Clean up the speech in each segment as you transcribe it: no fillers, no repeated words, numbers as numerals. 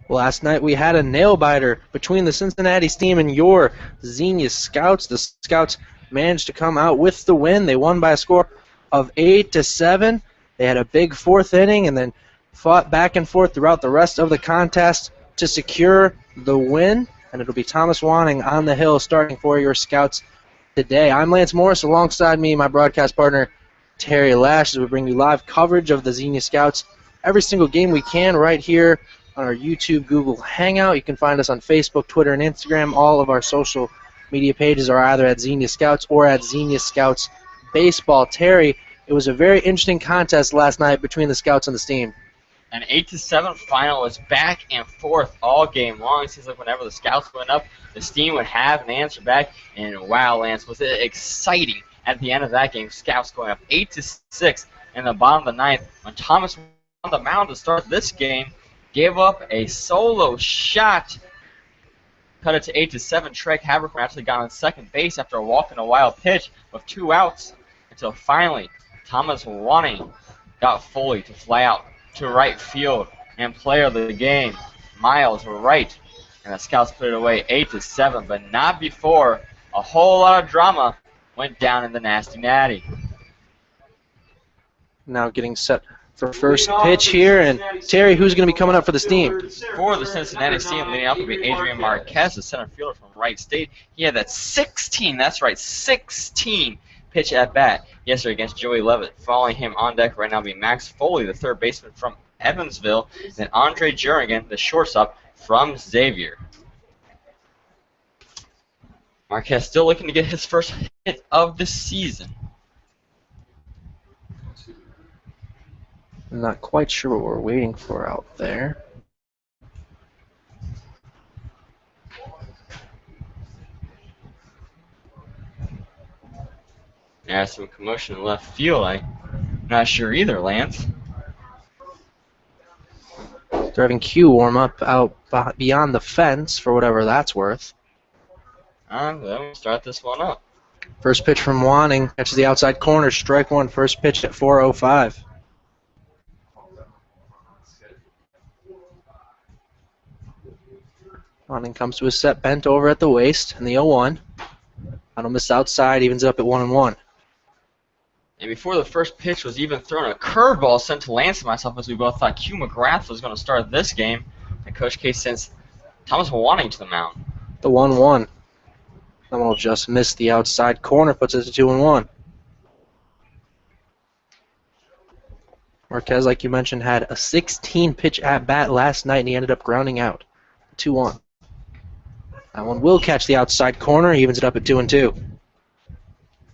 Last night we had a nail-biter between the Cincinnati Steam and your Xenia Scouts. The Scouts managed to come out with the win. They won by a score of 8-7. They had a big fourth inning and then fought back and forth throughout the rest of the contest to secure the win. And it'll be Thomas Wanning on the hill starting for your Scouts today. I'm Lance Morris. Alongside me, my broadcast partner, Terry Lash, as we bring you live coverage of the Xenia Scouts every single game we can right here on our YouTube, Google Hangout. You can find us on Facebook, Twitter, and Instagram. All of our social media pages are either at Xenia Scouts or at Xenia Scouts Baseball. Terry, it was a very interesting contest last night between the Scouts and the Steam. An 8-7 final was back and forth all game long. It seems like whenever the Scouts went up, the Steam would have an answer back. And wow, Lance, was it exciting at the end of that game. Scouts going up 8-6 in the bottom of the ninth when Thomas on the mound to start this game. Gave up a solo shot. Cut it to 8-7. Trey Habercorn actually got on second base after a walk and a wild pitch with 2 outs. Until finally, Thomas Wanning got Foley to fly out to right field. And player of the game, Miles Wright. And the Scouts put it away 8-7. But not before a whole lot of drama went down in the Nasty Natty. Now getting set for first pitch here, and Terry, who's going to be coming up for the Steam? For the Cincinnati Steam, leading up will be Adrian Marquez, the center fielder from Wright State. He had that 16 pitch at bat yesterday against Joey Levitt. Following him on deck right now will be Max Foley, the third baseman from Evansville, and Andre Jernigan, the shortstop from Xavier. Marquez still looking to get his first hit of the season. I'm not quite sure what we're waiting for out there. Yeah, some commotion in left field. I'm not sure either, Lance. They're having Q warm up out beyond the fence for whatever that's worth. Then we'll start this one up. First pitch from Wanning. Catches the outside corner. Strike one. First pitch at 4:05. Wanning comes to a set bent over at the waist in the 0-1. On a miss outside, evens up at 1-1. And before the first pitch was even thrown, a curveball sent to Lance and myself as we both thought Q McGrath was going to start this game. And Coach K sends Thomas Wanning to the mound. The 1-1. That one will just miss the outside corner, puts it to 2-1. Marquez, like you mentioned, had a 16-pitch at-bat last night, and he ended up grounding out. 2-1. That one will catch the outside corner. He evens it up at 2-2.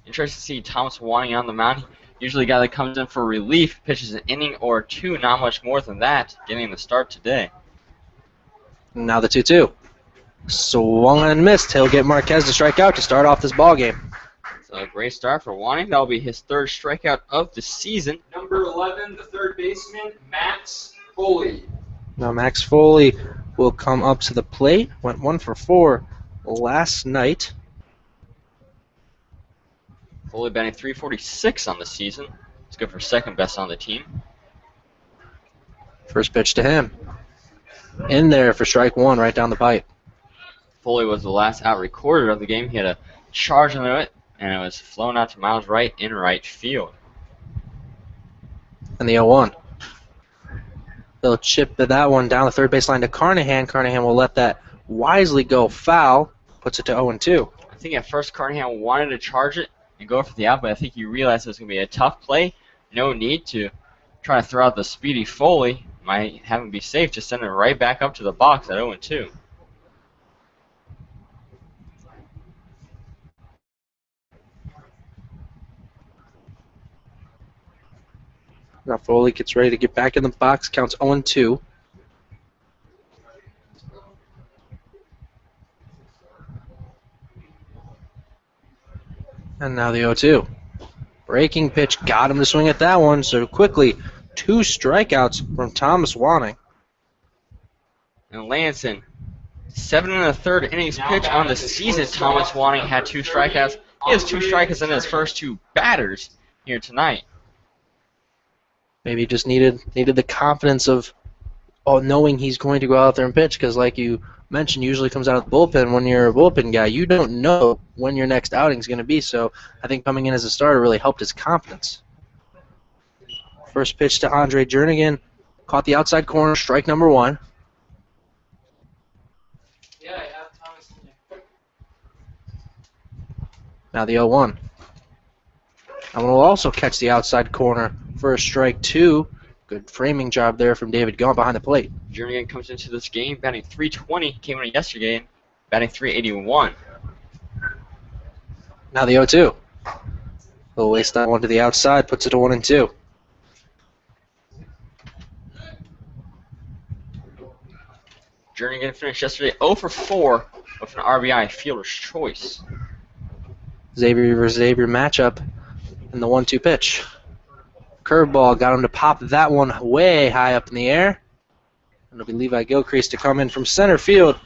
Interesting to see Thomas Wanning on the mound. Usually a guy that comes in for relief, pitches an inning or two, not much more than that, getting the start today. Now the 2-2. Swung and missed. He'll get Marquez to strike out to start off this ball game. So a great start for Wanning. That'll be his third strikeout of the season. Number 11, the third baseman, Max Foley. Now Max Foley will come up to the plate. Went 1 for 4 last night. Foley batting .346 on the season. It's good for second best on the team. First pitch to him. In there for strike one, right down the pipe. Foley was the last out recorded of the game. He had a charge into it, and it was flown out to Miles Wright in right field. And the 0-1. They'll chip that one down the third baseline to Carnahan. Carnahan will let that wisely go foul. Puts it to 0-2. I think at first Carnahan wanted to charge it and go for the out, but I think he realized it was going to be a tough play. No need to try to throw out the speedy Foley. Might have him be safe. Just send it right back up to the box at 0-2. Now Foley gets ready to get back in the box. Counts 0-2. And now the 0-2. Breaking pitch got him to swing at that one. So quickly, 2 strikeouts from Thomas Wanning. And Lanson, 7 1/3 innings pitch on the season. Thomas Wanning had 2 strikeouts. He has 2 strikeouts in his first 2 batters here tonight. Maybe just needed the confidence of knowing he's going to go out there and pitch, because like you mentioned, usually comes out of the bullpen. When you're a bullpen guy, you don't know when your next outing is going to be, so I think coming in as a starter really helped his confidence. First pitch to Andre Jernigan, caught the outside corner, strike number 1. Yeah, I have Thomas in there. Now the 0-1. And will also catch the outside corner for a strike 2. Good framing job there from David Gaunt behind the plate. Jernigan comes into this game batting .320. He came in yesterday batting .381. Now the 0-2. He'll waste that one to the outside, puts it to 1-2. Jernigan finished yesterday 0 for 4 with an RBI fielder's choice. Xavier versus Xavier matchup in the 1-2 pitch. Curveball got him to pop that one way high up in the air. And it'll be Levi Gilcrease to come in from center field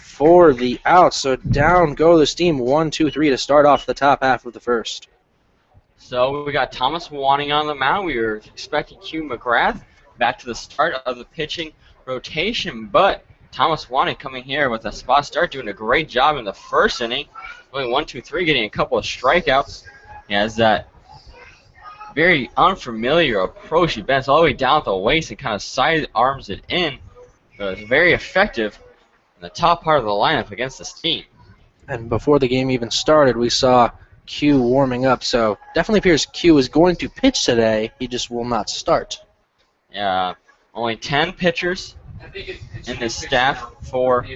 for the out. So down go the Steam 1-2-3 to start off the top half of the first. So we got Thomas Wanning on the mound. We were expecting Hugh McGrath back to the start of the pitching rotation, but Thomas Wanning coming here with a spot start, doing a great job in the first inning. Going 1-2-3, getting a couple of strikeouts. He has that very unfamiliar approach. He bends all the way down at the waist and kind of side arms it in. So it's very effective in the top part of the lineup against the Steam. And before the game even started, we saw Q warming up. So definitely appears Q is going to pitch today. He just will not start. Yeah, only 10 pitchers in the staff for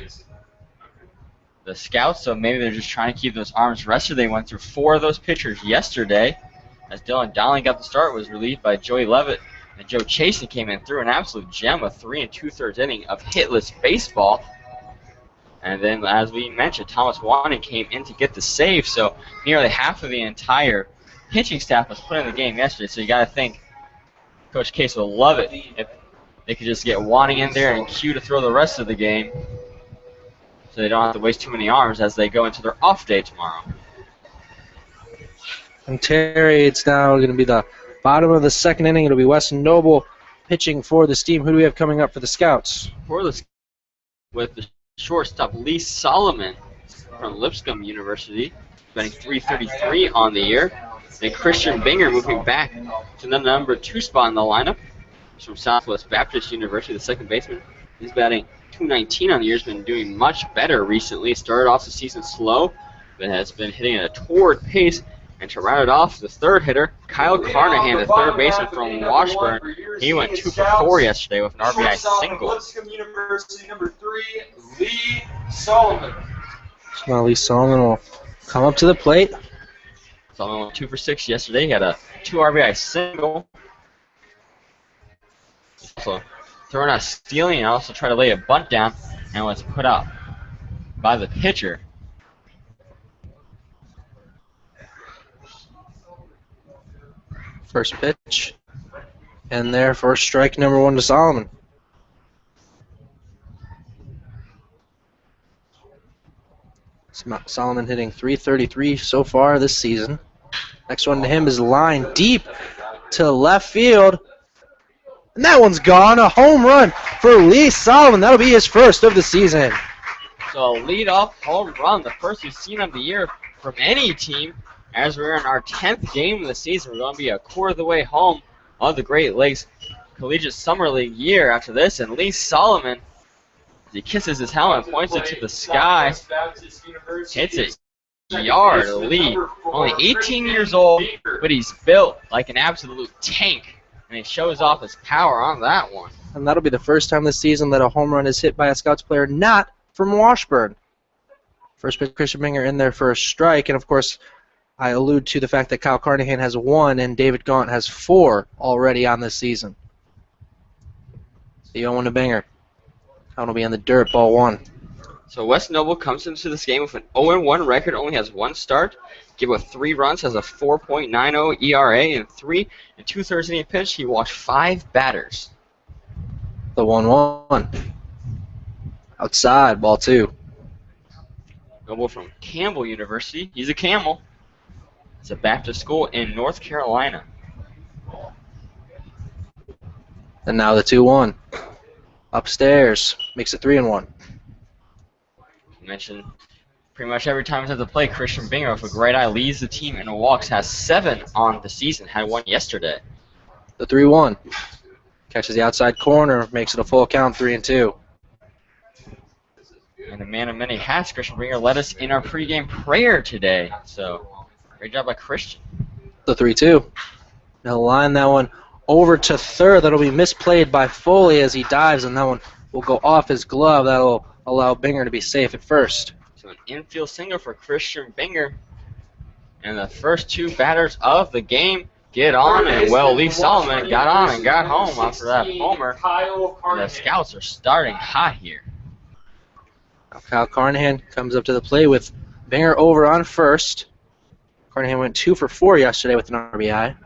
the Scouts, so maybe they're just trying to keep those arms rested. They went through 4 of those pitchers yesterday. As Dylan Dowling got the start, was relieved by Joey Levitt, and Joe Chasen came in through an absolute gem, a 3 2/3 inning of hitless baseball. And then, as we mentioned, Thomas Wanning came in to get the save, so nearly half of the entire pitching staff was put in the game yesterday. So you got to think Coach Case will love it if they could just get Wanning in there and Q to throw the rest of the game, so they don't have to waste too many arms as they go into their off day tomorrow. And Terry, it's now going to be the bottom of the second inning. It'll be Weston Noble pitching for the Steam. Who do we have coming up for the Scouts? For the with the shortstop Lee Solomon from Lipscomb University, batting .333 on the year. And Christian Binger moving back to the number 2 spot in the lineup. He's from Southwest Baptist University, the second baseman. He's batting .219 on the year. He's been doing much better recently. Started off the season slow, but has been hitting at a torrid pace. And to round it off, the third hitter, Kyle Carnahan, the third baseman from Washburn. He went 2 for 4 yesterday with an RBI single. Lipscomb University, number 3, Lee Solomon. So now Lee Solomon will come up to the plate. Solomon went 2 for 6 yesterday. He had a 2 RBI single. Also throwing out stealing and also tried to lay a bunt down and was put out by the pitcher. First pitch. And there for strike number 1 to Solomon. Solomon hitting .333 so far this season. Next one to him is line deep to left field. And that one's gone. A home run for Lee Solomon. That'll be his first of the season. So a leadoff home run, the first we've seen of the year from any team. As we're in our 10th game of the season, we're going to be a quarter of the way home of the Great Lakes Collegiate Summer League year after this. And Lee Solomon, as he kisses his helmet, points it to the sky, hits it yard lead. Only 18 years old, but he's built like an absolute tank, and he shows off his power on that one. And that'll be the first time this season that a home run is hit by a Scouts player not from Washburn. First pitch, Christian Binger in there for a strike, and of course, I allude to the fact that Kyle Carnahan has 1 and David Gaunt has 4 already on this season. The 0-1 to Binger. Count will be on the dirt, ball 1. So West Noble comes into this game with an 0-1 record, only has 1 start, gave up 3 runs, has a 4.90 ERA, and 3 2/3 inning pitch. He walked 5 batters. The 1-1. Outside, ball 2. Noble from Campbell University. He's a Camel. It's a Baptist school in North Carolina. And now the 2-1. Upstairs. Makes it 3-1. You mentioned pretty much every time he's at the play, Christian Binger with a great eye leads the team in walks, has 7 on the season, had 1 yesterday. The 3-1. Catches the outside corner, makes it a full count, 3-2. And the man of many hats, Christian Binger, led us in our pregame prayer today. So, great job by Christian. The 3-2. He'll line that one over to third. That'll be misplayed by Foley as he dives, and that one will go off his glove. That'll allow Binger to be safe at first. So an infield single for Christian Binger. And the first 2 batters of the game get on, and well, Lee Solomon got on and got home after that homer. The Scouts are starting hot here. Now Kyle Carnahan comes up to the plate with Binger over on first. Carnahan went 2 for 4 yesterday with an RBI.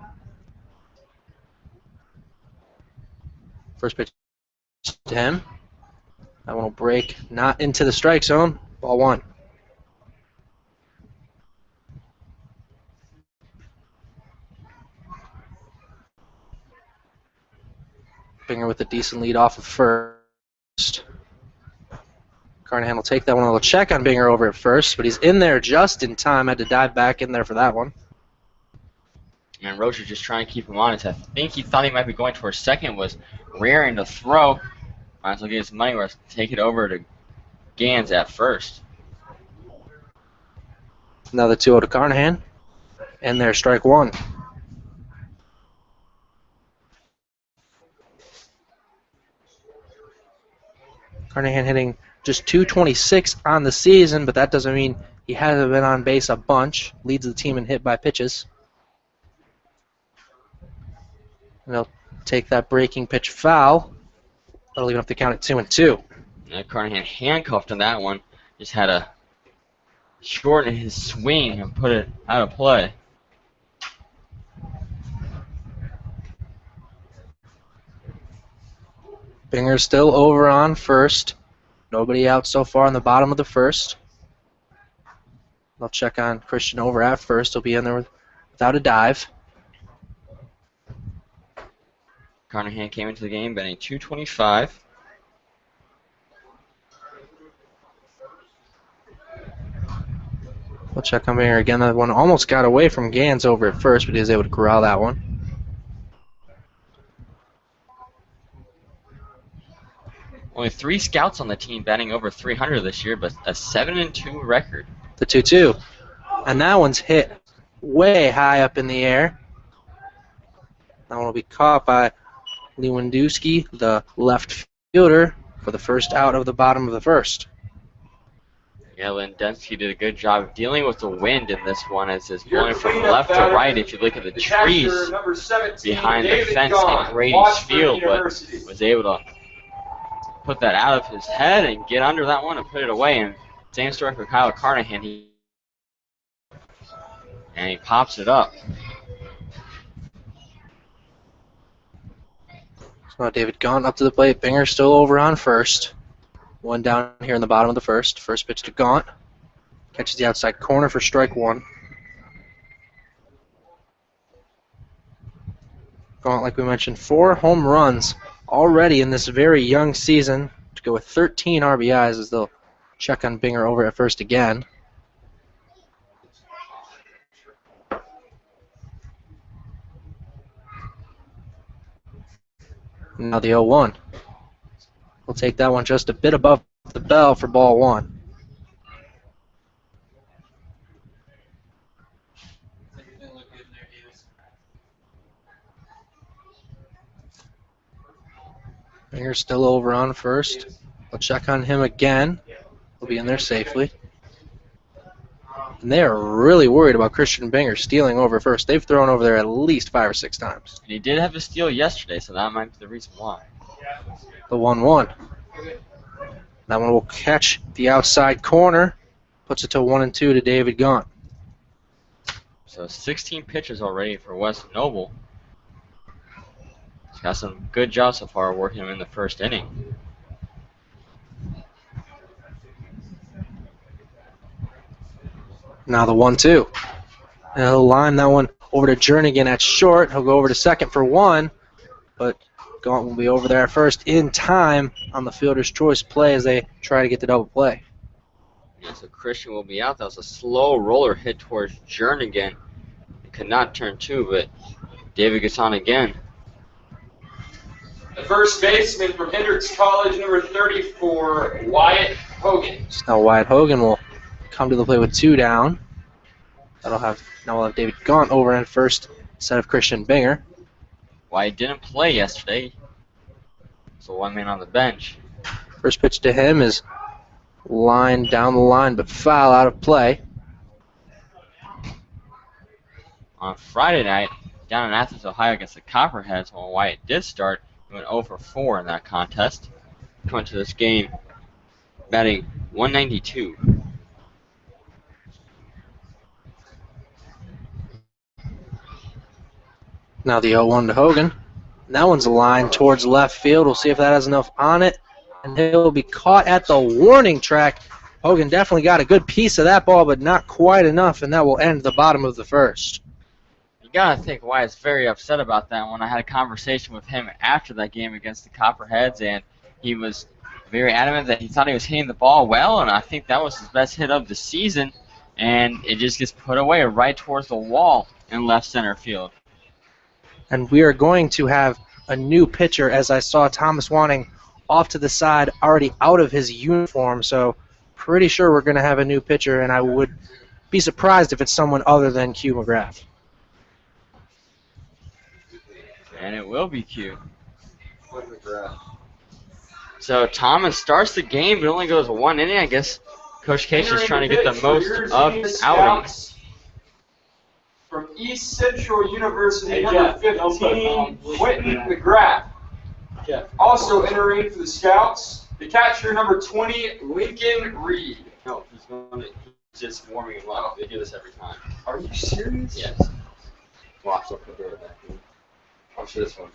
First pitch to him. That one will break, not into the strike zone. Ball 1. Binger with a decent lead off of first. Carnahan will take that one. A little check on Binger over at first, but he's in there just in time. Had to dive back in there for that one. And Rocher just trying to keep him honest. I think he thought he might be going towards second, was rearing to throw. Might as well get his money worth. Take it over to Gans at first. Another 2-0 to Carnahan. And there's strike 1. Carnahan hitting just .226 on the season, but that doesn't mean he hasn't been on base a bunch. Leads the team in hit by pitches. And they'll take that breaking pitch foul. That'll even have to count at 2-2. And Carnahan handcuffed on that one. Just had to shorten his swing and put it out of play. Binger's still over on first. Nobody out so far in the bottom of the first. They'll check on Christian over at first. He'll be in there without a dive. Carnahan came into the game batting .225. We'll check on Binger again. That one almost got away from Gans over at first, but he was able to corral that one. Only 3 Scouts on the team batting over 300 this year, but a 7-2 record. The 2-2. And that one's hit way high up in the air. That one will be caught by Lewandowski, the left fielder, for the first out of the bottom of the first. Yeah, Lewandowski did a good job of dealing with the wind in this one as it's going from left to right. If you look at the trees behind the fence in Grady's field, but was able to put that out of his head and get under that one and put it away. And same story for Kyle Carnahan. He pops it up. So now David Gaunt up to the plate. Binger still over on first. One down here in the bottom of the first. First pitch to Gaunt. Catches the outside corner for strike 1. Gaunt, like we mentioned, 4 home runs already in this very young season, to go with 13 RBIs as they'll check on Binger over at first again. Now the 0-1. We'll take that one just a bit above the bell for ball 1. Binger's still over on first. We'll check on him again. He'll be in there safely. And they are really worried about Christian Binger stealing over first. They've thrown over there at least 5 or 6 times. And he did have a steal yesterday, so that might be the reason why. The 1-1. That one will catch the outside corner. Puts it to 1-2 to David Gaunt. So 16 pitches already for Wes Noble. He's got some good jobs so far working him in the first inning. Now the 1-2. And he'll line that one over to Jernigan at short. He'll go over to second for 1, but Gaunt will be over there at first in time on the fielder's choice play as they try to get the double play. Yeah, so Christian will be out. That was a slow roller hit towards Jernigan. It could not turn two, but David gets on again. The first baseman from Hendrix College, number 34, Wyatt Hogan. So now Wyatt Hogan will come to the plate with 2 down. Now we'll have David Gaunt over at first instead of Christian Binger. Wyatt didn't play yesterday, so 1 man on the bench. First pitch to him is line down the line, but foul out of play. On Friday night, down in Athens, Ohio against the Copperheads, when Wyatt did start, he went 0 for 4 in that contest. Coming to this game, batting .192. Now the 0-1 to Hogan. That one's a line towards left field. We'll see if that has enough on it. And he'll be caught at the warning track. Hogan definitely got a good piece of that ball, but not quite enough, and that will end the bottom of the first. You gotta think Wyatt's very upset about that. When I had a conversation with him after that game against the Copperheads, and he was very adamant that he thought he was hitting the ball well, and I think that was his best hit of the season, and it just gets put away right towards the wall in left center field. And we are going to have a new pitcher, as I saw Thomas Wanning off to the side, already out of his uniform, so pretty sure we're going to have a new pitcher, and I would be surprised if it's someone other than Q McGrath. And it will be Q. So Thomas starts the game, but only goes 1 inning. I guess Coach Case is trying to get the most of outings. From East Central University, number 15, Quentin McGrath. Also entering for the Scouts, the catcher, number 20, Lincoln Reed. No, he's just warming him up. They do this every time. Are you serious? Yes. Watch, I'll put it back in. Watch this one.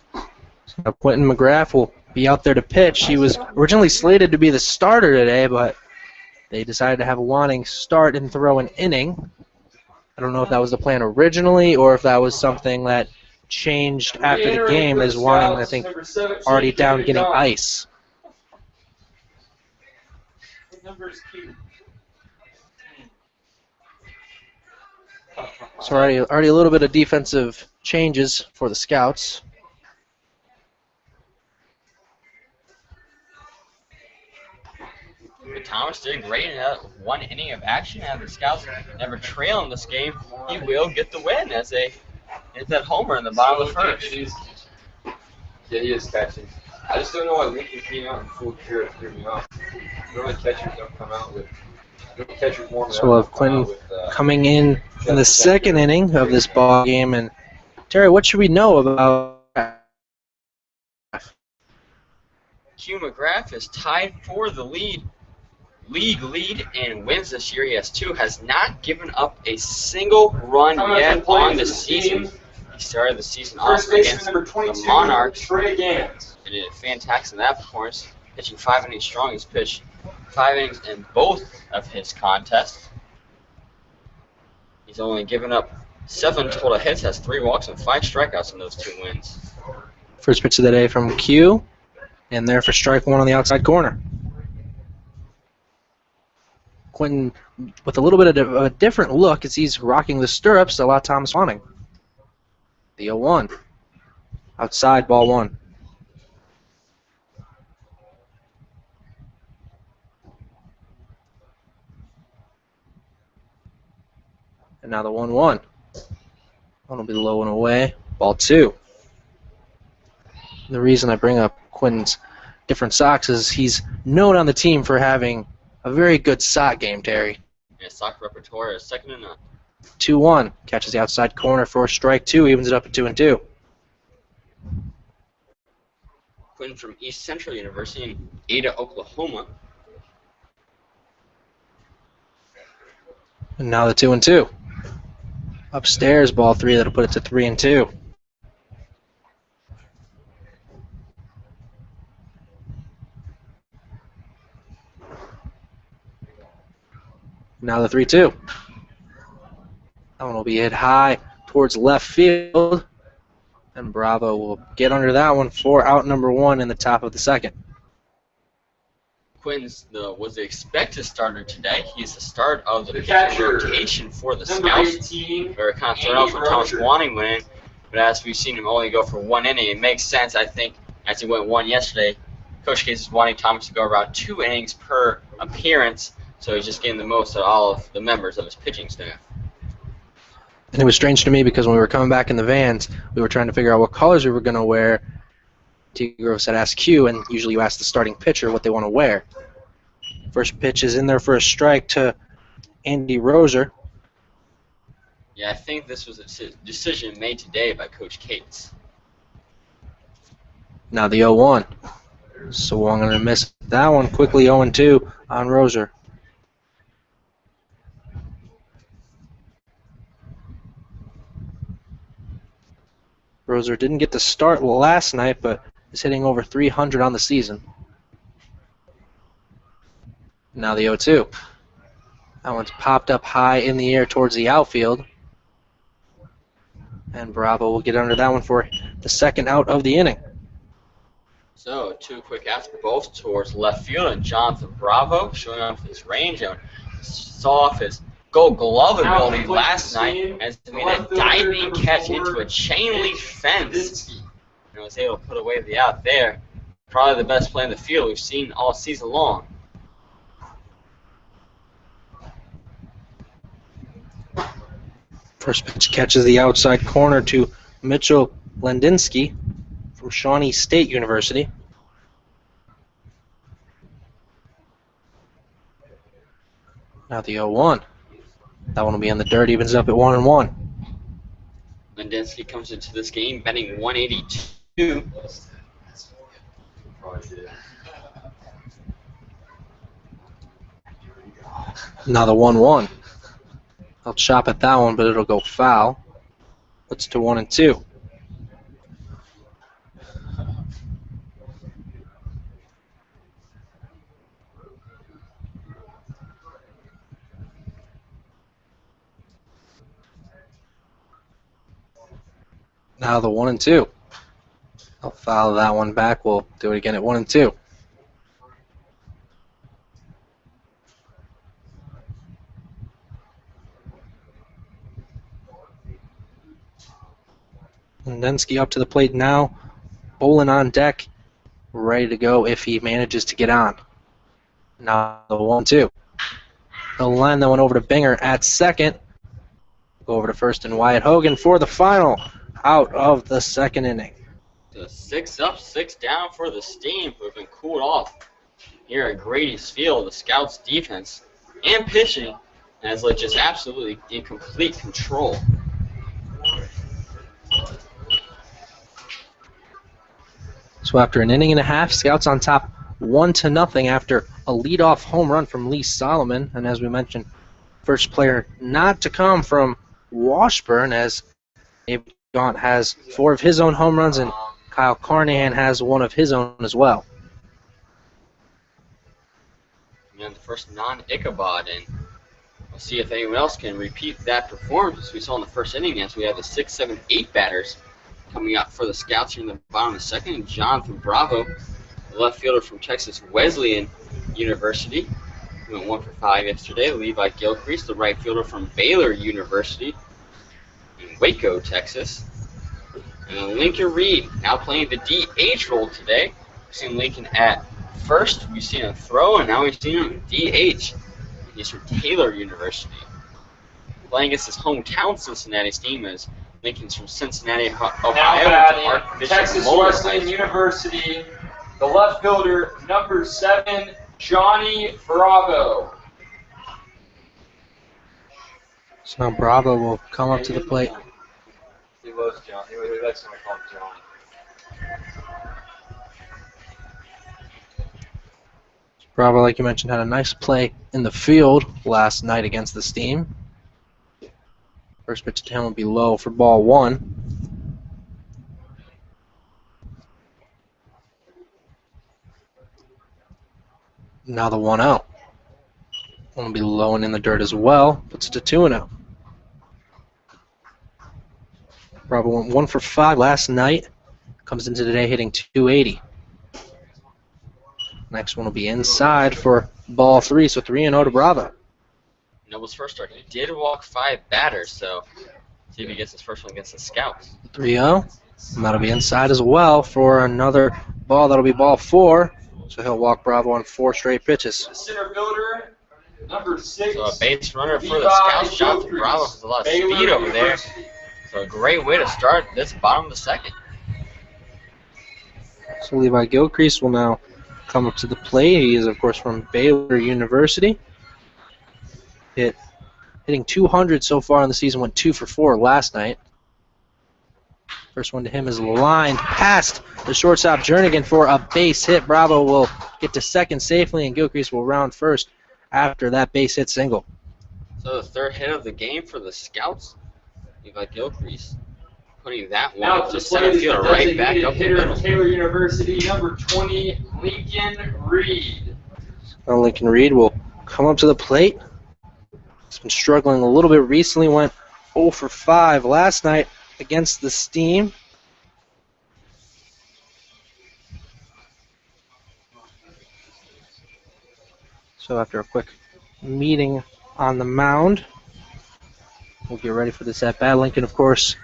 So Quentin McGrath will be out there to pitch. He was originally slated to be the starter today, but they decided to have Wanning start and throw an inning. I don't know if that was the plan originally or if that was something that changed after the game, as Wanning, I think, already down getting ice. So already a little bit of defensive changes for the Scouts. Thomas did great in that 1 inning of action, and the Scouts never trail in this game. He will get the win as they hit that homer in the bottom of the first. Yeah, he is catching. I just don't know why Lincoln came out in full gear. It threw me off. Normally catchers don't come out with. Catchers warm So we'll have Quentin coming in the second inning of this ball game. And Terry, what should we know about Q McGrath is tied for the league lead and wins this year. He has 2. Has not given up a single run yet on the season. He started the season off against the Monarchs. Trey Gans. And did fantastic in that performance, pitching 5 innings strong. He's pitched 5 innings in both of his contests. He's only given up 7 total hits, has 3 walks and 5 strikeouts in those 2 wins. First pitch of the day from Q, and there for strike 1 on the outside corner. Quentin with a little bit of a different look as he's rocking the stirrups a la Thomas Wanning. The 0-1. Outside, ball 1. And now the 1-1. One will be low and away. Ball 2. The reason I bring up Quentin's different socks is he's known on the team for having a very good sock game, Terry. Yeah, sock repertoire is second to none. 2-1. Catches the outside corner for strike 2. Evens it up at 2-2. Quentin from East Central University in Ada, Oklahoma. And now the 2-2. Upstairs, ball 3. That'll put it to 3-2. Now the 3-2. That one will be hit high towards left field. And Bravo will get under that one for out number 1 in the top of the second. Quinn's was the expected starter today. He's the start of the catcher, rotation for the number Scouts. 18, Or kind of thrown off with Thomas Wanting winning, but as we've seen him only go for 1 inning, it makes sense, I think, as he went 1 yesterday. Coach Case is wanting Thomas to go around 2 innings per appearance, so he's just getting the most of all of the members of his pitching staff. And it was strange to me because when we were coming back in the vans, we were trying to figure out what colors we were going to wear. Tigro said ask Q, and usually you ask the starting pitcher what they want to wear. First pitch is in there for a strike to Andy Roser. Yeah, I think this was a decision made today by Coach Cates. Now the 0-1. So I'm going to miss that one quickly. 0-2 on Roser. Roser didn't get the start last night, but is hitting over 300 on the season. Now the 0-2. That one's popped up high in the air towards the outfield. And Bravo will get under that one for the second out of the inning. So, 2 quick outs both towards left field, and Jonathan Bravo showing off his range and saw off his Gold Glove ability last night as he made a diving catch into a chain link fence and was able to put away the out there. Probably the best play in the field we've seen all season long. First pitch catches the outside corner to Mitchell Lendinsky from Shawnee State University. Now the 0-1. That one will be in the dirt, evens up at 1-1. Lendinsky comes into this game batting 182. Now the 1-1. I'll chop at that one, but it'll go foul. Puts it to 1-2. Now the 1-2. I'll foul that one back. We'll do it again at 1-2. Lendinsky up to the plate now. Bolin on deck, ready to go if he manages to get on. Now the 1-2. They'll line that one over to Binger at second. Go over to first and Wyatt Hogan for the final out of the second inning. The 6 up, 6 down for the Steam, who have been cooled off here at Grady's field. The Scouts' defense and pitching has like just absolutely in complete control. So after an inning and a half, Scouts on top 1-0 after a leadoff home run from Lee Solomon. And as we mentioned, first player not to come from Washburn, as David Gaunt has 4 of his own home runs and Kyle Carnahan has 1 of his own as well. And the first non-Ichabod, and we'll see if anyone else can repeat that performance we saw in the first inning, as we have the 6, 7, 8 batters coming up for the Scouts here in the bottom of the second. Jonathan Bravo, the left fielder from Texas Wesleyan University, he went 1 for 5 yesterday. Levi Gilcrease, the right fielder from Baylor University in Waco, Texas. And Lincoln Reed, now playing the DH role today. We've seen Lincoln at first, we've seen him throw, and now we've seen him DH. He's from Taylor University. Playing against his hometown Cincinnati Steam, as Lincoln's from Cincinnati, Ohio. Now Texas Wesleyan University, the left fielder, number 7, Johnny Bravo. So now Bravo will come up to the plate. He loves John. He likes when I call him John. Bravo, like you mentioned, had a nice play in the field last night against the Steam. First pitch to him will be low for ball 1. Now the 1-0. One will be low and in the dirt as well. Puts it to 2-0. Bravo went 1 for 5 last night. Comes into today hitting 280. Next one will be inside for ball 3, so 3-0 to Bravo. Noble's first start. He did walk 5 batters, so see if he gets his first one against the Scouts. 3-0. And that'll be inside as well for another ball. That'll be ball 4. So he'll walk Bravo on 4 straight pitches. The center fielder, number 6. So a base runner for the Scouts. Jonathan Bravo has a lot of speed over there. So a great way to start this bottom of the second. So Levi Gilcrease will now come up to the plate. He is, of course, from Baylor University. Hitting 200 so far in the season, went 2 for 4 last night. First one to him is lined past the shortstop Jernigan for a base hit. Bravo will get to second safely, and Gilcrease will round first after that base hit single. So the third hit of the game for the Scouts. Levi Gilcrease putting that one Now up to to center play field, the right back designated up the hitter middle. of Taylor University, number 20, Lincoln Reed. Now Lincoln Reed will come up to the plate. He's been struggling a little bit recently, went 0 for 5 last night against the Steam. So after a quick meeting on the mound, we'll get ready for this at-bat. Lincoln, of course,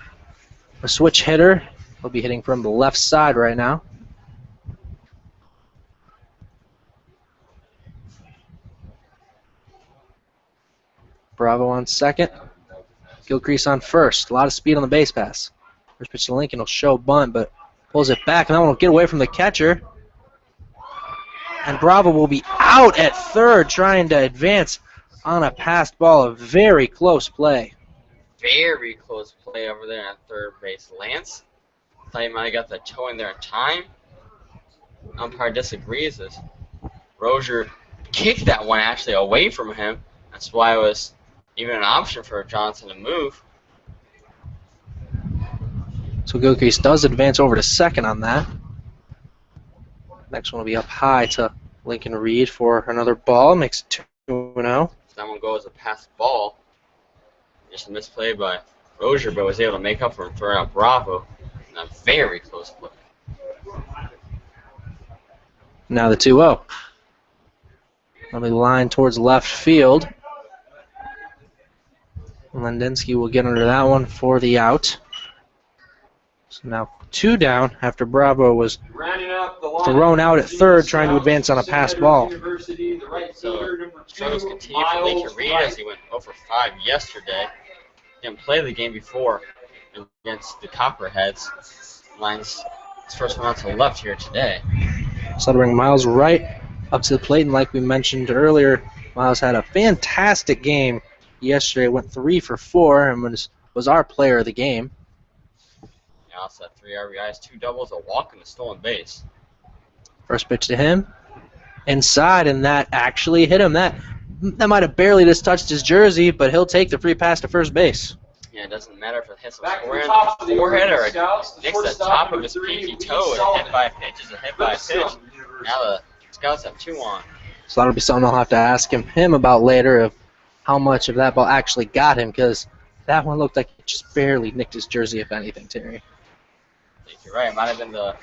a switch hitter. He'll be hitting from the left side right now. Bravo on second. Gilcrease on first. A lot of speed on the base pass. First pitch to Lincoln will show bunt, but pulls it back, and that one will get away from the catcher. And Bravo will be out at third trying to advance on a passed ball. A very close play. Very close play over there at third base. Lance thought he might have got the toe in there in time. Umpire disagrees as Rozier kicked that one actually away from him. That's why it was even an option for Johnson to move. So Gilcrease does advance over to second on that. Next one will be up high to Lincoln Reed for another ball. Makes it 2-0. That one goes a pass ball. Just a misplay by Rozier, but was able to make up for him throwing out Bravo. And a very close play. Now the 2-0. That'll be lined towards left field. Lendinsky will get under that one for the out. So now 2 down after Bravo was thrown out at third trying to advance on a passed ball. So struggles continue for Lincoln Reed as he went 0 for 5 yesterday. Didn't play the game before against the Copperheads. Lines his first one out to the left here today. So that'll bring Miles right up to the plate, and like we mentioned earlier, Miles had a fantastic game yesterday. Went 3 for 4 and was our player of the game. He also had 3 RBIs, 2 doubles, a walk, and a stolen base. First pitch to him, inside, and that actually hit him. That might have barely just touched his jersey, but he'll take the free pass to first base. Yeah, it doesn't matter if it hits him Back to square the in top the of the forehead or Scouts, it nicks the top of his pinky toe. A hit by a pitch is a hit by a pitch. Now the Scouts have 2 on. So that'll be something I'll have to ask him about later, of how much of that ball actually got him, because that one looked like it just barely nicked his jersey, if anything, Terry. I think you're right. It might have been the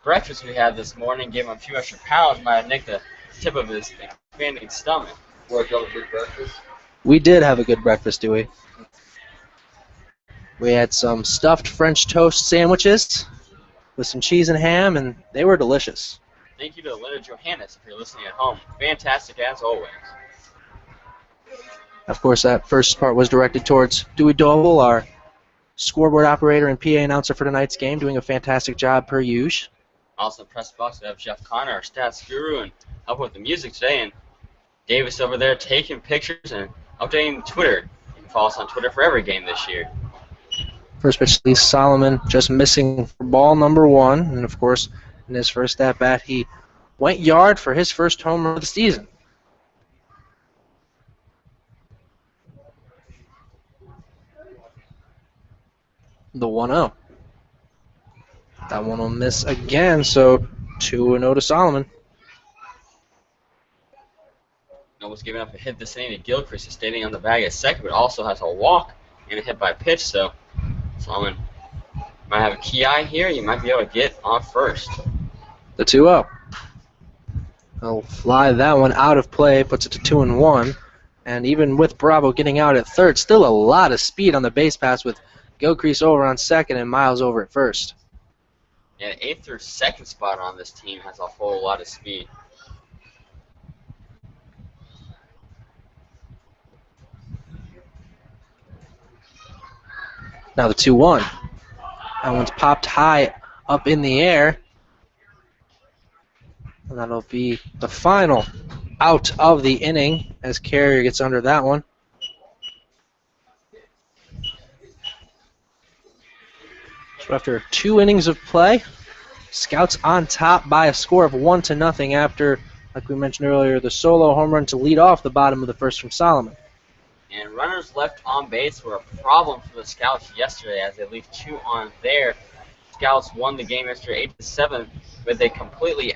breakfast we had this morning, gave him a few extra pounds, might have nicked the tip of his expanding stomach. Worked out a good breakfast. We did have a good breakfast, Dewey. We had some stuffed French toast sandwiches with some cheese and ham, and they were delicious. Thank you to Leonard Johannes if you're listening at home. Fantastic as always. Of course, that first part was directed towards Dewey Doble, our scoreboard operator and PA announcer for tonight's game, doing a fantastic job per usual. Also in the press box, we have Jeff Connor, our stats guru, and help with the music today. And Davis over there taking pictures and updating Twitter. You can follow us on Twitter for every game this year. First pitch, Lee Solomon just missing for ball number 1. And, of course, in his first at-bat, he went yard for his first home run of the season. The 1-0. That one will miss again, so 2-0 to Solomon. Almost giving up a hit this inning to Gilchrist, is standing on the bag at second, but also has a walk and a hit by pitch, so Solomon might have a key eye here. You might be able to get off first. The 2-0. He'll fly that one out of play, puts it to 2-1. And even with Bravo getting out at third, still a lot of speed on the base pass with Gilcrease over on second and Miles over at first. Yeah, the 8th or 2nd spot on this team has a whole lot of speed. Now the 2-1. That one's popped high up in the air. And that'll be the final out of the inning as Carrier gets under that one. So after 2 innings of play, Scouts on top by a score of 1-0 after, like we mentioned earlier, the solo home run to lead off the bottom of the first from Solomon. And runners left on base were a problem for the Scouts yesterday as they leave 2 on there. Scouts won the game yesterday 8-7, but they completely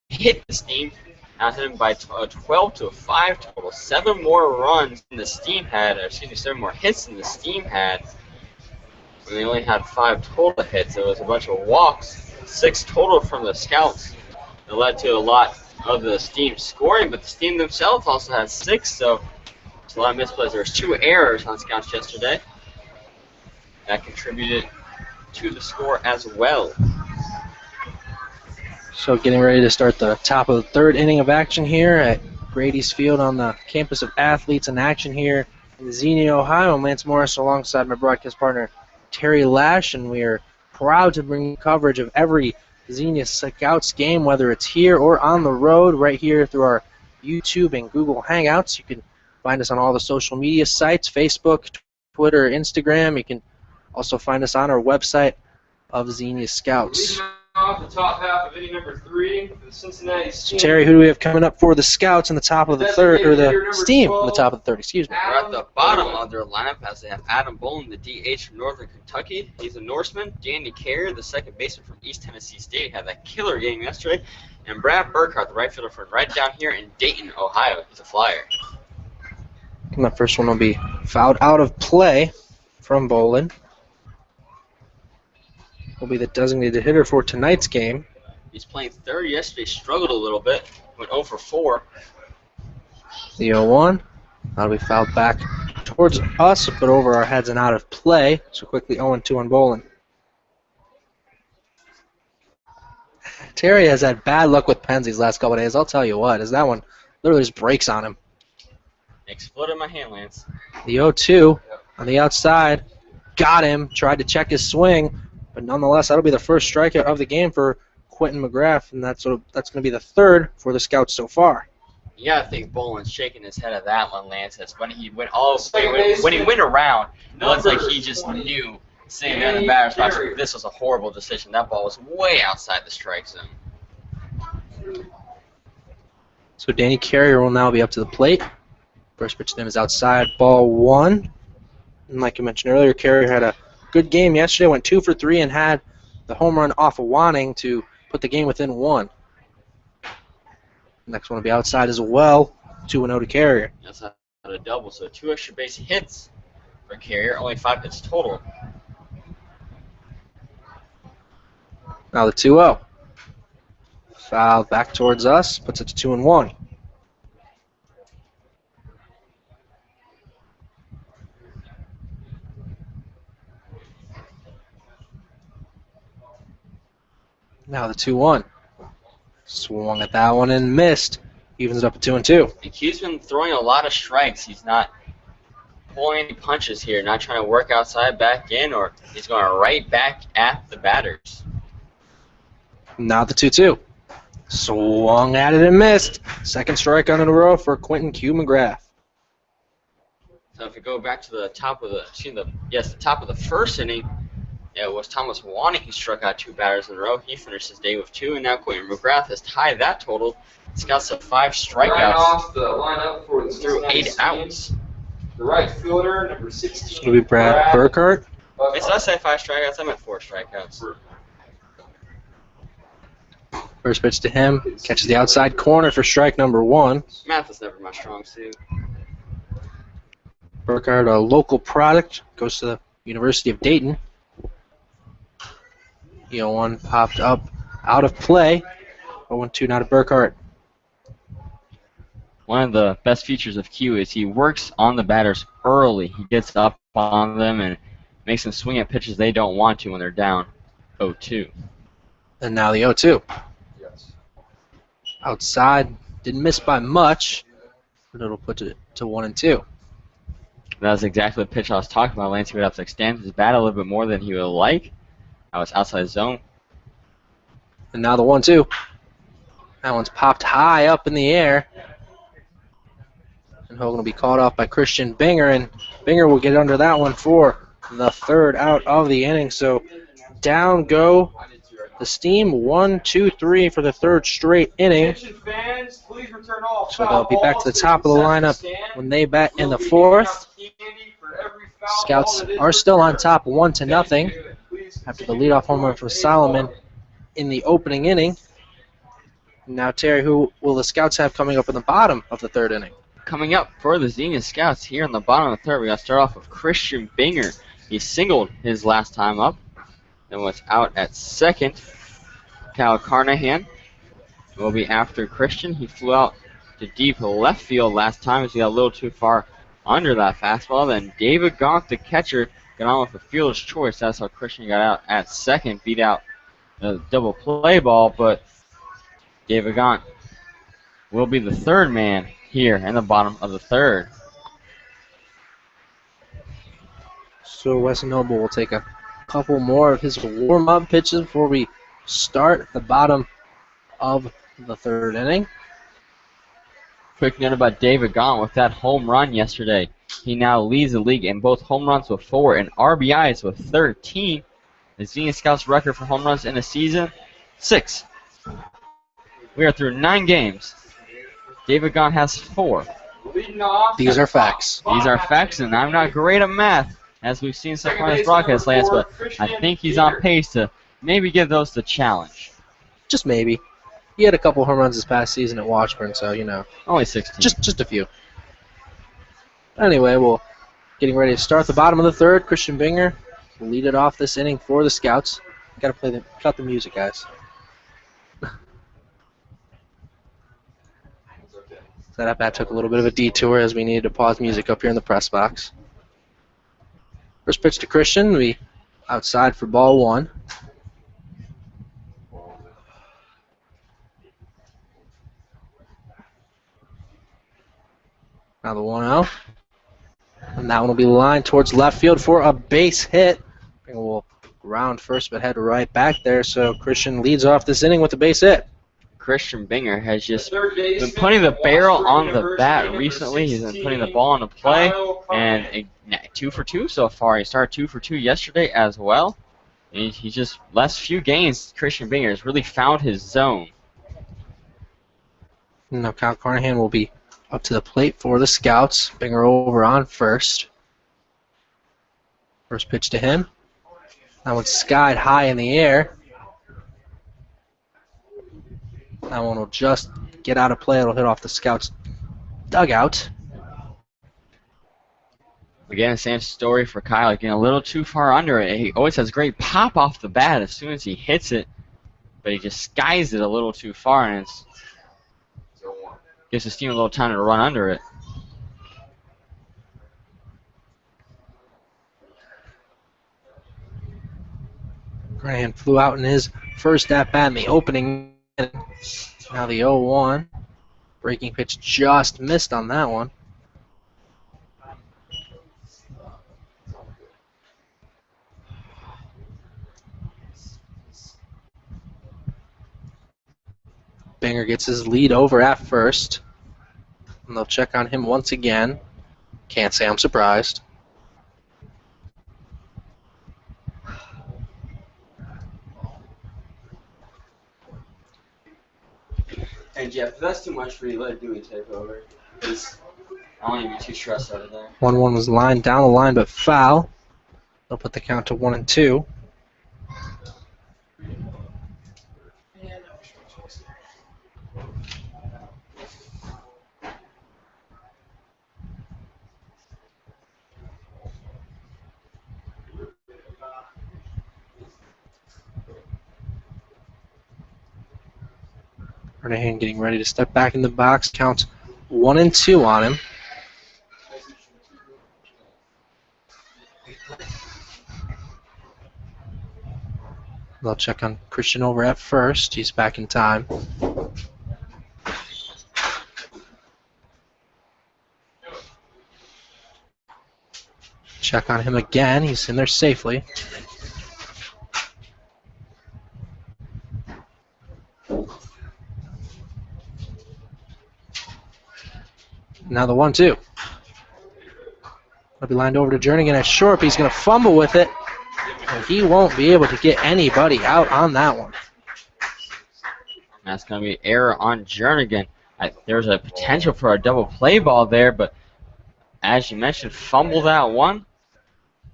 hit the Steam, outhit by 12-5 total. 7 more runs than the Steam had, or excuse me, 7 more hits than the Steam had. And they only had 5 total hits. There was a bunch of walks, 6 total from the Scouts. It led to a lot of the Steam scoring, but the Steam themselves also had 6, so there's a lot of misplays. There was 2 errors on Scouts yesterday. That contributed to the score as well. So getting ready to start the top of the 3rd inning of action here at Grady's Field on the campus of Athletes in action here in Xenia, Ohio. I'm Lance Morris alongside my broadcast partner Terry Lash, and we are proud to bring you coverage of every Xenia Scouts game, whether it's here or on the road, right here through our YouTube and Google Hangouts. You can find us on all the social media sites, Facebook, Twitter, Instagram. You can also find us on our website of Xenia Scouts. Leading off the top half of inning number 3 for the Cincinnati Steam. Terry, who do we have coming up for the Scouts in the top of the 3rd, or the Steam in the top of the 3rd, excuse me. We're at the bottom of their lineup as they have Adam Bolin, the DH from Northern Kentucky. He's a Norseman. Danny Carrier, the second baseman from East Tennessee State, had that killer game yesterday. And Brad Burkhart, the right fielder from right down here in Dayton, Ohio. He's a flyer. And the first one will be fouled out of play from Bolin. Will be the designated hitter for tonight's game. He's playing third yesterday, struggled a little bit, went 0 for 4. The 0-1. That'll be fouled back towards us, but over our heads and out of play. So quickly 0-2 on Bolin. Terry has had bad luck with pens these last couple of days. I'll tell you what, is that one literally just breaks on him. Exploded my hand, Lance. The 0-2 on the outside. Got him. Tried to check his swing. But nonetheless, that'll be the first strikeout of the game for Quentin McGrath, and that's going to be the 3rd for the Scouts so far. You gotta think Bolin's shaking his head at that one, Lance. That's when he went when he went around, it looks like he just knew sitting there in the batter's box. This was a horrible decision. That ball was way outside the strike zone. So Danny Carrier will now be up to the plate. First pitch to him is outside, ball 1. And like you mentioned earlier, Carrier had a good game yesterday, went 2 for 3 and had the home run off of Wanning to put the game within 1. Next one will be outside as well, 2-0 to Carrier. That's not a double, so 2 extra base hits for Carrier, only 5 hits total. Now the 2-0. Foul back towards us, puts it to 2-1. Now the 2-1. Swung at that one and missed. Evens it up at 2-2. And Q's been throwing a lot of strikes. He's not pulling any punches here, not trying to work outside back in, or he's going right back at the batters. Now the 2-2. Swung at it and missed. Second strikeout in a row for Quentin Q. McGrath. So if we go back to the top of the top of the first inning, it was Thomas Wanning who struck out 2 batters in a row. He finished his day with 2, and now Quentin McGrath has tied that total. He's got some 5 strikeouts Right off the lineup for the through 8 Steam. outs. The right fielder, number 16. It'll be Brad Burkhart. Did I say 5 strikeouts? I meant 4 strikeouts. First pitch to him. Catches the outside corner for strike number 1. Math is never my strong suit. Burkhart, a local product, goes to the University of Dayton. The 0-1 popped up out of play. 0-2 now to Burkhart. One of the best features of Q is he works on the batters early. He gets up on them and makes them swing at pitches they don't want to when they're down 0-2. And now the 0-2. Yes. Outside, didn't miss by much, but it'll put it to 1-2. That's exactly the pitch I was talking about. Lance would have to extend his bat a little bit more than he would like. I was outside zone. And now the 1-2. That one's popped high up in the air. And Hogan will be caught off by Christian Binger, and Binger will get under that one for the third out of the inning. So down go the Steam, 1, 2, 3 for the third straight inning. Attention fans, please return all So foul they'll be back to the balls top of the the lineup stand. when they bat in the We'll be fourth. handing out candy for every foul Scouts ball that is are still on returned. top 1-0 Thank you. Please after the continue leadoff to home run enjoy from today's Solomon ball. in the opening inning. Now, Terry, who will the Scouts have coming up in the bottom of the third inning? Coming up for the Xenia Scouts here in the bottom of the third, we got to start off with Christian Binger. He singled his last time up, then was out at second. Cal Carnahan will be after Christian. He flew out to deep left field last time as he got a little too far under that fastball. Then David Gaunt, the catcher, got on with a fielder's choice. That's how Christian got out at second, beat out the double play ball, but David Gaunt will be the third man here in the bottom of the third. So Weston Noble will take a couple more of his warm-up pitches before we start the bottom of the third inning. Quick note about David Gaunt with that home run yesterday. He now leads the league in both home runs with 4 and RBIs with 13. The Xenia Scouts record for home runs in a season, 6. We are through 9 games. David Gaunt has 4. Leading off. These are facts. These are facts, and I'm not great at math, as we've seen so far in this broadcast, Lance, but I think he's on pace to maybe give those the challenge. Just maybe. He had a couple home runs this past season at Washburn, so, you know, Only 16. just a few. Anyway, we'll getting ready to start the bottom of the third. Christian Binger will lead it off this inning for the Scouts. Got to cut the music, guys. That at-bat took a little bit of a detour as we needed to pause music up here in the press box. First pitch to Christian, we outside for ball 1. Now the 1-0. And that one will be lined towards left field for a base hit. And we'll round first but head right back there. So Christian leads off this inning with a base hit. Christian Binger has just Third been baseman, putting the barrel on the University, bat number recently. He's been 16, putting the ball on the play, Kyle and 2 for 2 so far. He started 2 for 2 yesterday as well. And he just, last few games, Christian Binger has really found his zone. Now Kyle Carnahan will be up to the plate for the Scouts. Binger over on first. First pitch to him. That one's skied high in the air. That one will just get out of play. It'll hit off the Scouts' dugout. Again, same story for Kyle, getting a little too far under it. He always has great pop off the bat as soon as he hits it, but he just skies it a little too far, and it gives the Steam a little time to run under it. Carnahan flew out in his first at-bat in the opening. Now the 0-1. Breaking pitch just missed on that one. Binger gets his lead over at first. And they'll check on him once again. Can't say I'm surprised. Hey Jeff, if that's too much for you, let Dewey take over. Because I don't want you to be too stressed over there. 1-1 was lined down the line, but foul. They'll put the count to 1-2. Carnahan getting ready to step back in the box. Counts 1 and 2 on him. They'll check on Christian over at first. He's back in time. Check on him again. He's in there safely. Now the 1-2. Will be lined over to Jernigan at short, but he's going to fumble with it. And he won't be able to get anybody out on that one. That's going to be error on Jernigan. There's a potential for a double play ball there, but as you mentioned, fumble that one.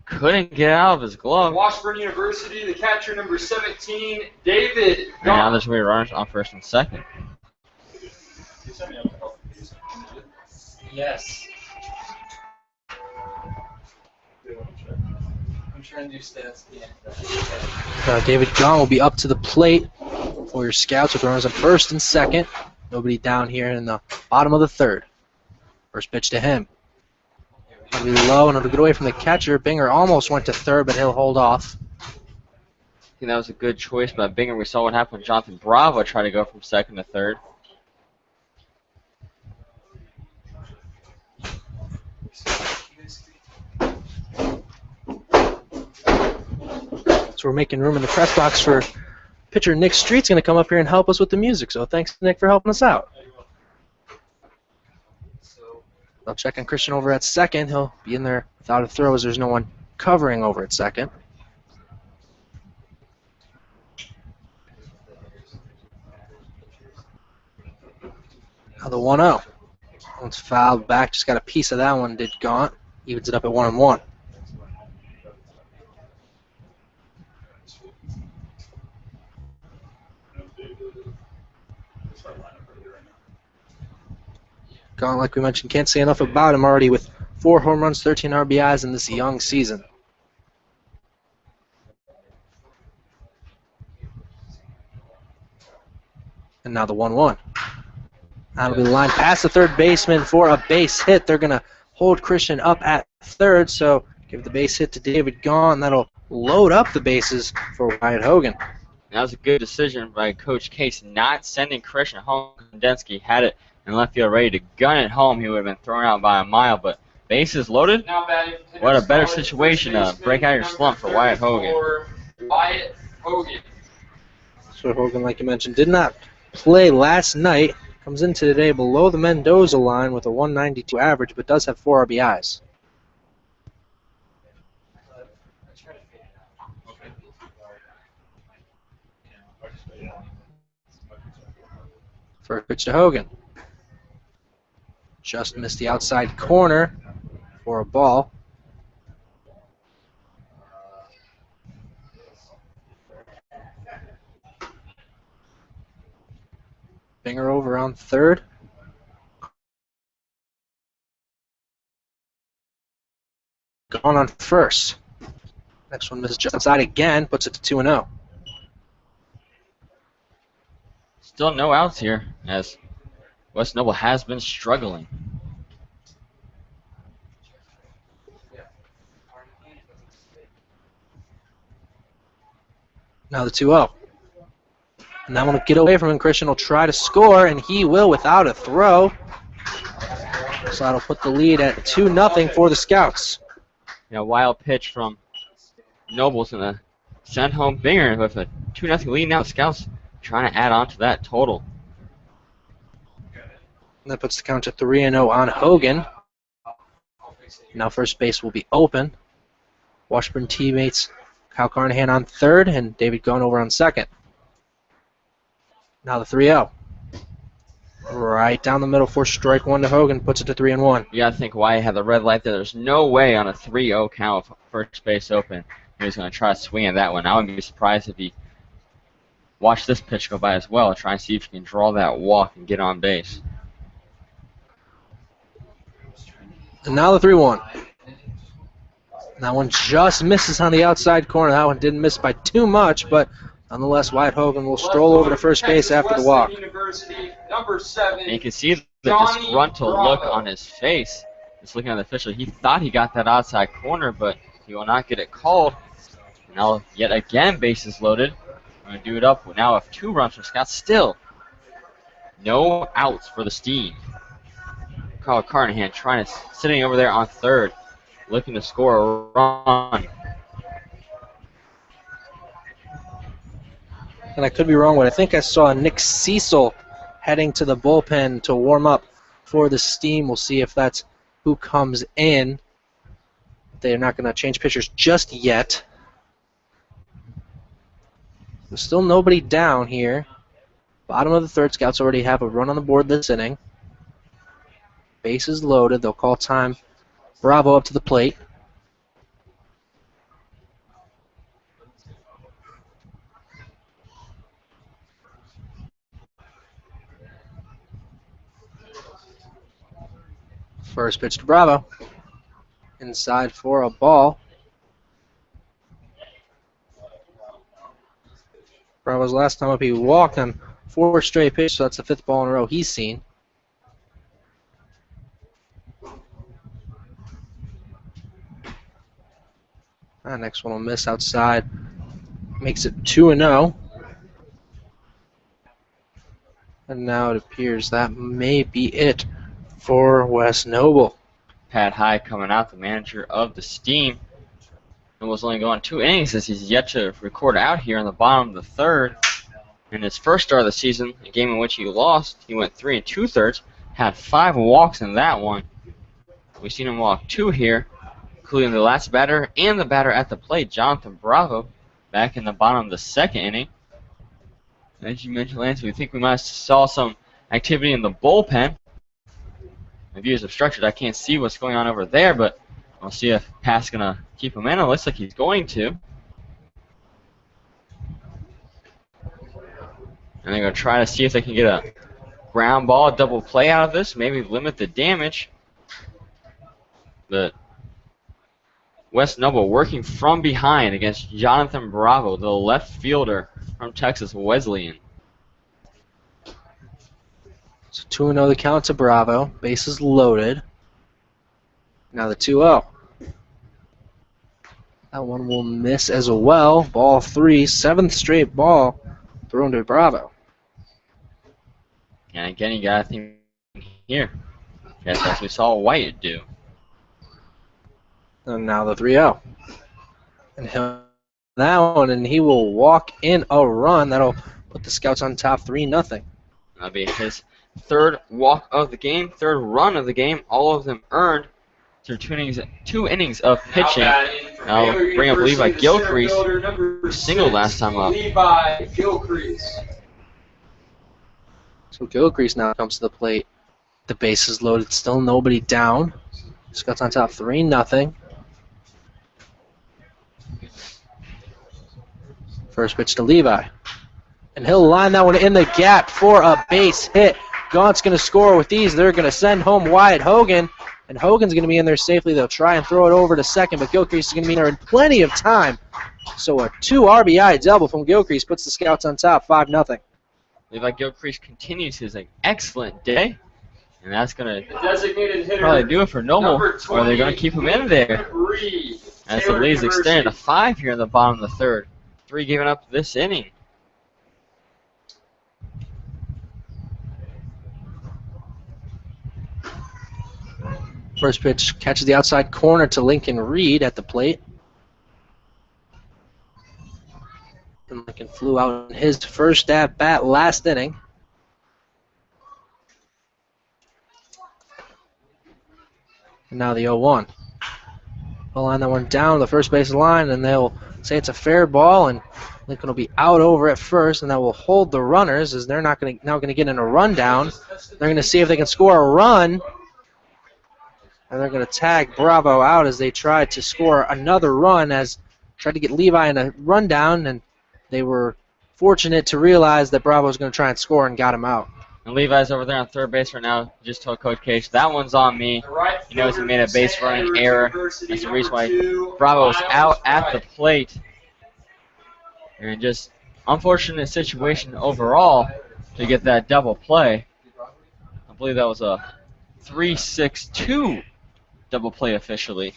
Couldn't get out of his glove. Washburn University, the catcher number 17, David. And now there's going to be runners on first and second. Yes. I'm trying to do stats. David Gahn will be up to the plate for your Scouts with runners on first and second. Nobody down here in the bottom of the third. First pitch to him. It'll be low and it'll get away from the catcher. Binger almost went to third, but he'll hold off. I think that was a good choice by Binger. We saw what happened when Jonathan Bravo tried to go from second to third. So we're making room in the press box for pitcher Nick Street's going to come up here and help us with the music. So thanks, Nick, for helping us out. I'll check on Christian over at second. He'll be in there without a throw as there's no one covering over at second. Now the 1-0. One's fouled back. Just got a piece of that one. Did Gaunt. Evens it up at 1-1. Gaunt, like we mentioned, can't say enough about him already with 4 home runs, 13 RBIs in this young season. And now the 1-1. That'll be the line past the third baseman for a base hit. They're going to hold Christian up at third, so give the base hit to David Gahn. That'll load up the bases for Wyatt Hogan. That was a good decision by Coach Case not sending Christian home. Kondensky had it in left field ready to gun it home. He would have been thrown out by a mile, but bases loaded. What a better situation to break out of your slump for Wyatt Hogan. Wyatt Hogan. So Hogan, like you mentioned, did not play last night. Comes into today below the Mendoza line with a 192 average, but does have 4 RBIs. First pitch to Hogan. Just missed the outside corner for a ball. Binger over on third. Gone on first. Next one misses just outside again, puts it to 2-0. Still no outs here, as West Noble has been struggling. Now the 2-0. And that one will get away from him. Christian will try to score, and he will without a throw. So that'll put the lead at 2-0 for the Scouts. Yeah, wild pitch from Noble's going to send home Binger with a 2-0 lead. Now the Scouts trying to add on to that total. And that puts the count to 3-0 on Hogan. Now first base will be open. Washburn teammates Kyle Carnahan on third and David Gahn over on second. Now the 3-0. Right down the middle for strike one to Hogan, puts it to 3-1. You got to think why he had the red light there. There's no way on a 3-0 count with first base open he's going to try to swing at that one. I wouldn't be surprised if he watched this pitch go by as well, try and see if he can draw that walk and get on base. And now the 3-1. That one just misses on the outside corner. That one didn't miss by too much, but Nonetheless, Wyatt Hogan will stroll over to first base after the walk. University, number 7. And you can see the Johnny disgruntled Bravo. look on his face. Just looking at the official, he thought he got that outside corner, but he will not get it called. Now, yet again, bases loaded. We're going to do it up now with 2 runs for Scouts. Still, no outs for the Steam. Carl Carnahan sitting over there on third, looking to score a run. And I could be wrong, but I think I saw Nick Cecil heading to the bullpen to warm up for the Steam. We'll see if that's who comes in. They're not going to change pitchers just yet. There's still nobody down here. Bottom of the third, Scouts already have a run on the board this inning. Bases loaded. They'll call time. Bravo up to the plate. First pitch to Bravo. Inside for a ball. Bravo's last time up, he walked on 4 straight pitches, so that's the 5th ball in a row he's seen. Next one will miss outside. Makes it 2-0. And now it appears that may be it for Wes Noble. Pat High coming out, the manager of the Steam. And was only going 2 innings as he's yet to record out here in the bottom of the third. In his first start of the season, a game in which he lost, he went 3 2/3, had 5 walks in that one. We've seen him walk 2 here, including the last batter and the batter at the plate, Jonathan Bravo, back in the bottom of the second inning. As you mentioned, Lance, we think we might have saw some activity in the bullpen. My view is obstructed. I can't see what's going on over there, but we'll see if Pat's going to keep him in. It looks like he's going to. And they're going to try to see if they can get a ground ball, double play out of this, maybe limit the damage. But Wes Noble working from behind against Jonathan Bravo, the left fielder from Texas Wesleyan. So 2-0 the count to Bravo. Bases loaded. Now the 2-0. That one will miss as well. Ball 3, 7th straight ball thrown to Bravo. And again, you got to think here. Yes, as we saw White do. And now the 3-0. And he'll that one, and he will walk in a run. That'll put the Scouts on top 3-0. That'll be his 3rd walk of the game, 3rd run of the game. All of them earned through 2 innings of pitching. I'll bring up Levi Gilcrease, who singled last time up. Levi Gilcrease. So Gilcrease now comes to the plate. The base is loaded. Still nobody down. Scouts on top 3-0. First pitch to Levi. And he'll line that one in the gap for a base hit. Gaunt's going to score with these. They're going to send home Wyatt Hogan. And Hogan's going to be in there safely. They'll try and throw it over to second, but Gilcrease is going to be in there in plenty of time. So a 2 RBI double from Gilcrease puts the Scouts on top 5-0. Levi Gilcrease continues his excellent day. And that's going to Designated hitter. probably do it for Noble, Number or they're going to keep him in there. 23, As the Taylor lead's extended to University. 5 here in the bottom of the third. 3 given up this inning. First pitch catches the outside corner to Lincoln Reed at the plate. And Lincoln flew out in his first at-bat last inning. And now the 0-1. They'll line that one down the first base line, and they'll say it's a fair ball, and Lincoln will be out over at first, and that will hold the runners as they're not now going to get in a rundown. They're going to see if they can score a run. And they're going to tag Bravo out as they try to score another run, as tried to get Levi in a rundown, and they were fortunate to realize that Bravo was going to try and score and got him out. And Levi's over there on third base right now. Just told Coach Cage, that one's on me. He knows he made a base running error. That's the reason why Bravo is out at the plate. And just unfortunate situation overall to get that double play. I believe that was a 3-6-2 double play officially.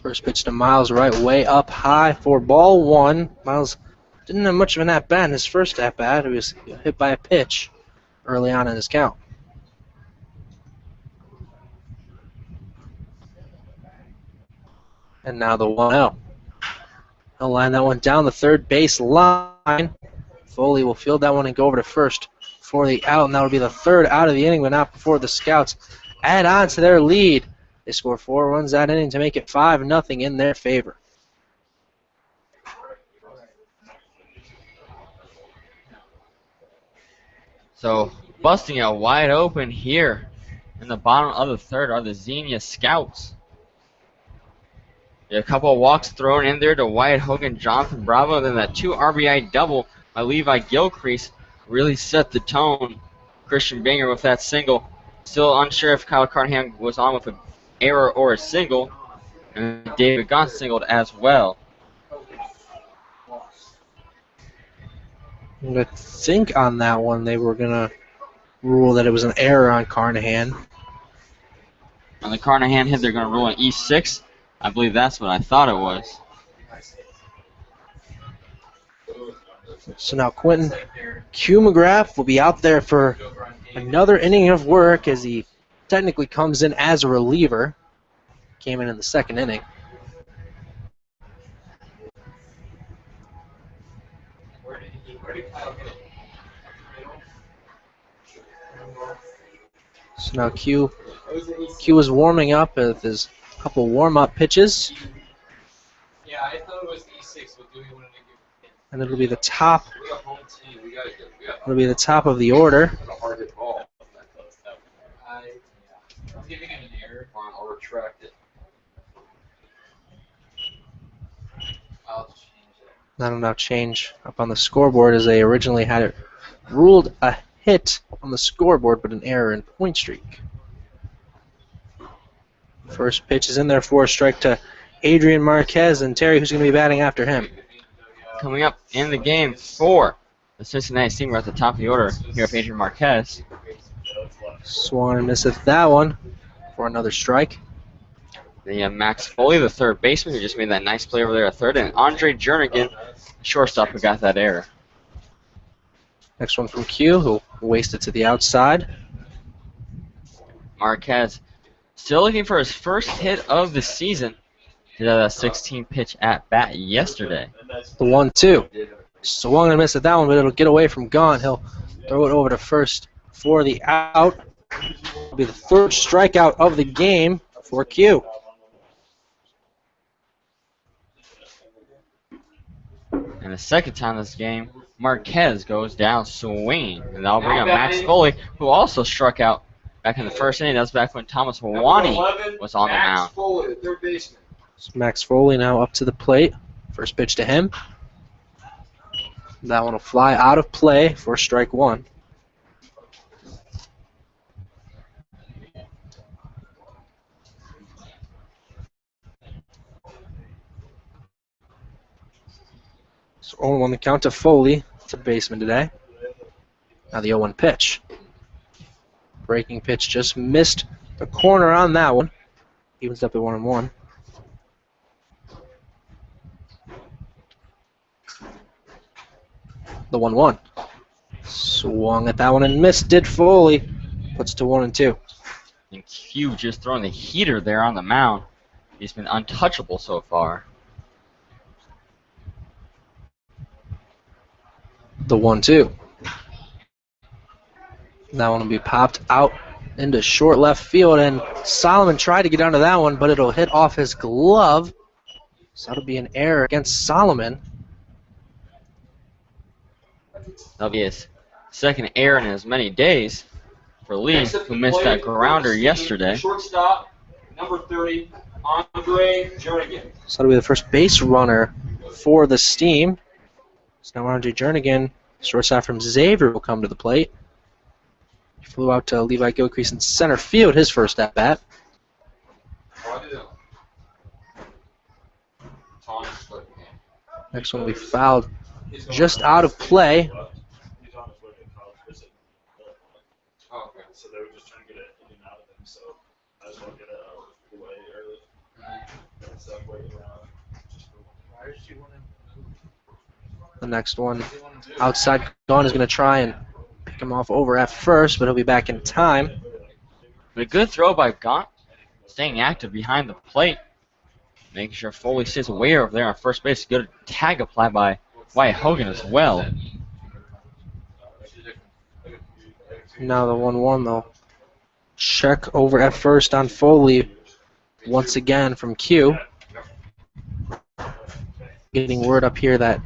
First pitch to Miles, right, way up high for ball one. Miles didn't have much of an at-bat in his first at-bat. He was hit by a pitch early on in his count. And now the 1-0. He'll line that one down the third base line. Foley will field that one and go over to first for the out, and that will be the third out of the inning, but not before the Scouts add on to their lead. They score 4 runs that inning to make it 5-0 in their favor. So busting it wide open here in the bottom of the third are the Xenia Scouts. A couple of walks thrown in there to Wyatt Hogan, Jonathan Bravo, then that 2 RBI double by Levi Gilcrease really set the tone. Christian Banger with that single. Still unsure if Kyle Carnahan was on with an error or a single. And David Gaunt singled as well. I think on that one they were going to rule that it was an error on Carnahan. On the Carnahan hit, they're going to rule an E6. I believe that's what I thought it was. So now Quentin Q. McGrath will be out there for another inning of work as he technically comes in as a reliever. Came in the second inning. So now Q is warming up with his couple warm-up pitches. Yeah, I thought it was E6, but do we want to give it? And it'll be the top. We're a home team. We gotta It'll be the top of the order. a hard hit ball. I'm giving him an error. Fine, I'll retract it. I'll change it. That'll now change up on the scoreboard as they originally had it ruled a hit on the scoreboard, but an error in point streak. First pitch is in there for a strike to Adrian Marquez, and Terry, who's going to be batting after him. Coming up in the game for the Cincinnati Steam, we're at the top of the order here of Adrian Marquez. Swung and missed at that one for another strike. The Max Foley, the third baseman, who just made that nice play over there at third, and Andre Jernigan, shortstop, who got that error. Next one from Q, who wasted to the outside. Marquez still looking for his first hit of the season. He had a 16-pitch at-bat yesterday. The 1-2. Swung and missed at that one, but it'll get away from Gaunt. He'll throw it over to first for the out. It'll be the third strikeout of the game for Q. And the second time this game, Marquez goes down swinging. And that'll bring up Max Foley, who also struck out back in the first inning. That was back when Thomas Wani was on the mound. Max Foley, the third baseman. So Max Foley now up to the plate. First pitch to him. That one will fly out of play for strike one. So 0-1 the count to Foley, to baseman today. Now the 0-1 pitch. Breaking pitch just missed the corner on that one. Evens up at 1-1. The 1-1. Swung at that one and missed. Did Foley. Puts to 1-2. And Q just throwing the heater there on the mound. He's been untouchable so far. The 1-2. That one will be popped out into short left field, and Solomon tried to get onto that one, but it'll hit off his glove. So that'll be an error against Solomon. That'll be his second error in as many days for Lee, Next up who to missed plate that for grounder the Steam, yesterday. Shortstop, number 30, Andre Jernigan. So that'll be the first base runner for the Steam. So now Andre Jernigan, shortstop from Xavier, will come to the plate. He flew out to Levi Gilcrease in center field, his first at-bat. Next one will be fouled just out of play. Oh, okay. So they were just trying to get it in and out of him. So I just want to get it away early. So I'm waiting around. The next one, outside Gunn is going to try and pick him off over at first, but he'll be back in time. But a good throw by Gaunt, staying active behind the plate, making sure Foley stays aware over there on first base. Good tag apply by Wyatt Hogan as well. Now the 1-1 though. Check over at first on Foley once again from Q. Getting word up here that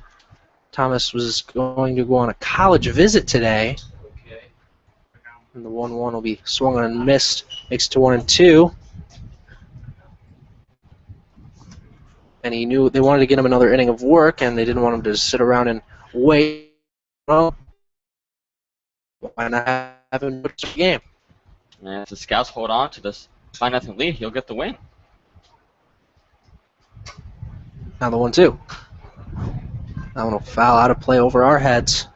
Thomas was going to go on a college visit today. And the 1-1 will be swung on and missed. Makes it to 1-2. And he knew they wanted to get him another inning of work, and they didn't want him to sit around and wait. Well, why not have him put the game? And if the Scouts hold on to this 5-0 lead, he'll get the win. Now the 1-2. That one will foul out of play over our heads.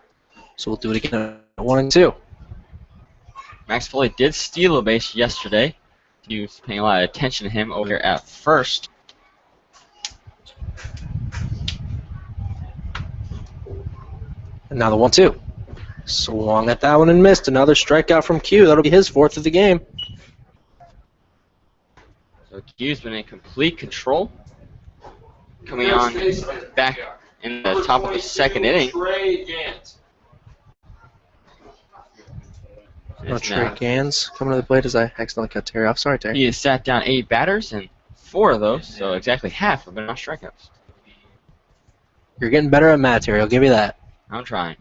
So we'll do it again at 1-2. Max Foley did steal a base yesterday. He was paying a lot of attention to him over here at first. And now the 1-2. Swung at that one and missed. Another strikeout from Q. That'll be his fourth of the game. So Q's been in complete control. Coming on back in the top of the second inning. No, Trey Gans coming to the plate as I accidentally cut Terry off. Sorry, Terry. He has sat down 8 batters, and 4 of those, so exactly half, have been on strikeouts. You're getting better at math, Terry. I'll give you that. I'm trying.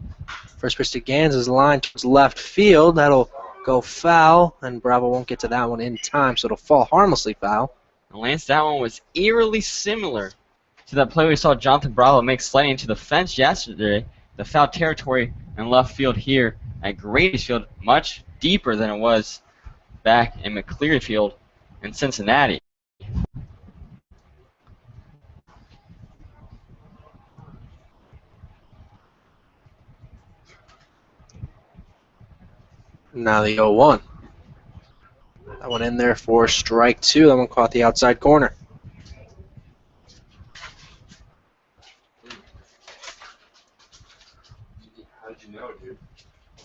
First pitch to Gans is lined towards left field. That'll go foul, and Bravo won't get to that one in time, so it'll fall harmlessly foul. And Lance, that one was eerily similar to that play we saw Jonathan Bravo make sliding into the fence yesterday. The foul territory in left field here at Grady's Field, much deeper than it was back in McCleary Field in Cincinnati. Now the 0-1. That one in there for strike 2. That one caught the outside corner. How did you know, dude?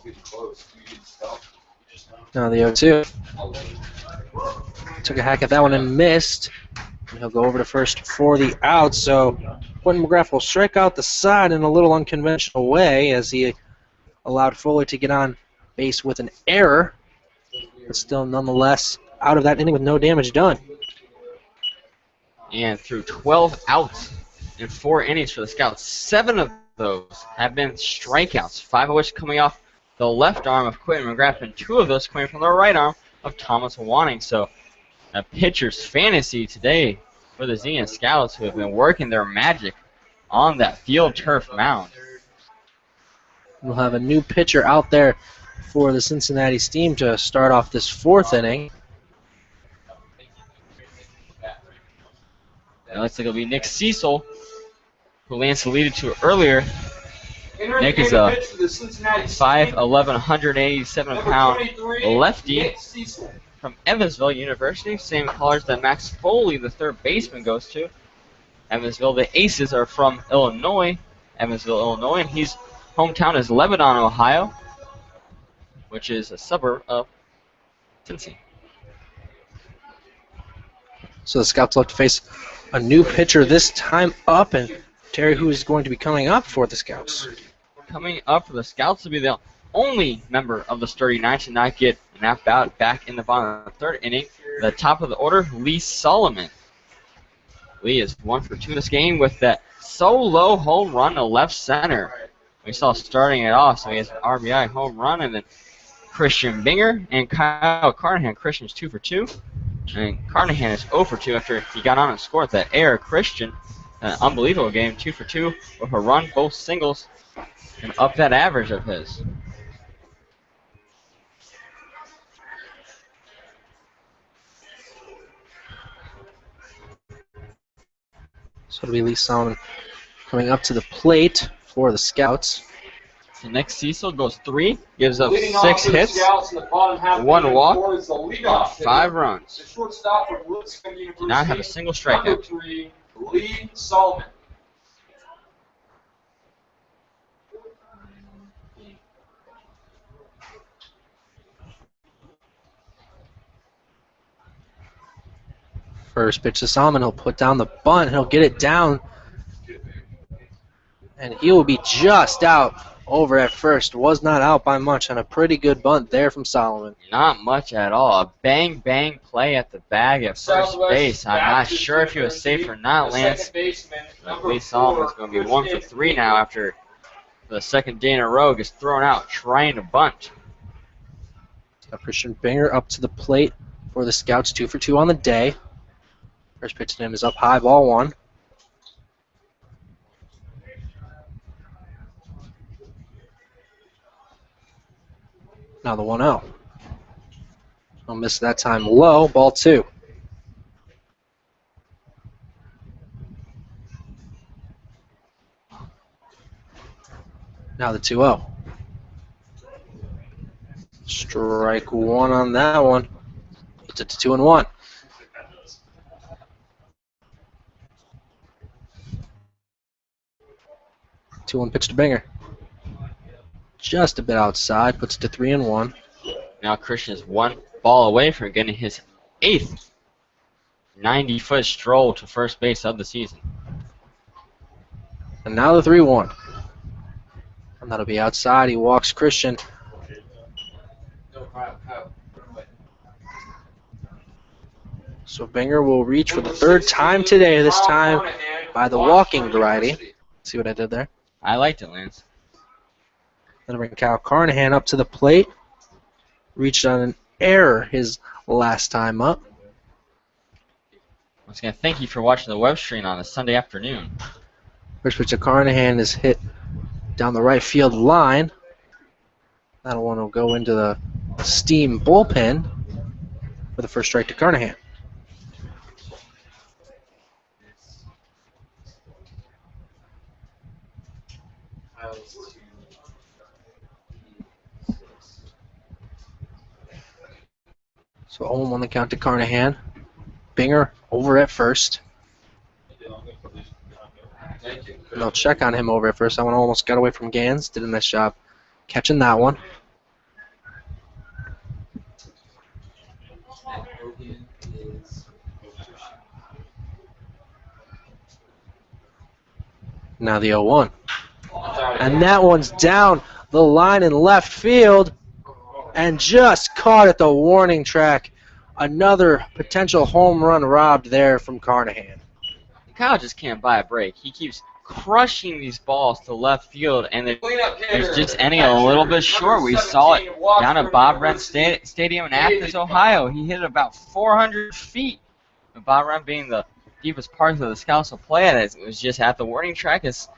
You're getting close. You get stuff. Now the 0-2. Took a hack at that one and missed. And he'll go over to first for the out. So Quentin McGrath will strike out the side in a little unconventional way as he allowed Fuller to get on base with an error. But still, nonetheless, out of that inning with no damage done. And through 12 outs in 4 innings for the Scouts, 7 of those have been strikeouts, 5 of which coming off the left arm of Quentin McGrath, and 2 of those coming from the right arm of Thomas Wanning. So a pitcher's fantasy today for the Xenia Scouts, who have been working their magic on that field turf mound. We'll have a new pitcher out there for the Cincinnati Steam to start off this 4th inning. It looks like it'll be Nick Cecil, who Lance alluded to earlier. Nick is a 5'11", 187-pound lefty from Evansville University, same college that Max Foley, the third baseman, goes to. Evansville, the Aces are from Illinois, Evansville, Illinois, and his hometown is Lebanon, Ohio, which is a suburb of Cincy. So the Scouts look to face a new pitcher this time up, and Terry, who is going to be coming up for the Scouts? Coming up for the Scouts will be the only member of the Sturdy Nine to not get an out back in the bottom of the 3rd inning. The top of the order, Lee Solomon. Lee is 1 for 2 in this game with that solo home run to left center. We saw starting it off, so he has an RBI home run, and then Christian Binger and Kyle Carnahan. Christian's 2 for 2, and Carnahan is 0 for 2 after he got on and scored that error. Christian, an unbelievable game, 2 for 2 with a run, both singles, and up that average of his. So it'll be Lee Solomon coming up to the plate for the Scouts. So next Cecil goes 3, gives up Leading off 6 for the hits, Scouts in the bottom half of 1 the walk, four is the leadoff hitter. 5 runs. The shortstop from Lipscomb University. Did not have a single Number strikeout. 3, Lee Solomon. First pitch to Solomon. He'll put down the bunt. He'll get it down. And he will be just out over at first. Was not out by much on a pretty good bunt there from Solomon. Not much at all. A bang play at the bag at first base. I'm not sure if he was safe or not, Lance. But Lee Solomon's going to be 1 for 3 now after the second day in a row gets thrown out trying to bunt. Christian Binger up to the plate for the Scouts. 2 for 2 on the day. First pitch to him is up high, ball 1. Now the 1-0. I'll miss that time low, ball 2. Now the 2-0. Strike 1 on that one. Puts it to 2-1. Two-one pitch to Binger. Just a bit outside, puts it to 3-1. Now Christian is 1 ball away from getting his 8th 90-foot stroll to first base of the season. And now the 3-1. And that'll be outside. He walks Christian. So Binger will reach for the 3rd time today, this time by the walking variety. See what I did there? I liked it, Lance. Then bring Kyle Carnahan up to the plate. Reached on an error his last time up. Once again, thank you for watching the web stream on a Sunday afternoon. First pitch to Carnahan is hit down the right field line. That'll want to go into the Steam bullpen for the first strike to Carnahan. So 0-1 the count to Carnahan. Binger over at first. And they'll check on him over at first. That one almost got away from Gans. Did a nice job catching that one. Now the 0-1. And that one's down the line in left field. And just caught at the warning track. Another potential home run robbed there from Carnahan. Kyle just can't buy a break. He keeps crushing these balls to left field, and there's just ending a little bit short. We saw it down at Bob Wren Stadium in Athens, Ohio. He hit it about 400 feet. Bob Wren being the deepest part of the Scouts will play at it. It was just at the warning track, as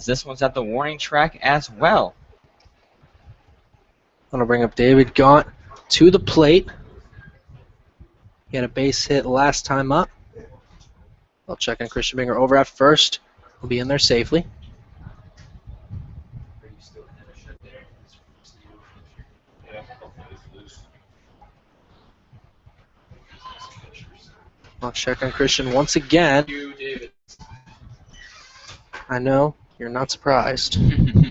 this one's at the warning track as well. I'm going to bring up David Gaunt to the plate. He had a base hit last time up. They'll check on Christian Binger over at first. He'll be in there safely. I'll check on Christian once again. I know, you're not surprised,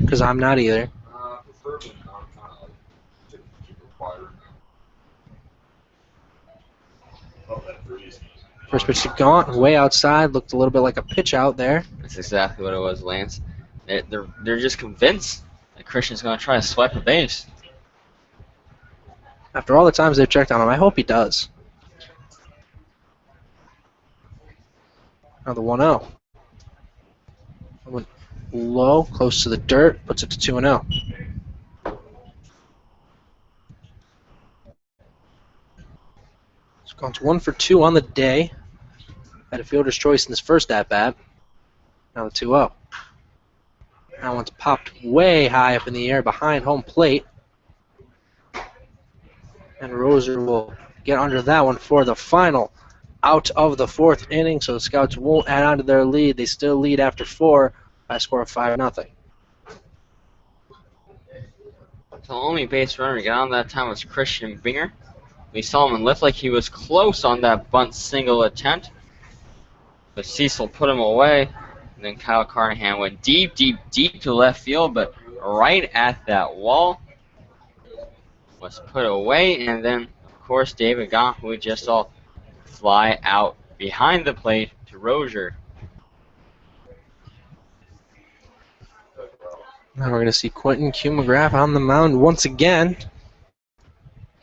because I'm not either. First pitch to Gaunt, way outside, looked a little bit like a pitch out there. That's exactly what it was, Lance. They're just convinced that Christian's going to try to swipe a base. After all the times they've checked on him, I hope he does. Now the 1-0. Went low, close to the dirt, puts it to 2-0. So Gaunt's 1 for 2 on the day. Had a fielder's choice in his first at-bat. Now the 2-0. That one's popped way high up in the air behind home plate. And Roser will get under that one for the final out of the 4th inning, so the Scouts won't add on to their lead. They still lead after 4 by a score of 5-0. The only base runner to get on that time was Christian Binger. We saw him lift like he was close on that bunt single attempt, but Cecil put him away. And then Kyle Carnahan went deep, deep, deep to left field, but right at that wall was put away. And then, of course, David Gaunt, who we just saw fly out behind the plate to Rozier. Now we're going to see Quentin Q. McGrath on the mound once again.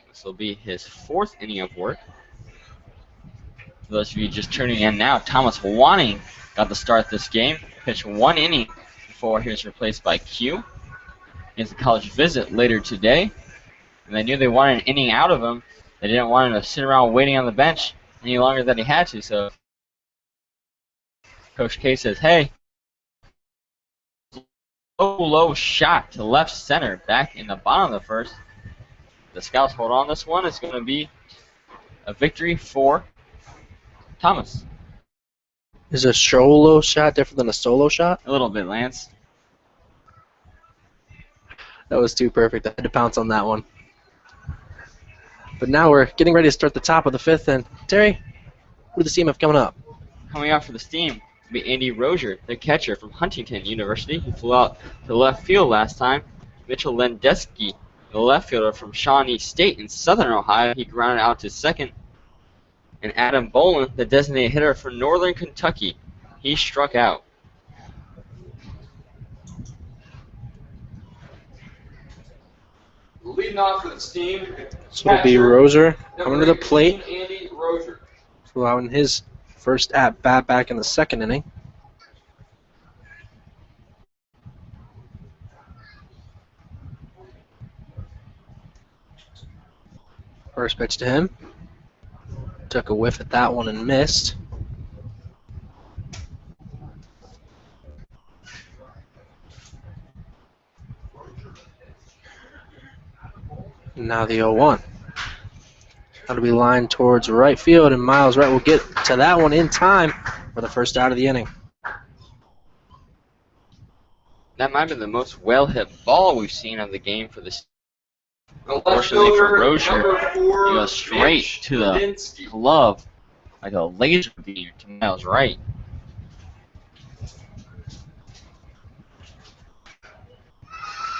This will be his 4th inning of work. For those of you just tuning in now, Thomas Wanning got the start this game. Pitched 1 inning before he was replaced by Q. He has a college visit later today. And they knew they wanted an inning out of him. They didn't want him to sit around waiting on the bench any longer than he had to. So Coach K says, hey, low shot to left center back in the bottom of the 1st. The Scouts hold on this one. It's going to be a victory for Thomas. Is a solo shot different than a solo shot? A little bit, Lance. That was too perfect. I had to pounce on that one. But now we're getting ready to start the top of the 5th. And Terry, who does the team have coming up? Coming out for the Steam will be Andy Rozier, the catcher from Huntington University. He flew out to left field last time. Mitchell Lendeski, the left fielder from Shawnee State in Southern Ohio. He grounded out to second. And Adam Bolin, the designated hitter for Northern Kentucky, he struck out. Leading off for the Steam. So it'll be Rozier coming to the number plate. 18, Andy Rozier. Allowing his first at-bat back in the 2nd inning. First pitch to him. Took a whiff at that one and missed. Now the 0-1. That'll be lined towards right field, and Miles Wright will get to that one in time for the first out of the inning. That might be the most well-hit ball we've seen of the game for this. The left Unfortunately for fielder, Rozier, number 4, he goes straight Mitch to the Ladinsky. glove like a laser beam to Miles Wright.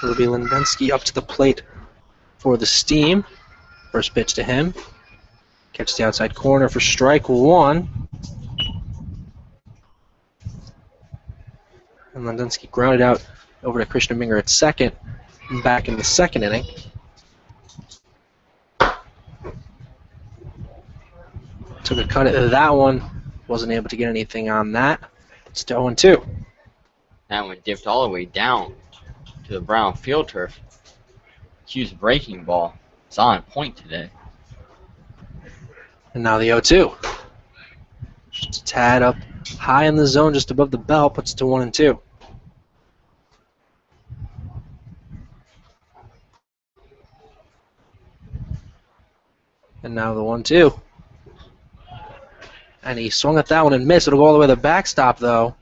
It'll be Lindensky up to the plate for the Steam. First pitch to him. Catch the outside corner for strike 1. And Lindensky grounded out over to Christian Binger at second. And back in the 2nd inning. Took a cut at that one. Wasn't able to get anything on that. It's 0-2. That one dipped all the way down to the brown field turf. Q's breaking ball is on point today. And now the 0-2. Just a tad up high in the zone, just above the belt, puts it to 1-2. And now the 1-2. And he swung at that one and missed. It'll go all the way to the backstop, though.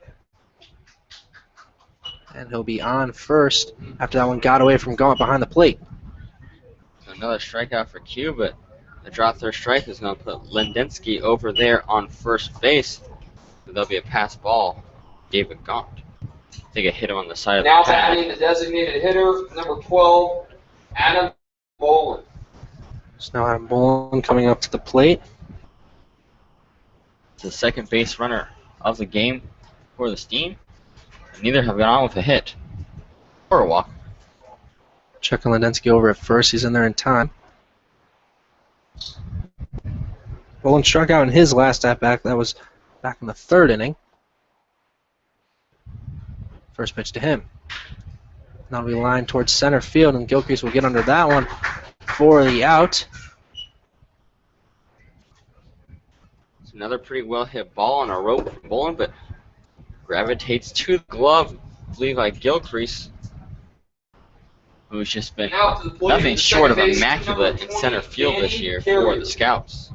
And he'll be on first after that one got away from Gaunt behind the plate. Another strikeout for Q, but the drop third strike is going to put Lindensky over there on first base. So there'll be a pass ball. David Gaunt. I think it hit him on the side of the Now pad. batting the designated hitter, number 12, Adam Bolin. So now Adam Bolin coming up to the plate. It's the second base runner of the game for the Steam. Neither have gone on with a hit or a walk. Checking Lindensky over at first. He's in there in time. Bolin struck out in his last at-bat. That was back in the 3rd inning. First pitch to him. Now we line towards center field, and Gilcrease will get under that one for the out. It's another pretty well hit ball on a rope from Bolin, but gravitates to the glove, I believe, like Gilcrease, who's just been Now to the plate, nothing the short of second baseman, immaculate number in center 20, field this Danny year Carrier. for the Scouts.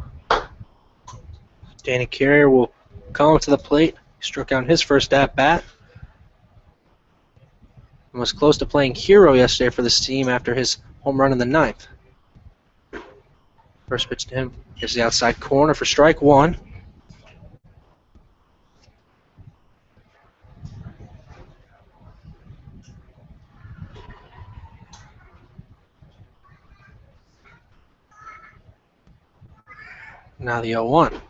Danny Carrier will come up to the plate. He struck out his first at-bat. And was close to playing hero yesterday for this team after his home run in the 9th. First pitch to him is the outside corner for strike one. Now the 0-1.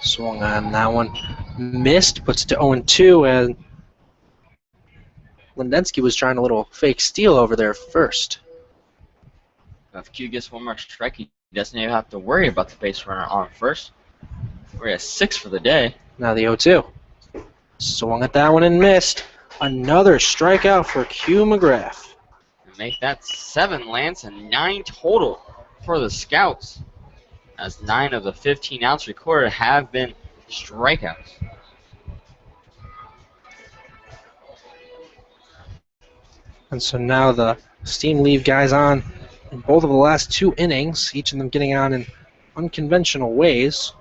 Swung on that one. Missed. Puts it to 0-2, and Lindensky was trying a little fake steal over there first. If Q gets one more strike, he doesn't even have to worry about the base runner on first. We're at 6 for the day. Now the 0-2. Swung at that one and missed. Another strikeout for Q McGrath. And make that 7, Lance, and 9 total for the Scouts, as 9 of the 15 outs recorded have been strikeouts. And so now the Steam leave guys on in both of the last 2 innings, each of them getting on in unconventional ways.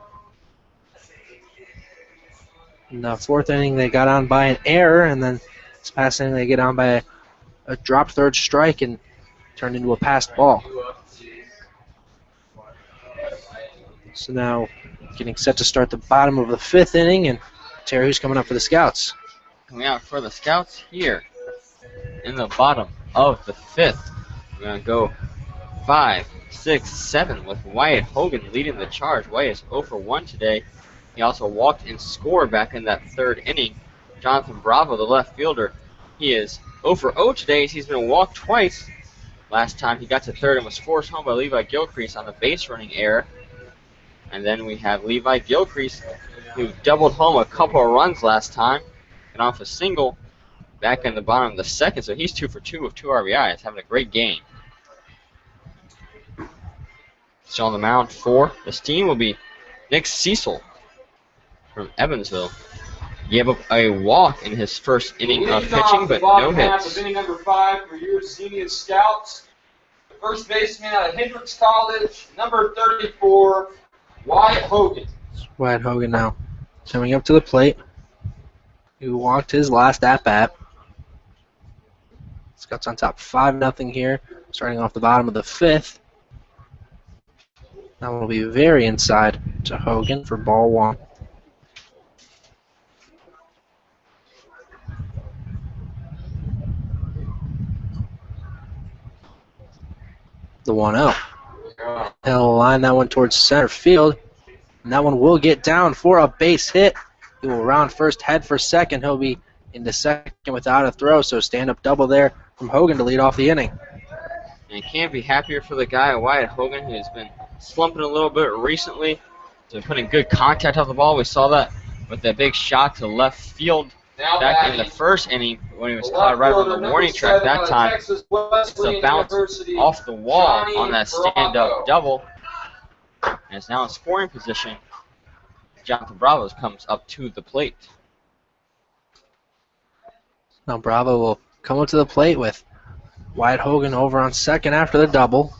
In the 4th inning, they got on by an error, and then this past inning, they get on by a dropped third strike and turned into a passed ball. So now getting set to start the bottom of the 5th inning, and Terry, who's coming up for the Scouts. Coming out for the Scouts here in the bottom of the 5th. We're going to go 5, 6, 7 with Wyatt Hogan leading the charge. Wyatt is 0 for 1 today. He also walked and scored back in that 3rd inning. Jonathan Bravo, the left fielder, he is 0 for 0 today. He's been walked twice. Last time he got to 3rd and was forced home by Levi Gilcrease on the base running error. And then we have Levi Gilcrease, who doubled home a couple of runs last time, and off a single back in the bottom of the 2nd. So he's 2 for 2 with 2 RBIs, having a great game. Still on the mound for the Steam will be Nick Cecil from Evansville. He gave up a walk in his first inning of pitching, but no hits. Inning number 5 for your Xenia Scouts. The first baseman out of Hendrix College, number 34, Wyatt Hogan. Wyatt Hogan now coming up to the plate. He walked his last at-bat. Scouts on top 5-0 here, starting off the bottom of the 5th. That one will be very inside to Hogan for ball 1. The 1-0. He'll line that one towards center field, and that one will get down for a base hit. He will round first, head for second. He'll be into second without a throw, so stand-up double there from Hogan to lead off the inning. And can't be happier for the guy, Wyatt Hogan, who's been slumping a little bit recently. He's been putting good contact on the ball. We saw that with that big shot to left field back in the 1st inning when he was caught right on the warning track that time. It's a bounce off the wall on that stand-up double. And it's now in scoring position. Jonathan Bravo comes up to the plate. Now Bravo will come up to the plate with Wyatt Hogan over on second after the double.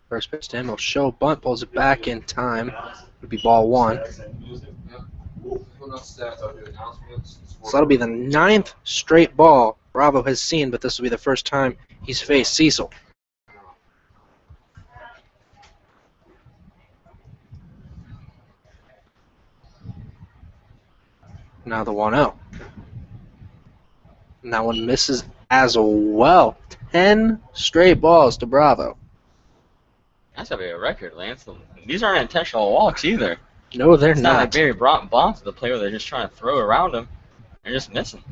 First pitch to him, he'll show bunt, pulls it back in time. Would be ball 1. So that'll be the 9th straight ball Bravo has seen, but this will be the first time he's faced Cecil. Now the 1-0. And that one misses as well. 10 straight balls to Bravo. That's gotta be a record, Lance. These aren't intentional walks either. No, they're It's not. not like Barry Bonds to the play where they're just trying to throw around him. They're just missing.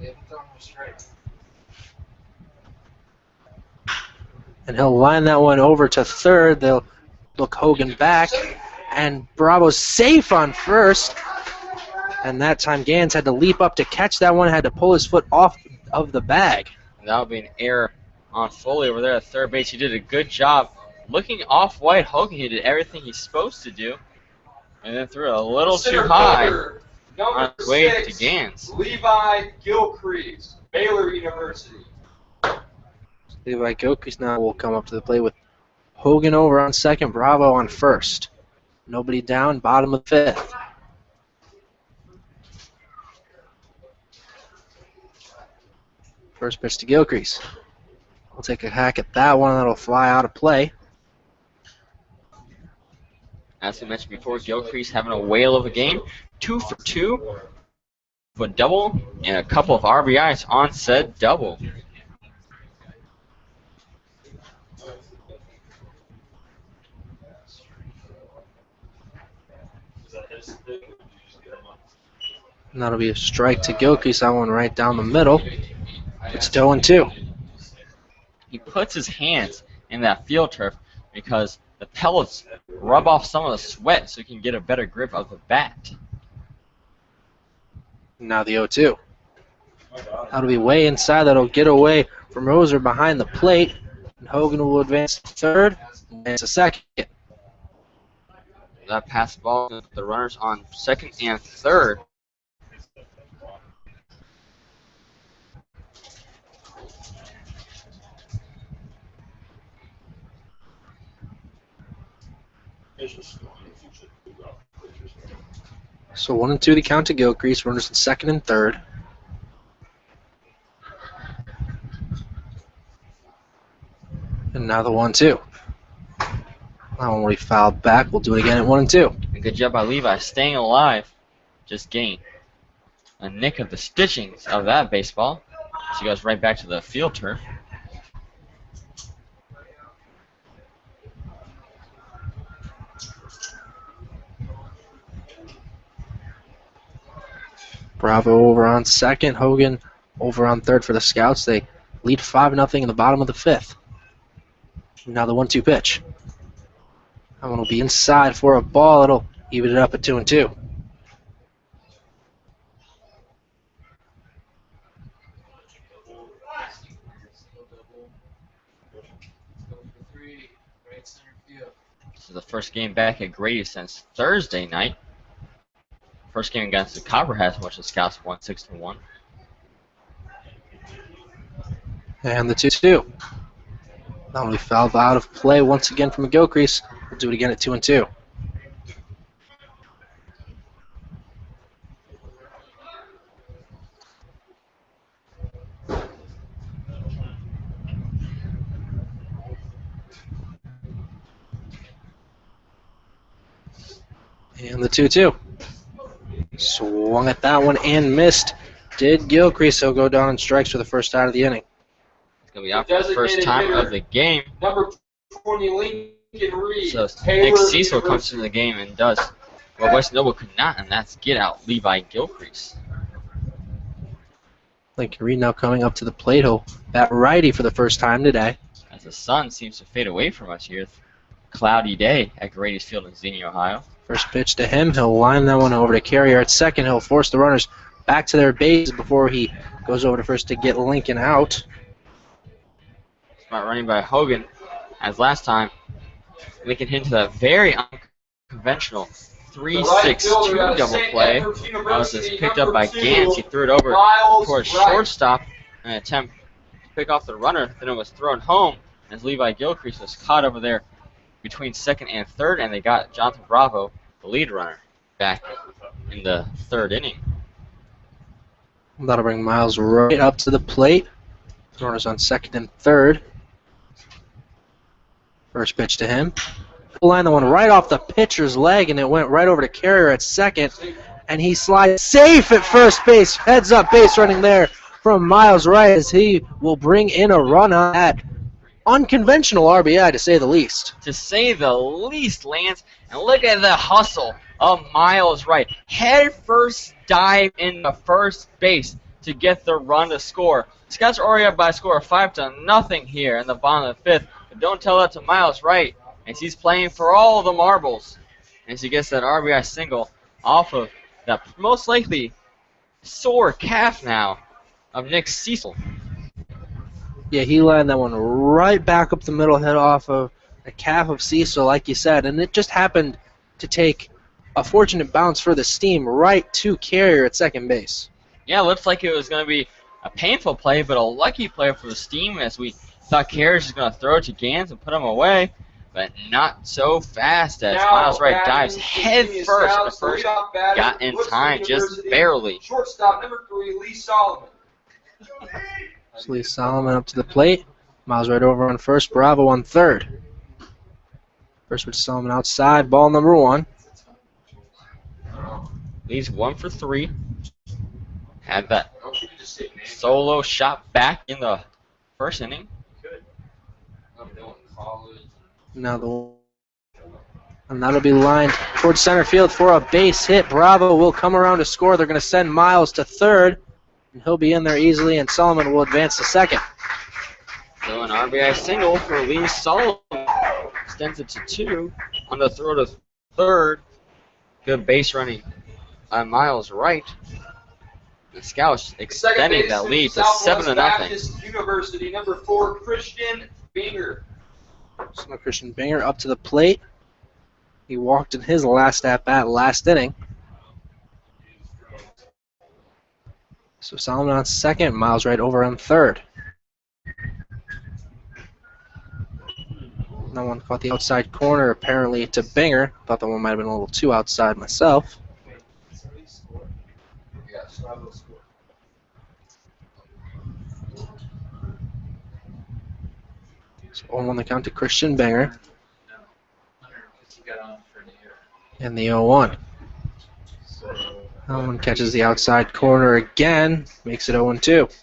And he'll line that one over to third. They'll look Hogan back. And Bravo's safe on first. And that time Gans had to leap up to catch that one, had to pull his foot off of the bag. And that'll be an error on Foley over there at third base. He did a good job looking off Wyatt Hogan. He did everything he's supposed to do. And then threw it a little too high on his way to Gans. Levi Gilcrease, Baylor University. Levi Gilcrease now will come up to the plate with Hogan over on second, Bravo on first. Nobody down, bottom of the fifth. First pitch to Gilcrease. We'll take a hack at that one. That'll fly out of play. As we mentioned before, Gilcrease having a whale of a game. 2 for 2 with a double and a couple of RBIs on said double. And that'll be a strike to Gilcrease. That one right down the middle. It's 0-2. He puts his hands in that field turf because the pellets rub off some of the sweat so he can get a better grip of the bat. Now the 0-2. That'll be way inside. That'll get away from Roser behind the plate. And Hogan will advance to third. Advance to second. That pass ball with the runners on second and third. So 1-2 the count to Gilcrease. Runners in second and third. And now the 1-2. That one will be fouled back. We'll do it again at 1-2. A good job by Levi staying alive. Just getting a nick of the stitchings of that baseball. So he goes right back to the field turf. Bravo over on second. Hogan over on third for the Scouts. They lead 5-0 in the bottom of the fifth. Now the 1-2 pitch. That one will be inside for a ball. It'll even it up at 2-2. This is the first game back at Grady since Thursday night. First game against the Copperheads, which the Scouts won 6-1. And the 2-2. Not only fouled out of play once again from Gilcrease. We'll do it again at 2-2. And the 2-2. Swung at that one and missed. Did Gilcrease. He'll go down in strikes for the first out of the inning. It's going to be out for the first time of the game. Number 20, Lincoln Reed. So Nick Cecil comes into the game and does what West Noble could not, and that's get out Levi Gilcrease. Lincoln Reed now coming up to the plate. He'll bat righty for the first time today. As the sun seems to fade away from us here. Cloudy day at Grady's Field in Xenia, Ohio. First pitch to him. He'll line that one over to Carrier at second. He'll force the runners back to their base before he goes over to first to get Lincoln out. Smart running by Hogan. As last time, Lincoln hit into that very unconventional 3-6-2 double play. That was just picked up by Gantz. He threw it over towards shortstop in an attempt to pick off the runner. Then it was thrown home as Levi Gilcrease was caught over there between second and third, and they got Jonathan Bravo, the lead runner, back in the third inning. That'll bring Miles right up to the plate. Runners on second and third. First pitch to him. He'll line the one right off the pitcher's leg, and it went right over to Carrier at second. And he slides safe at first base. Heads up base running there from Miles Wright as he will bring in a run on that unconventional RBI, to say the least. To say the least, Lance. And look at the hustle of Miles Wright. Head first dive into first base to get the run to score. Scouts are already up by a score of 5-0 here in the bottom of the fifth. But don't tell that to Miles Wright as he's playing for all the marbles. As he gets that RBI single off of that most likely sore calf now of Nick Cecil. Yeah, he lined that one right back up the middle, head off of the calf of Cecil, like you said, and it just happened to take a fortunate bounce for the Steam right to Carrier at second base. Yeah, looks like it was going to be a painful play, but a lucky play for the Steam as we Thought Carriage was going to throw it to Gans and put him away, but not so fast as Now Miles Wright batting dives for head Xenia first in the Scouts, first. leadoff batter, Got in Brooks time, just University, barely. Shortstop number 3, Lee Solomon. So Lee Solomon up to the plate. Miles right over on first. Bravo on third. First with Solomon outside. Ball number 1. Lee's 1 for 3. Had that solo shot back in the first inning. And that'll be lined towards center field for a base hit. Bravo will come around to score. They're going to send Miles to third, and he'll be in there easily, and Solomon will advance to second. So an RBI single for Lee Solomon. Extends it to 2 on the throw to third. Good base running on Miles Wright. The Scouts extending that lead to 7-0. Baptist University, number 4, Christian Binger. So now Christian Binger up to the plate. He walked in his last at-bat last inning. So Solomon on second, Miles right over on third. That one caught the outside corner apparently to Binger. Thought that one might have been a little too outside myself. So 0-1 the count to Christian Binger. And the 0-1. That one catches the outside corner again, makes it 0-2.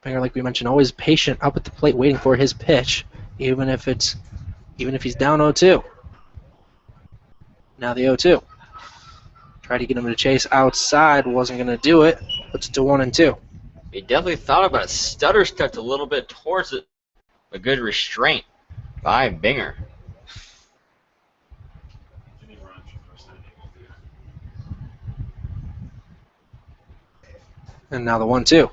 Binger, like we mentioned, always patient up at the plate waiting for his pitch, even if he's down 0-2. Now the 0-2. Tried to get him to chase outside, wasn't going to do it. Puts it to 1-2. He definitely thought about it. Stutter stepped a little bit towards it. A good restraint by Binger. And now the 1-2.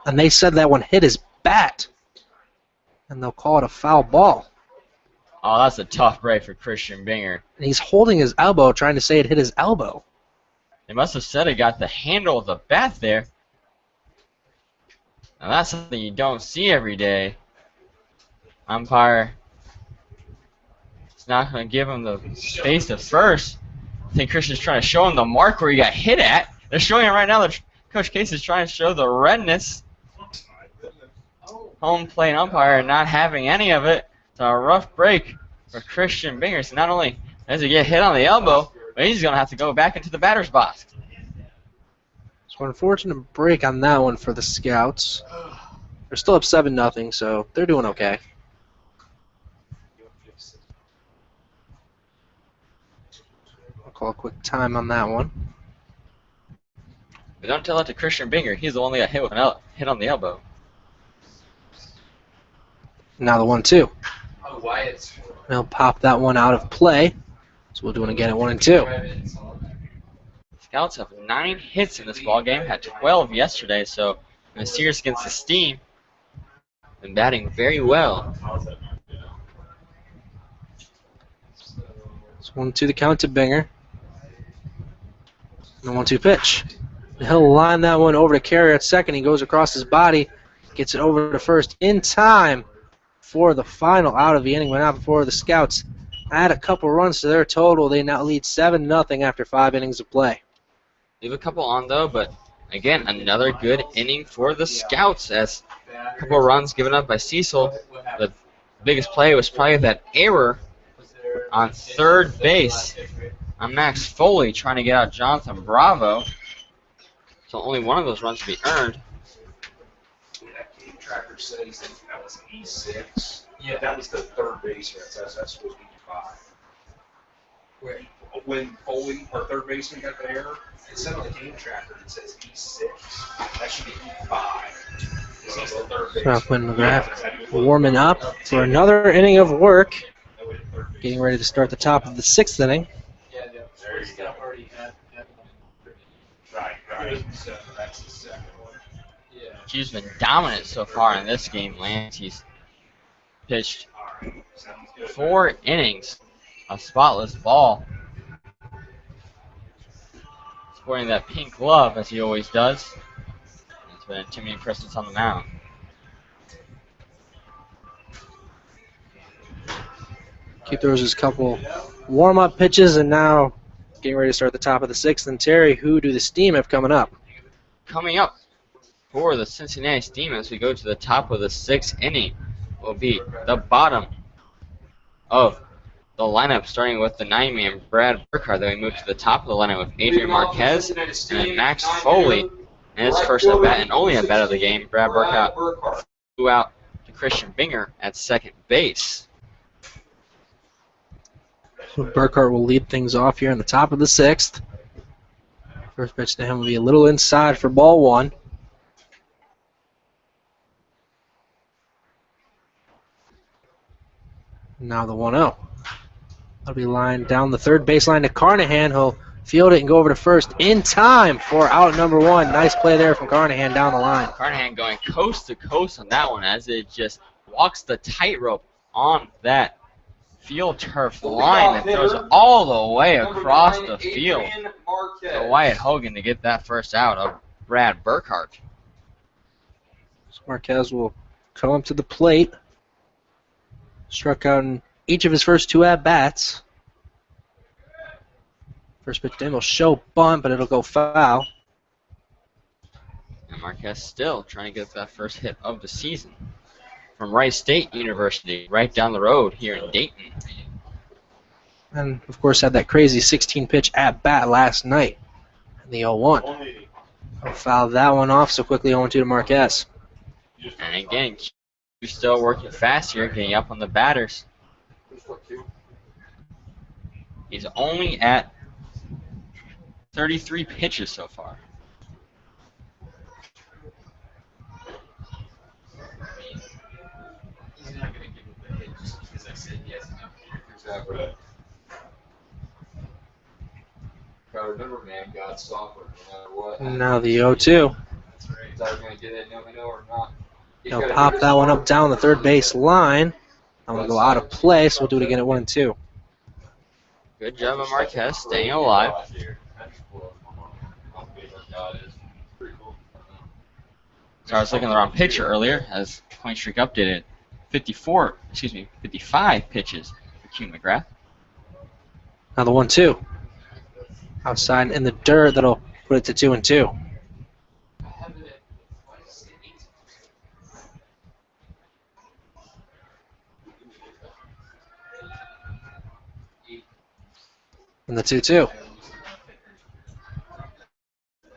And they said that one hit his bat. And they'll call it a foul ball. Oh, that's a tough break for Christian Binger. And he's holding his elbow, trying to say it hit his elbow. They must have said it got the handle of the bat there. Now that's something you don't see every day. Umpire is not going to give him the space to first. I think Christian's trying to show him the mark where he got hit at. They're showing it right now. Coach Case is trying to show the redness. Home plate umpire not having any of it. It's a rough break for Christian Binger. So not only does he get hit on the elbow, but he's going to have to go back into the batter's box. So unfortunate break on that one for the Scouts. They're still up 7-0, so they're doing okay. I'll call a quick time on that one. But don't tell that to Christian Binger. He's the one that got hit with hit on the elbow. Now the 1-2. Oh, Wyatt's. They'll pop that one out of play. So we'll do it again at 1-2. Scouts have 9 hits in this ball game. Had 12 yesterday, so in a series against the Steam, been batting very well. It's 1-2 the count to Binger. And the 1-2 pitch. He'll line that one over to Carrier at second. He goes across his body, gets it over to first in time for the final out of the inning. But not before the Scouts add a couple runs to their total. They now lead 7-0 after 5 innings of play. Leave a couple on though, but again, another good inning for the Scouts as a couple runs given up by Cecil. The biggest play was probably that error on third base on Max Foley trying to get out Jonathan Bravo. So only one of those runs to be earned. That game tracker says that was E6. Yeah, that was the third baseman. That's supposed to be 5. When Foley, our third baseman, got the error, it said on the game tracker it says E6. That should be E5. This is the third baseman. Quinn McGrath warming up for another inning of work. Getting ready to start the top of the 6th inning. Yeah, there you go. Right. So that's the second one. Yeah. He's been dominant so far in this game, Lance. He's pitched 4 innings of spotless ball. sporting that pink glove as he always does. He's been an intimidating presence on the mound. He throws his couple warm-up pitches, and now getting ready to start the top of the sixth. And Terry, who do the Steam have coming up? Coming up for the Cincinnati Steam as we go to the top of the sixth inning will be the bottom of the lineup, starting with the 9-man Brad Burkhardt. Then we move to the top of the lineup with Adrian Marquez and then Max Foley in his first at bat and only at bat of the game. Brad Burkhardt flew out to Christian Binger at second base. So Burkhardt will lead things off here in the top of the sixth. First pitch to him will be a little inside for ball one. Now the 1-0. That'll be lined down the third baseline to Carnahan. He'll field it and go over to first in time for out number one. Nice play there from Carnahan down the line. Carnahan going coast to coast on that one as it just walks the tightrope on that field turf line that throws all the way across the field to Wyatt Hogan to get that first out of Brad Burkhardt. So Marquez will come up to the plate. Struck out in each of his first two at-bats. First pitch to him will show bunt, but it'll go foul. And Marquez still trying to get that first hit of the season from Rice State University, right down the road here in Dayton. And, of course, had that crazy 16-pitch at-bat last night in the 0-1. He'll foul that one off so quickly 0-2 to Marquez. And again, Q still working fast here, getting up on the batters. He's only at 33 pitches so far. Exactly. Crowder number man got software no matter what. Now the 0-2. Is that going to get it? No, or not? He'll pop that one up down the third base line. I'm going to go out of play, so we'll do it again at 1-2. Good job of Marquez staying alive. So I was looking at the wrong picture earlier as point streak updated. 55 pitches for Q McGrath. Now the 1-2. Outside in the dirt, that'll put it to 2-2. And the 2-2.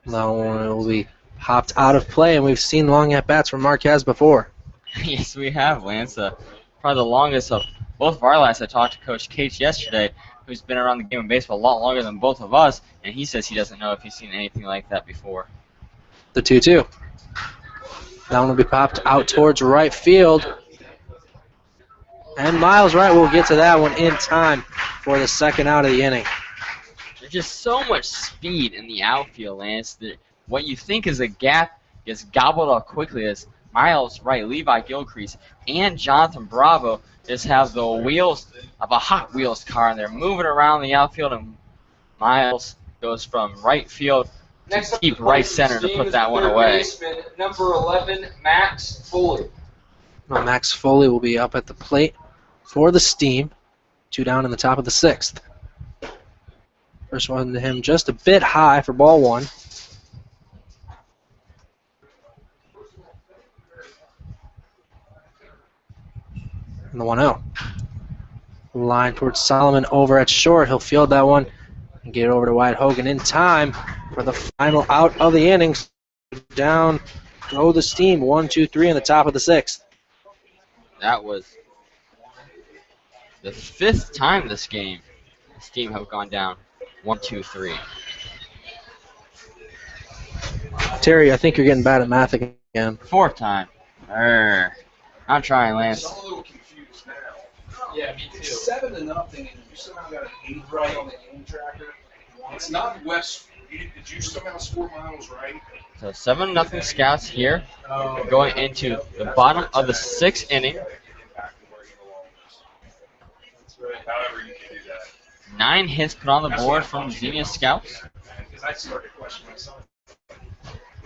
That one will be popped out of play, and we've seen long at-bats from Marquez before. Yes, we have, Lance. Probably the longest of both of our last. I talked to Coach Cates yesterday, who's been around the game of baseball a lot longer than both of us, and he says he doesn't know if he's seen anything like that before. The 2-2. That one will be popped out towards right field. And Miles Wright will get to that one in time for the second out of the inning. There's just so much speed in the outfield, Lance, that what you think is a gap gets gobbled up quickly as Miles Wright, Levi Gilcrease, and Jonathan Bravo just have the wheels of a Hot Wheels car, and they're moving around the outfield, and Miles goes from right field to deep right center to put that one away. Number 11, Max Foley. Now Max Foley will be up at the plate for the Steam. 2 down in the top of the sixth. First one to him just a bit high for ball one. And the 1-0. Line towards Solomon over at short. He'll field that one and get it over to Wyatt Hogan in time for the final out of the innings. Down go the Steam. 1-2-3 in the top of the sixth. That was the 5th time this game the Steam have gone down 1-2-3. Terry, I think you're getting bad at math again. 4th time. I'm trying, Lance. I'm a little confused now. Yeah, me too. It's 7-0, and you somehow got an 8 right on the game tracker. It's not West. Did you somehow score Miles right? So 7-0 Scouts here, going into the bottom of the 6th inning. However you can do that. 9 hits put on the board from Xenia Scouts. Because I started questioning myself.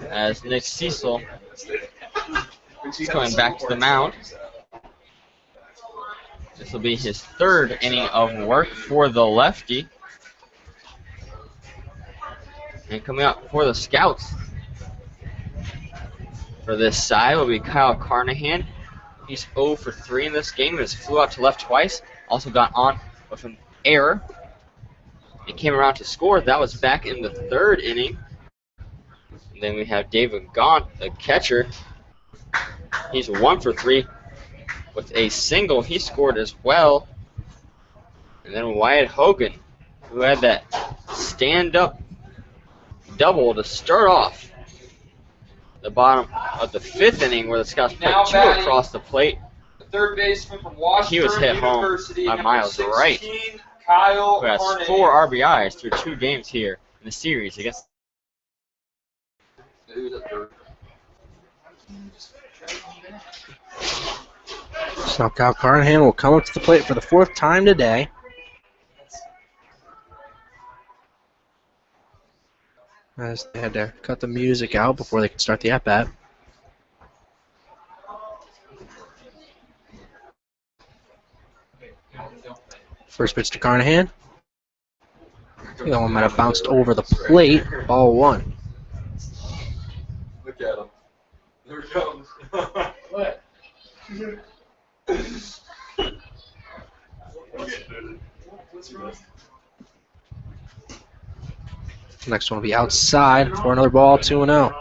As Nick Cecil is going back to the mound. This will be his third inning of work for the lefty. And coming up for the Scouts, for this side will be Kyle Carnahan. He's 0 for 3 in this game. He flew out to left twice. Also got on with an error. He came around to score. That was back in the third inning. And then we have David Gaunt, the catcher. He's 1 for 3 with a single. He scored as well. And then Wyatt Hogan, who had that stand-up double to start off the bottom of the fifth inning, where the Scouts put two across the plate. The third baseman from Washington He was hit home University, by number Miles 16, Wright, Kyle who has Carnahan. 4 RBIs through 2 games here in the series against. So Kyle Carnahan will come up to the plate for the 4th time today. As they had to cut the music out before they could start the at-bat. First pitch to Carnahan. That one might have bounced over the plate. Ball 1. Look at him. There it comes. What? What's wrong? Next one will be outside for another ball, 2-0.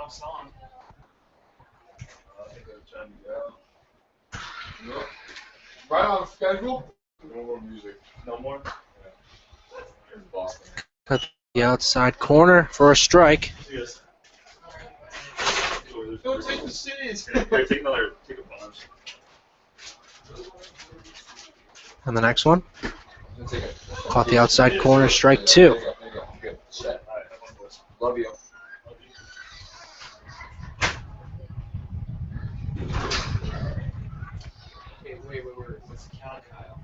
Right on schedule. No more music. No more? Cut the outside corner for a strike. Yes. Go take the cities. Here, take a pause. And the next one, caught the outside corner, strike 2. Good. Set. All right, I want this. Love you. Wait. What's the count, Kyle?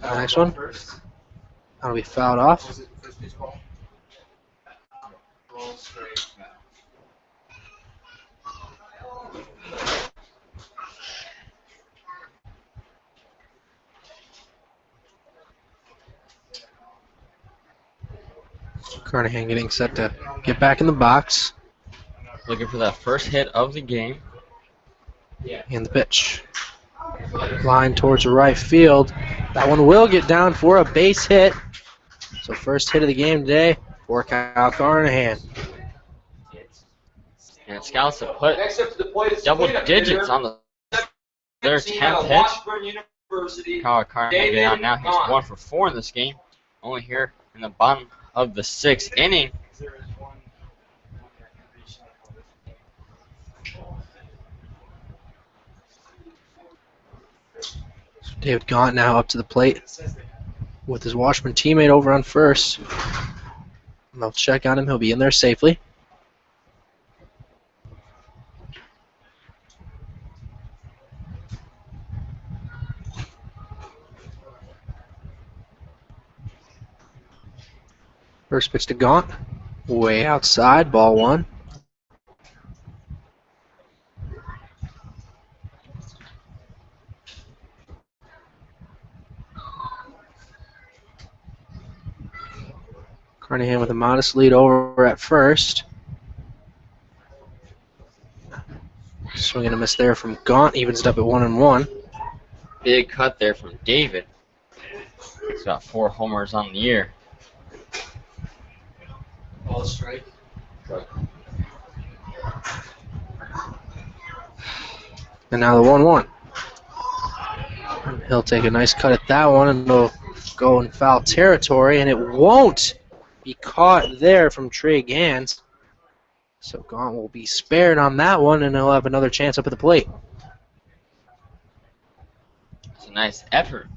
The next one, that'll be fouled off. Was it the first baseball? Roll straight now. Carnahan getting set to get back in the box. Looking for that first hit of the game. And the pitch. Line towards the right field. That one will get down for a base hit. So first hit of the game today for Kyle Carnahan. And Scouts have put Next up to the plate is double cleanup digits hitter, on their 17 out 10th of pitch. Washburn University. Kyle Carnahan getting on now. He's David 1 for 4 in this game. Only here in the bottom of the 6th inning. David Gaunt now up to the plate with his Washburn teammate over on first. And they'll check on him. He'll be in there safely. First pitch to Gaunt. Way outside, ball 1. Carnahan with a modest lead over at first. Swing and a miss there from Gaunt. Evens it up at 1-1. Big cut there from David. He's got 4 homers on the year. Ball strike. And now the 1-1. He'll take a nice cut at that one, and it'll go in foul territory, and it won't be caught there from Trey Gans. So Gaunt will be spared on that one, and he'll have another chance up at the plate. It's a nice effort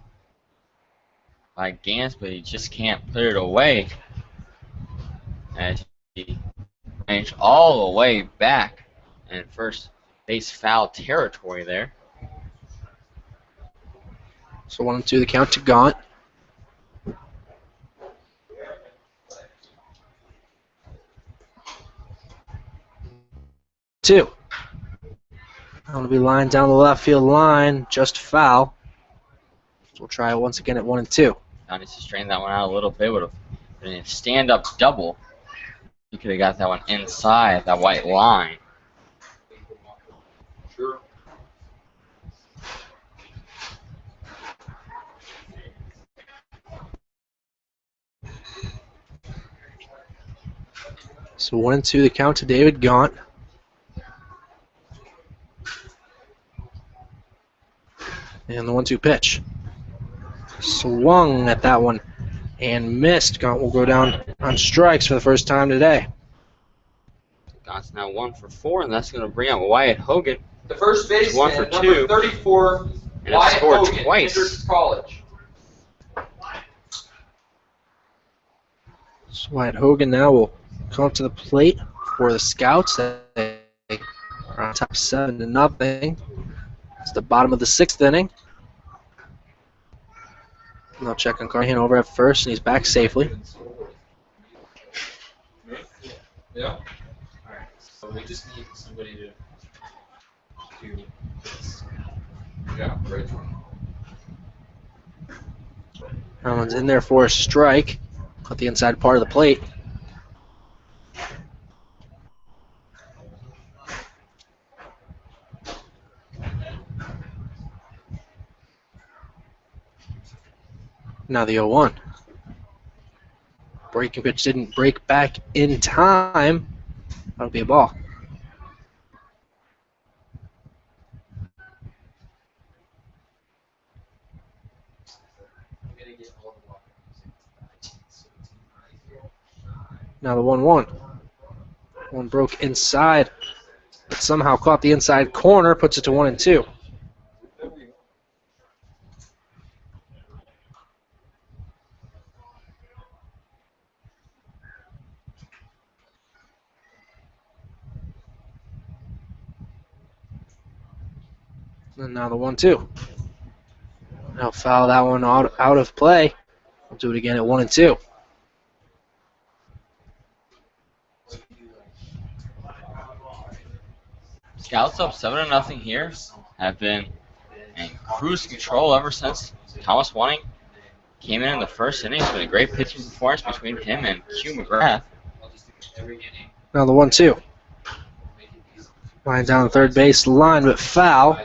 by Gans, but he just can't put it away. As he ranged all the way back in first base foul territory there. So 1-2 the count to Gaunt. 2. Going to be lined down the left field line, just foul. So we'll try it once again at 1 and 2. Now needs to strain that one out a little bit. Would have been a stand-up double. You could have got that one inside that white line. Sure. So 1 and 2, the count to David Gaunt. And the 1-2 pitch. Swung at that one and missed. Gaunt will go down on strikes for the first time today. Gaunt's now 1 for 4, and that's going to bring out Wyatt Hogan. The first baseman, 1 for number 2. 34, And it Wyatt scored Hogan, twice. enters college. So Wyatt Hogan now will come up to the plate for the Scouts. They are on top 7-0. It's the bottom of the 6th inning. And they'll check on Carnahan over at first, and he's back safely. Yeah. All right. So we just need somebody to do this. Yeah, right. That one's in there for a strike at the inside part of the plate. Now the 0-1. Breaking pitch didn't break back in time. That'll be a ball. Now the 1-1. One broke inside, but somehow caught the inside corner, puts it to 1 and 2. And now the 1-2. Now foul that one out of play. We'll do it again at 1 and 2. Scouts up 7-0 here. Have been in cruise control ever since Thomas Wanning came in the first inning. It's been a great pitching performance between him and Q McGrath. Now the 1-2. Line down the third base line, but foul.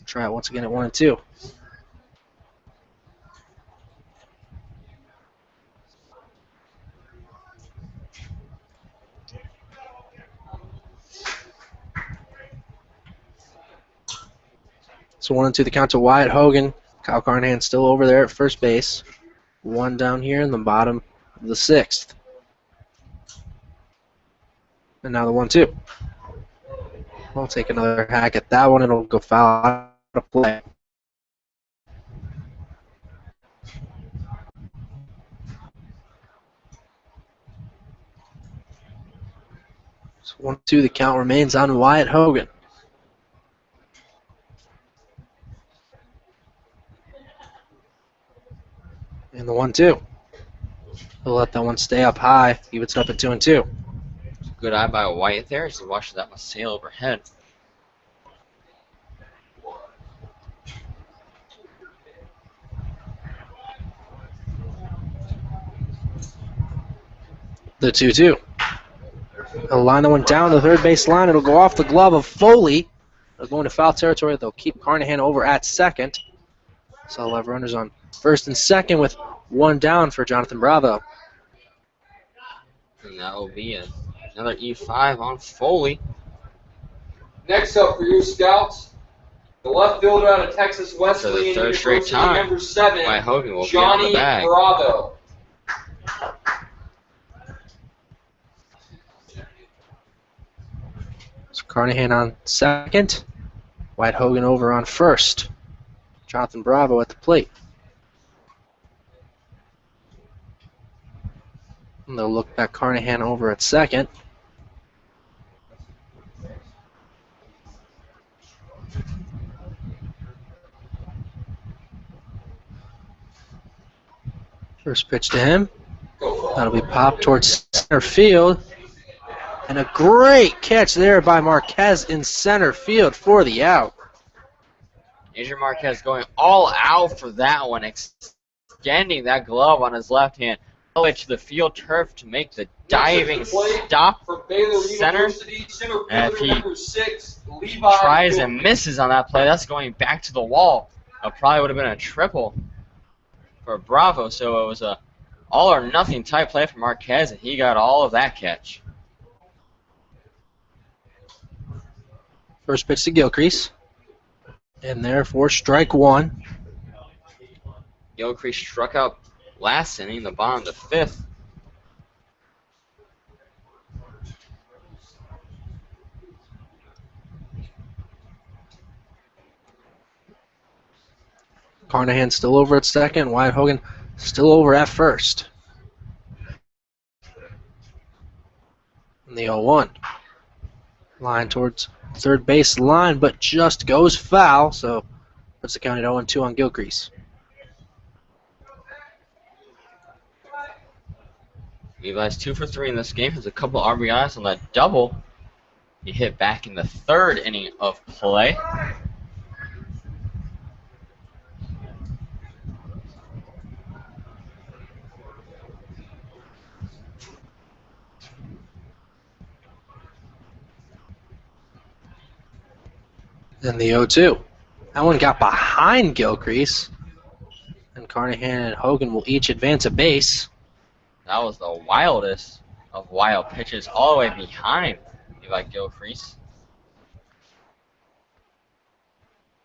Try it once again at 1 and 2. So 1 and 2 the count to Wyatt Hogan. Kyle Carnahan still over there at first base. 1 down here in the bottom of the 6th. And now the 1-2. We'll take another hack at that one. It'll go foul out of play. So 1-2 the count remains on Wyatt Hogan. And the 1-2. He'll let that one stay up high. Keep it up at 2 and 2. Good eye by Wyatt there as he watches that one sail overhead. The 2-2. He'll line that one down the third base line. It'll go off the glove of Foley. They'll go into foul territory. They'll keep Carnahan over at second. So they'll have runners on first and second with 1 down for Jonathan Bravo. And that will be another E5 on Foley. Next up for you, Scouts, the left fielder out of Texas For Wesleyan the third straight University, time, number 7, Wyatt Hogan will Johnny get on the bag. Bravo. So Carnahan on second. Wyatt Hogan over on first. Jonathan Bravo at the plate. And they'll look back Carnahan over at second. First pitch to him. That'll be popped towards center field. And a great catch there by Marquez in center field for the out. Adrian Marquez going all out for that one, extending that glove on his left hand all the way to the field turf to make the diving stop For Baylor center. University, center And if fielder he number 6, Levi tries Gilchrist. and misses on that play, that's going back to the wall. It probably would have been a triple for Bravo, so it was a all or nothing type play for Marquez, and he got all of that catch. First pitch to Gilcrease. And therefore, strike one. Gilcrease struck out last inning, the bottom of the fifth. Carnahan still over at second. Wyatt Hogan still over at first. And the 0-1. Line towards third base line, but just goes foul, so puts the count at 0-2 on Gilcrease. Levi's 2 for 3 in this game, has a couple RBIs on that double he hit back in the third inning of play. Then the 0-2. That one got behind Gilcrease. And Carnahan and Hogan will each advance a base. That was the wildest of wild pitches all the way behind Levi Gilcrease.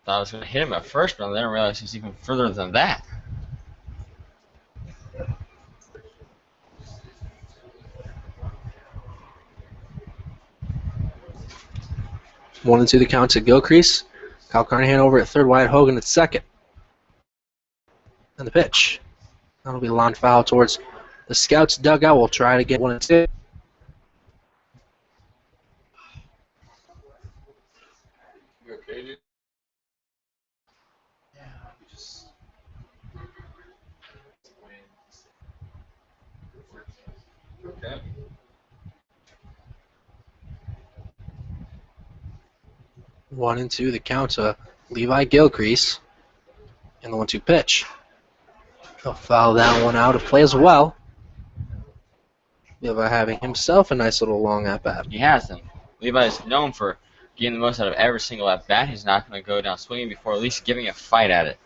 Thought I was going to hit him at first, but I didn't realize he was even further than that. One and two the count to Gilcrease. Kyle Carnahan over at third, Wyatt Hogan at second. And the pitch. That'll be a line foul towards the Scouts dugout. We'll try to get 1-2. You okay, dude? Okay. One and two the count to Levi Gilcrease. And the 1-2 pitch. He'll foul that one out of play as well. Levi having himself a nice little long at-bat. He has them. Levi is known for getting the most out of every single at-bat. He's not going to go down swinging before at least giving a fight at it.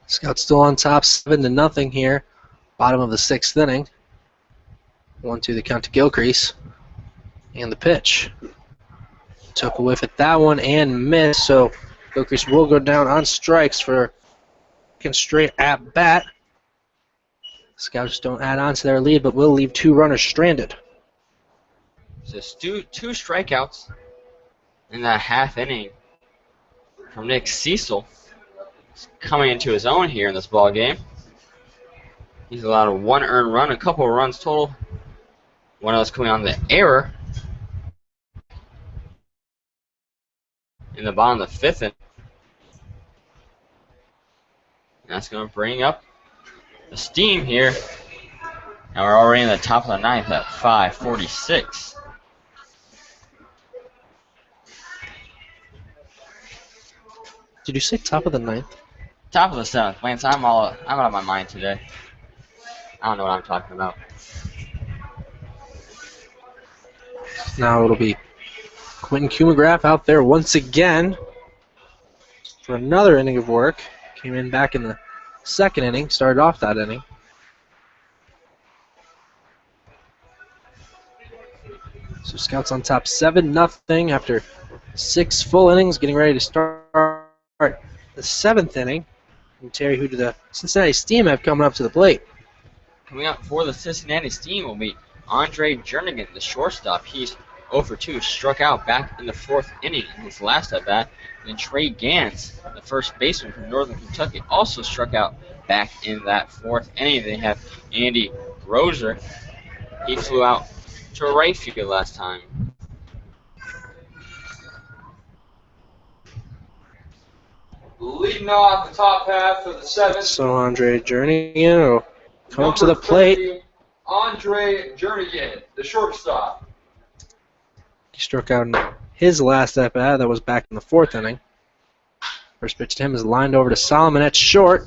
Scouts still on top, 7-0 here. Bottom of the sixth inning. 1-2 the count to Gilcrease. And the pitch. Took a whiff at that one and missed, so Gilcrease will go down on strikes for second straight at bat. Scouts don't add on to their lead, but will leave two runners stranded. So two strikeouts in that half inning from Nick Cecil. He's coming into his own here in this ball game. He's allowed a one earned run, a couple of runs total. One of those coming on the error in the bottom of the fifth inning. That's going to bring up the steam here. And we're already in the top of the ninth at 5:46. Did you say top of the ninth? Top of the seventh. Lance, I'm out of my mind today. I don't know what I'm talking about. Now it'll be Quentin Kumagraph out there once again for another inning of work. Came in back in the second inning, started off that inning. So Scouts on top 7-0 after 6 full innings, getting ready to start the seventh inning. And Terry, who do the Cincinnati Steam have coming up to the plate? Coming up for the Cincinnati Steam will be Andre Jernigan, the shortstop. He's 0 for 2, struck out back in the fourth inning in his last at-bat. And then Trey Gans, the first baseman from Northern Kentucky, also struck out back in that fourth inning. They have Andy Roser. He flew out to right field last time. Leading off the top half of the seventh. So Andre Jernigan will come up to the plate. Andre Jernigan, the shortstop. He struck out in his last at-bat. That was back in the 4th inning. First pitch to him is lined over to Solomon at short.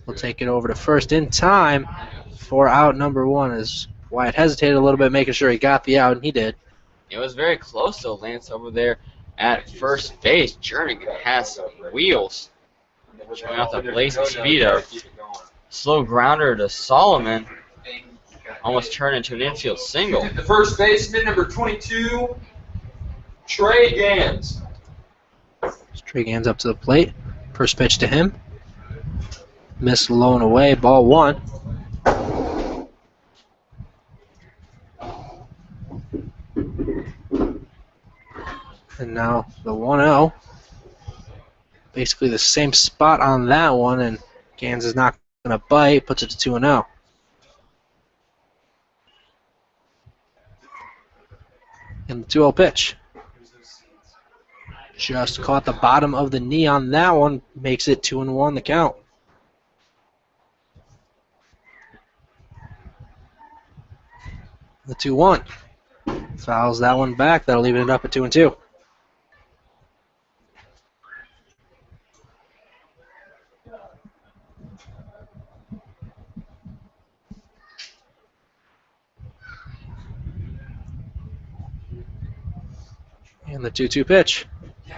We'll take it over to first in time for out number 1 as Wyatt hesitated a little bit, making sure he got the out, and he did. It was very close to Lance over there at first base. Jernigan has some wheels. Showing off the blazing speed of slow grounder to Solomon. Almost turned into an infield single. The first baseman, number 22, Trey Gans. Trey Gans up to the plate. First pitch to him. Missed low and away. Ball 1. And now the 1-0. Basically the same spot on that one, and Gans is not going to bite. Puts it to 2-0. And the 2-0 pitch. Just caught the bottom of the knee on that one. Makes it 2-1 the count. The 2-1. Fouls that one back. That'll leave it up at 2-2. And the 2-2 pitch.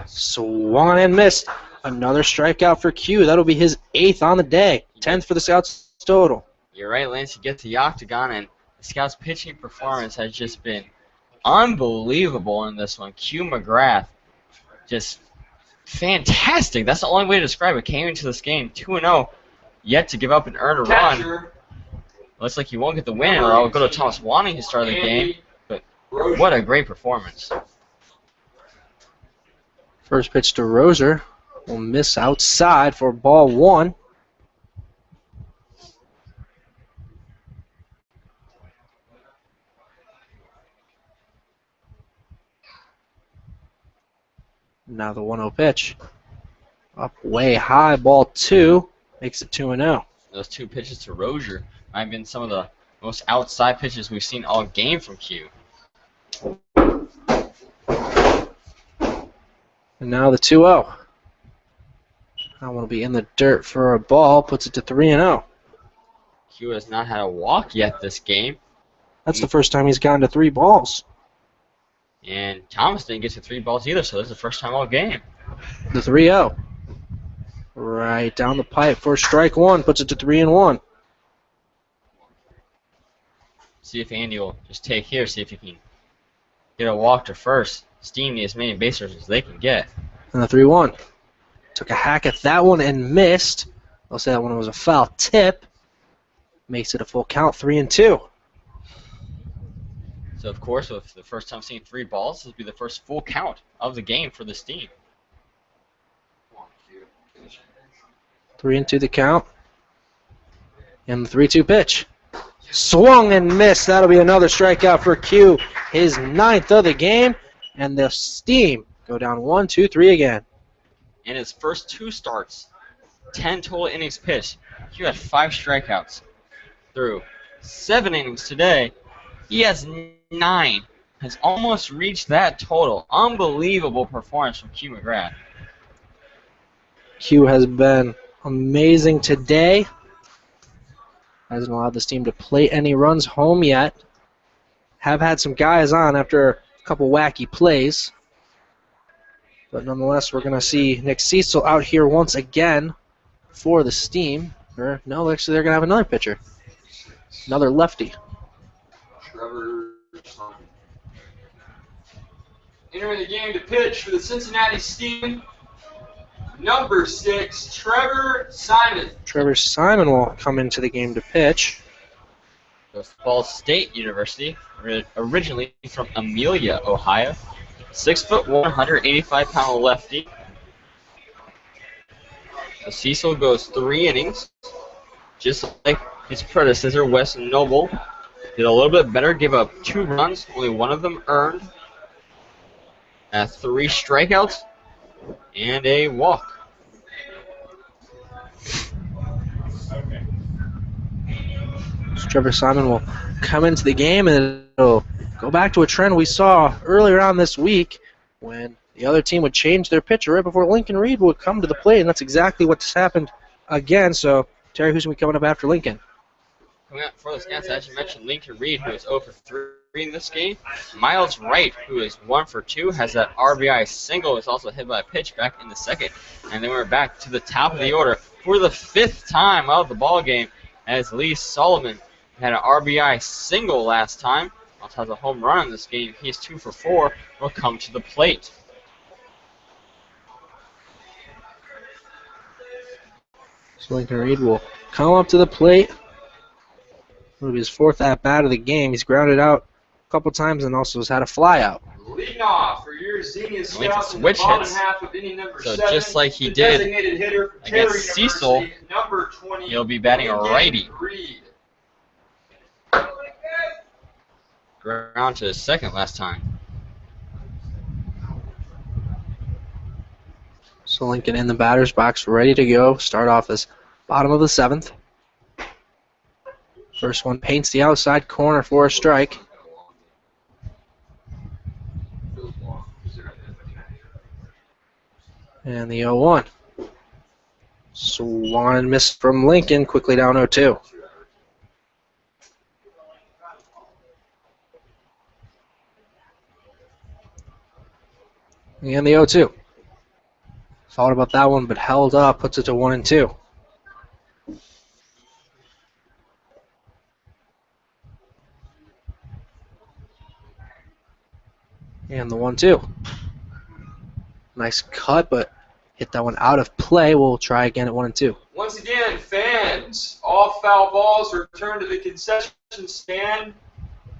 Swung and missed. Another strikeout for Q. That'll be his 8th on the day. 10th for the Scouts total. You're right, Lance. You get to the octagon, and the Scouts' pitching performance has just been unbelievable in this one. Q McGrath, just fantastic. That's the only way to describe it. Came into this game 2-0, yet to give up and earn a run. Looks like he won't get the win, or I'll go to Thomas Wanning who started the game. But what a great performance. First pitch to Roser will miss outside for ball 1. Now the 1-0 pitch. Up way high, ball 2. Makes it 2-0. Those 2 pitches to Rozier might have been some of the most outside pitches we've seen all game from Q. And now the 2-0. I want to be in the dirt for a ball. Puts it to 3-0. Q has not had a walk yet this game. That's the first time he's gotten to 3 balls. And Thomas didn't get to 3 balls either, so this is the first time all game. The 3-0. Right down the pipe for strike 1. Puts it to 3-1. See if Andy will just take here, see if he can get a walk to first. Steam needs as many base runners as they can get. And the 3-1. Took a hack at that one and missed. I'll say that one was a foul tip. Makes it a full count, 3-2. So, of course, with the first time seeing 3 balls, this will be the first full count of the game for this team. 3-2 the count. And the 3-2 pitch. Swung and missed. That'll be another strikeout for Q. His 9th of the game. And the Steam go down 1-2-3 again. In his first 2 starts, 10 total innings pitched, Q had 5 strikeouts. Through 7 innings today, he has 9. Has almost reached that total. Unbelievable performance from Q McGrath. Q has been amazing today. Hasn't allowed this team to play any runs home yet. Have had some guys on after a couple wacky plays. But nonetheless, we're going to see Nick Cecil out here once again for the Steam. Or, no, actually, they're going to have another pitcher. Another lefty. Entering the game to pitch for the Cincinnati Steam, number 6, Trevor Simon. Trevor Simon will come into the game to pitch. Goes to Ball State University, originally from Amelia, Ohio. 6'1", 185-pound lefty. So Cecil goes 3 innings, just like his predecessor, Wes Noble. Did a little bit better, gave up 2 runs, only one of them earned. 3 strikeouts and a walk. Trevor Simon will come into the game, and it'll go back to a trend we saw earlier on this week when the other team would change their pitcher right before Lincoln Reed would come to the plate, and that's exactly what's happened again. So, Terry, who's going to be coming up after Lincoln? Coming up for the Scouts, as you mentioned, Lincoln Reed, who is 0 for 3 in this game. Miles Wright, who is 1 for 2, has that RBI single, is also hit by a pitch back in the second. And then we're back to the top of the order for the 5th time of the ball game, as Lee Solomon had an RBI single last time. Also has a home run in this game. He's 2 for 4. Will come to the plate. So Lincoln Reed will come up to the plate. It'll be his 4th at-bat of the game. He's grounded out a couple times and also has had a flyout. Leading off for your Xenia Scouts in the switch bottom hits. half of inning number So 7, just like he the did designated hitter for against Terry Cecil, University, number 20, he'll be batting a Lincoln righty. Reed. Ground to his second last time. So Lincoln in the batter's box, ready to go. Start off this bottom of the 7th. First one paints the outside corner for a strike. And the 0-1. Swung and missed from Lincoln, quickly down 0-2. And the 0-2. Thought about that one, but held up, puts it to 1-2. And the 1-2. Nice cut, but hit that one out of play. We'll try again at 1-2. Once again, fans, all foul balls returned to the concession stand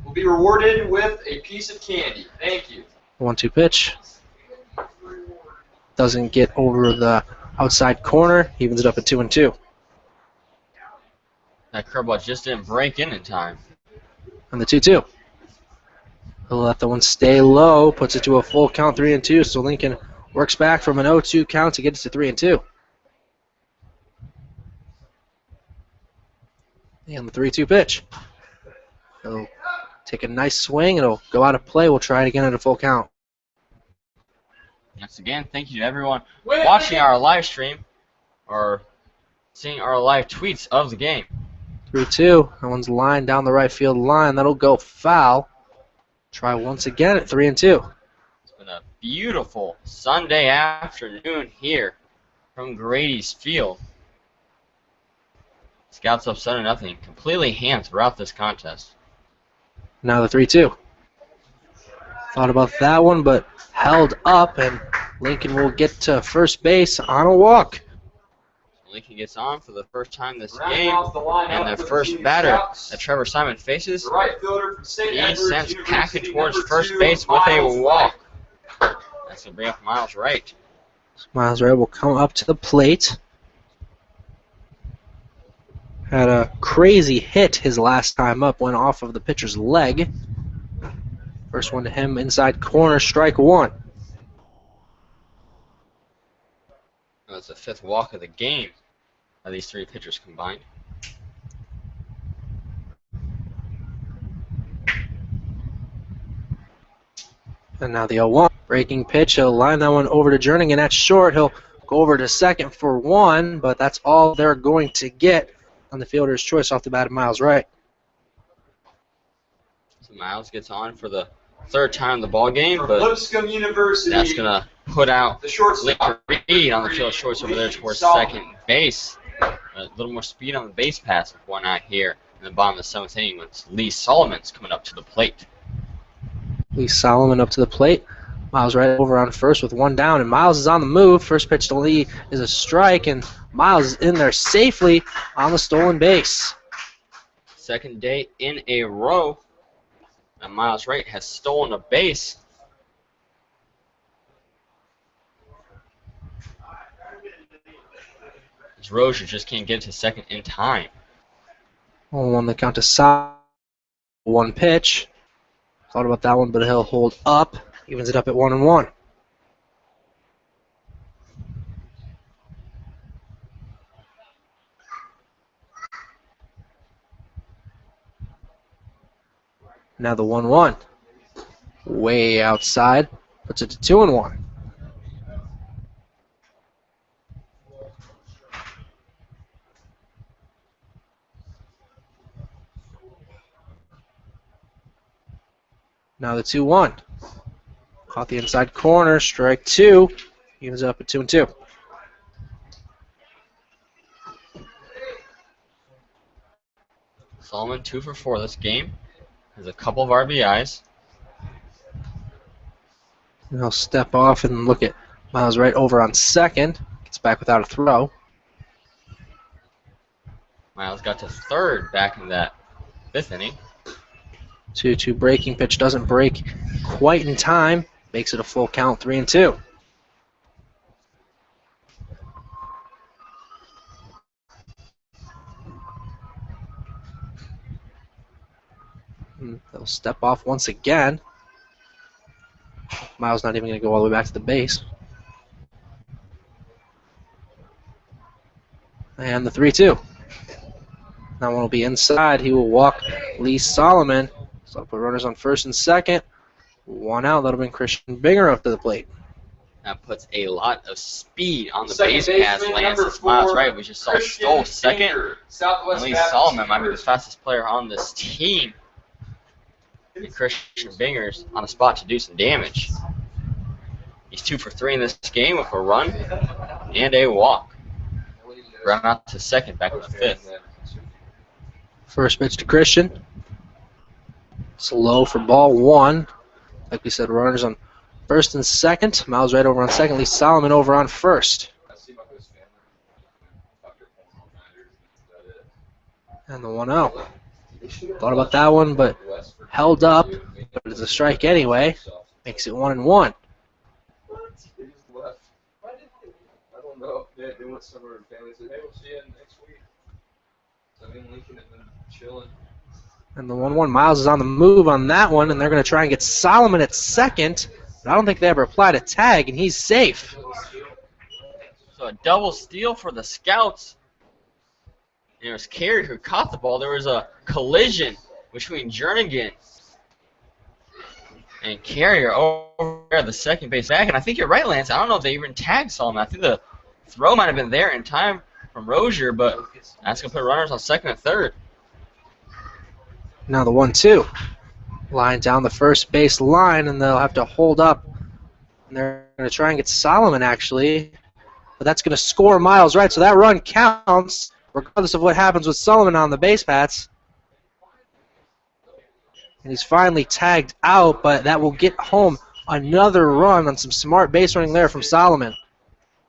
will be rewarded with a piece of candy. Thank you. 1-2 pitch. Doesn't get over the outside corner. Evens it up at 2-2. That curveball just didn't break in time. And the 2-2. He'll let the one stay low, puts it to a full count, 3-2. So Lincoln works back from an 0-2 count to get it to 3-2. And the 3-2 pitch. He'll take a nice swing. It'll go out of play. We'll try it again at a full count. Once again, thank you to everyone watching our live stream or seeing our live tweets of the game. 3-2. That one's lined down the right field line. That'll go foul. Try once again at 3-2. It's been a beautiful Sunday afternoon here from Grady's field. Scouts up 7-0, completely hand throughout this contest. Now the 3-2. Thought about that one, but held up, and Lincoln will get to first base on a walk. Lincoln gets on for the first time this Rounding game, off the lineup and the for the first Xenia batter Scouts, that Trevor Simon faces, the right fielder from St. he Edward's sends University, packing towards number first 2, base with a Miles walk. Wright. That's going to bring up Miles Wright. Miles Wright will come up to the plate. Had a crazy hit his last time up, went off of the pitcher's leg. First one to him, inside corner, strike 1. That's the 5th walk of the game of these 3 pitchers combined. And now the 0-1. Breaking pitch, he'll line that one over to Jerningen at short. He'll go over to second for 1, but that's all they're going to get on the fielder's choice off the bat of Miles Wright. So Miles gets on for the 3rd time in the ball game, From but Lipscomb University, that's going to put out the shortstop. Lincoln Reed on the field shorts over there towards second base. A little more speed on the base pass with one out here in the bottom of the 7th inning when Lee Solomon's coming up to the plate. Lee Solomon up to the plate. Miles Wright over on first with 1 down, and Miles is on the move. First pitch to Lee is a strike, and Miles is in there safely on the stolen base. Second day in a row that Miles Wright has stolen a base. As Rozier just can't get to second in time. 1-1 the count to Solomon. 1 pitch. Thought about that one, but he'll hold up. Evens it up at 1-1. Now the 1-1. Way outside. Puts it to 2-1. Now the 2-1. Caught the inside corner. Strike 2. Evens up at 2-2. Solomon 2 for 4 this game. Has a couple of RBIs. And he'll step off and look at Miles right over on second. Gets back without a throw. Miles got to third back in that 5th inning. 2-2 breaking pitch doesn't break quite in time. Makes it a full count, 3-2. They'll step off once again. Miles not even going to go all the way back to the base. And the 3-2. That one will be inside. He will walk Lee Solomon. So I'll put runners on first and second. 1 out. That'll bring Christian Binger up to the plate. That puts a lot of speed on the Second base baseman, pass. number Lance Miles 4, right. We just saw Christian Stoll second. Baker, Southwest Lee Baptist Solomon might be the University. fastest player on this team. And Christian Binger's on the spot to do some damage. He's 2 for 3 in this game with a run and a walk. Run out to second, back in the 5th. First pitch to Christian. Slow for ball 1. Like we said, runners on first and second. Miles right over on second. Lee Solomon over on first. And the 1-0. Thought about that one, but held up. But it's a strike anyway. Makes it 1-1. I don't know. They went somewhere and family said, hey, we'll see you next week. So me and Lincoln have been chilling. And the 1-1. Miles is on the move on that one, and they're going to try and get Solomon at second. But I don't think they ever applied a tag, and he's safe. So a double steal for the Scouts. And it was Carey who caught the ball. There was a collision between Jernigan and Carrier over there, the second base back. And I think you're right, Lance. I don't know if they even tagged Solomon. I think the throw might have been there in time from Rozier, but that's going to put runners on second and third. Now the 1-2. Line down the first base line, and they'll have to hold up. And they're going to try and get Solomon, actually. But that's going to score Miles right, so that run counts, regardless of what happens with Solomon on the base paths. And he's finally tagged out, but that will get home another run on some smart base running there from Solomon.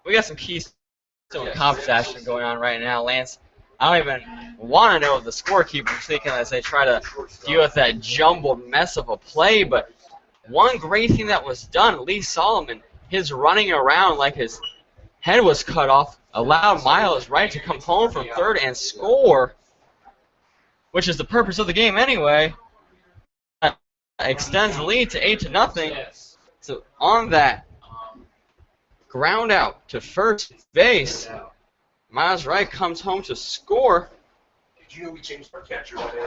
We got some Keystone Cops action going on right now, Lance. I don't even want to know if the scorekeeper's thinking as they try to deal with that jumbled mess of a play, but one great thing that was done, Lee Solomon, his running around like his head was cut off, allowed Miles right to come home from third and score, which is the purpose of the game anyway. That extends the lead to 8-0. So on that ground out to first base, Miles Wright comes home to score. Did you know we changed our catcher today?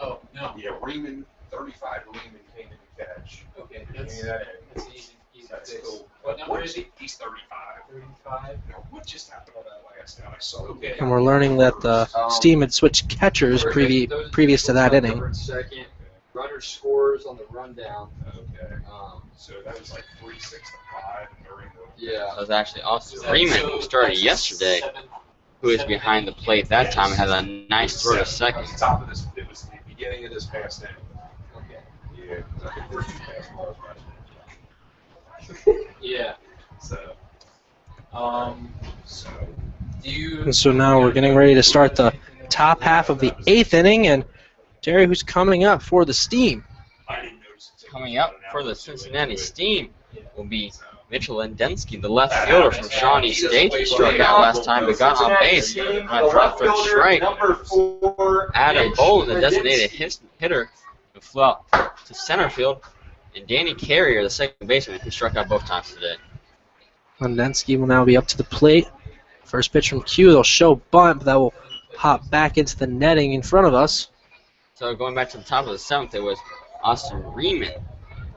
Oh, no. Yeah, Raymond, 35, Raymond came in to catch. Okay, That's easy. That's cool. What number is he? He's 35. 35. Now, what just happened on that last time I saw? Okay. And we're learning that the Steam had switched catchers previous to that inning. Second, runner scores on the rundown. Okay. Um, So that was like 3-6 to 5 during the. yeah. That was actually Austin Freeman, who started yesterday, who is behind the plate that time and had a nice throw to second. It was top of this. It was the beginning of this past inning. Okay. Yeah, 'cause I think there's 2 fastballs right. Yeah. So, so Do you? And so now we're getting ready to start the top half of the 8th inning, and Terry, who's coming up for the Steam? I didn't notice it. Coming up for the Cincinnati Steam will be Mitchell Lendensky, the left fielder from Shawnee State, who struck out last time but got on base on a drop third strike. Number 4, Adam Bolin, the designated hitter, who flew out to center field, and Danny Carrier, the second baseman, who struck out both times today. Lendensky will now be up to the plate. First pitch from Q, they'll show bunt, but that will pop back into the netting in front of us. So going back to the top of the 7th, it was Austin Riemann,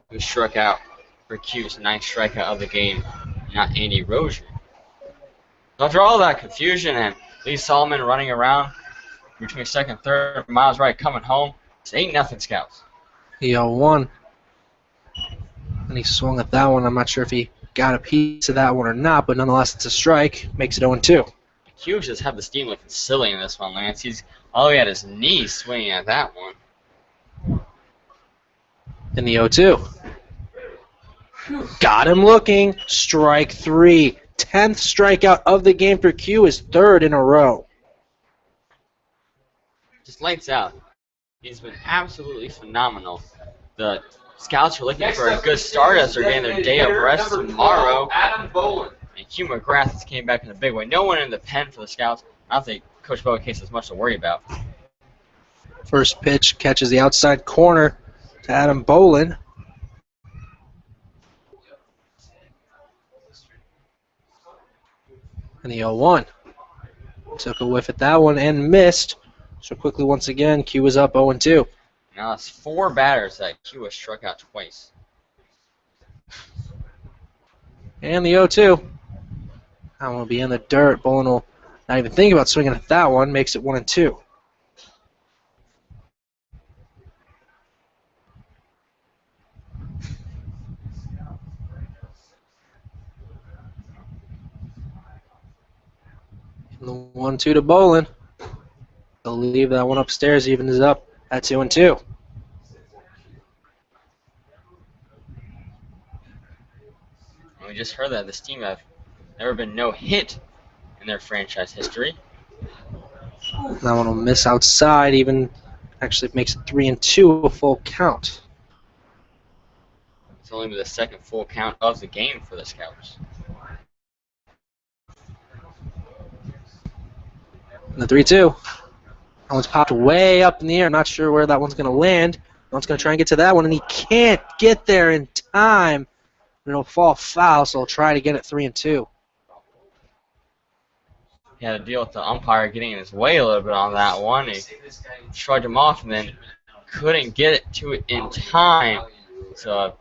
who struck out for Q's 9th strikeout of the game, not Andy Rozier. So after all that confusion and Lee Solomon running around between second and third, Miles Wright coming home, it's 8-0 Scouts. The 0-1. And he swung at that one. I'm not sure if he got a piece of that one or not, but nonetheless, it's a strike. Makes it 0-2. Q just had the Steam looking silly in this one, Lance. He's all the way at his knees swinging at that one. In the 0-2. Got him looking. Strike 3. 10th strikeout of the game for Q, is 3rd in a row. Just lights out. He's been absolutely phenomenal. The Scouts are looking for a good start as they're getting their day of rest tomorrow. Adam Bolin. And Hugh McGrath has came back in a big way. No one in the pen for the Scouts. I don't think Coach Boacase has much to worry about. First pitch catches the outside corner to Adam Bolin. And the 0-1. Took a whiff at that one and missed. So quickly once again, Q is up 0-2. Now it's 4 batters that Q has struck out twice. And the 0-2. That one will be in the dirt. Bolin will not even think about swinging at that one. Makes it 1-2. And the 1-2 to Bolin. They'll leave that one upstairs. Even is up at 2-2. We just heard that this team have never been no hit in their franchise history. That one will miss outside. Even actually makes it 3-2, a full count. It's only the second full count of the game for the Scouts. And the 3-2. That one's popped way up in the air. I'm not sure where that one's going to land. That one's going to try and get to that one, and he can't get there in time. It'll fall foul, so he'll try to get it 3-2. He had to deal with the umpire getting in his way a little bit on that one. He shrugged him off and then couldn't get it to it in time. So a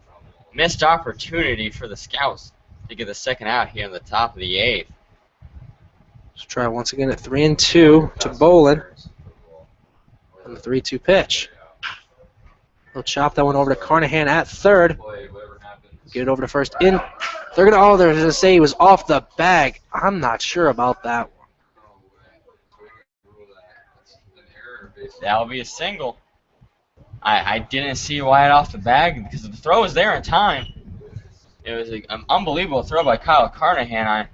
missed opportunity for the Scouts to get the second out here in the top of the 8th. Let's try once again at 3-2 to Bolin. And the 3-2 pitch. He'll chop that one over to Carnahan at third. Get it over to first. They're gonna say he was off the bag. I'm not sure about that one. That'll be a single. I didn't see Wyatt off the bag because the throw was there in time. It was an unbelievable throw by Kyle Carnahan.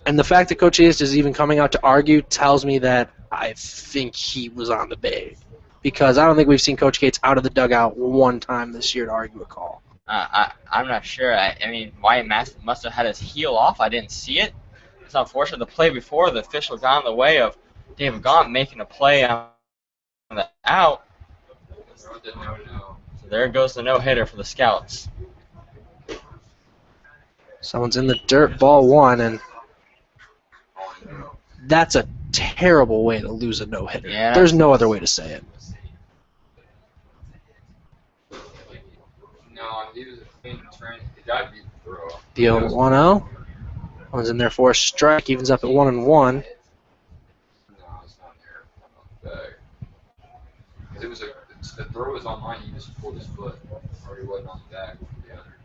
And the fact that Coach East is even coming out to argue tells me that I think he was on the bag. Because I don't think we've seen Coach Cates out of the dugout one time this year to argue a call. I'm not sure. I mean, Wyatt must have had his heel off. I didn't see it. It's unfortunate. The play before, the official got in the way of David Gaunt making a play on the out. So there goes the no-hitter for the Scouts. Someone's in the dirt, ball 1, and that's a terrible way to lose a no-hitter. Yeah. There's no other way to say it. No, he was trying. It got to be the throw. The 0-1-0. One's in there for a strike. Evens up at 1-1. No, it's not there. Because it was the throw was on mine. He just pulled his foot, or he wasn't on the bag for the other.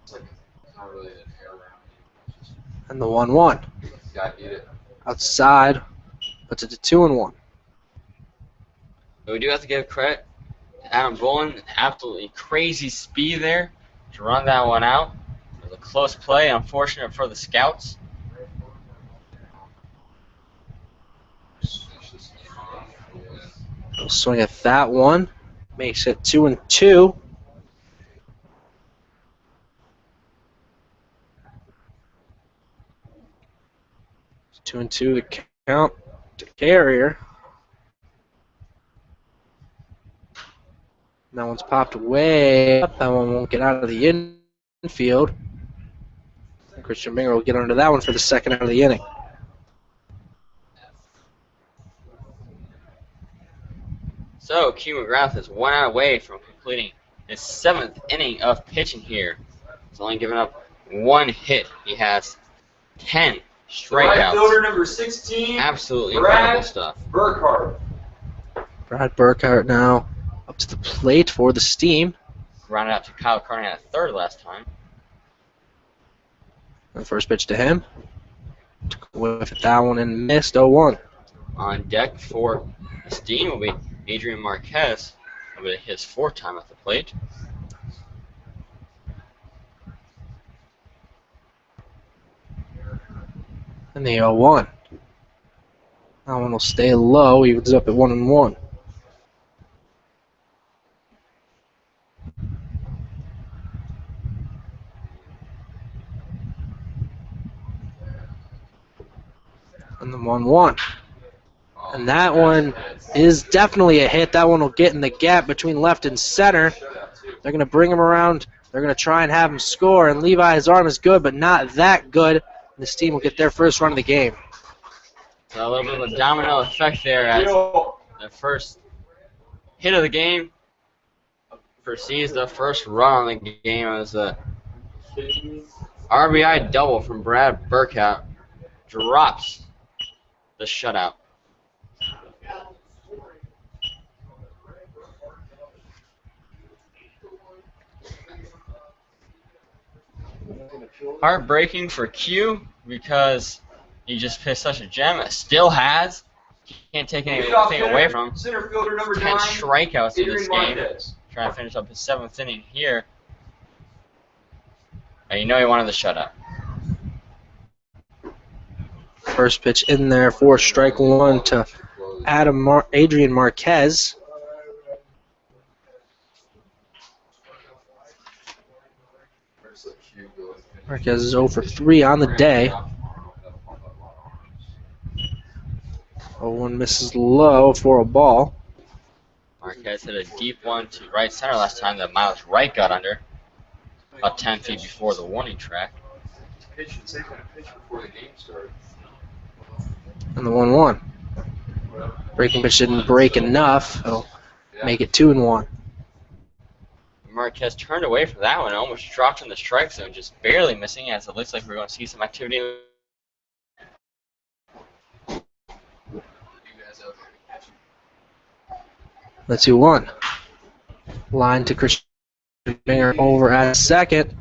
It's like it's not really an air around. It's just And the 1-1. got to eat it. Outside. Puts it to 2-1. But we do have to give credit to Adam Bolin. Absolutely crazy speed there to run that one out. It was a close play, unfortunate for the Scouts. He'll swing at that one. Makes it 2-2. It's 2-2 to count to Carrier. That one's popped way up. That one won't get out of the infield. Christian Binger will get under that one for the second out of the inning. So Q McGrath is 1 out away from completing his 7th inning of pitching here. He's only given up 1 hit. He has 10 Right fielder strikeouts. number 16, Absolutely Brad incredible stuff. Burkhart. Brad Burkhart now up to the plate for the Steam. Grounded out to Kyle Carney at third last time. The first pitch to him. Took a whiff at that one and missed 0-1. On deck for the Steam will be Adrian Marquez. It'll be his 4th time at the plate. And the 0-1. That one will stay low. Evens up at 1-1. And the 1-1. And that one is definitely a hit. That one will get in the gap between left and center. They're going to bring him around. They're going to try and have him score. And Levi's arm is good, but not that good. And this team will get their first run of the game. So a little bit of a domino effect there as the first hit of the game precedes the first run on the game as a RBI double from Brad Burkhart drops the shutout. Heartbreaking for Q because he just pitched such a gem. It still has. Can't take anything away from him. Center fielder number 10 9, strikeouts in this Adrian game. Marquez. Trying to finish up his 7th inning here. And you know he wanted the shutout. First pitch in there for strike 1 to Adrian Marquez. Marquez is 0 for 3 on the day. 0-1 misses low for a ball. Marquez hit a deep one to right center last time that Miles Wright got under. About 10 feet before the warning track. And the 1-1. Breaking pitch didn't break enough. It'll make it 2-1. Marquez turned away from that one, almost dropped in the strike zone, just barely missing as it looks like we're going to see some activity. The 2-1. Line to Christian Binger over at second.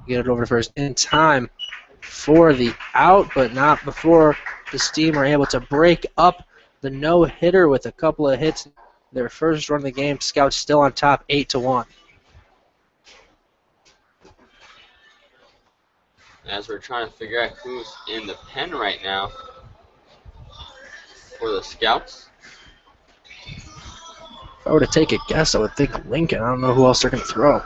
Get it over to first in time for the out, but not before the Steam are able to break up the no-hitter with a couple of hits. Their first run of the game, Scouts still on top, 8-1. As we're trying to figure out who's in the pen right now for the Scouts. If I were to take a guess, I would think Lincoln. I don't know who else they're going to throw.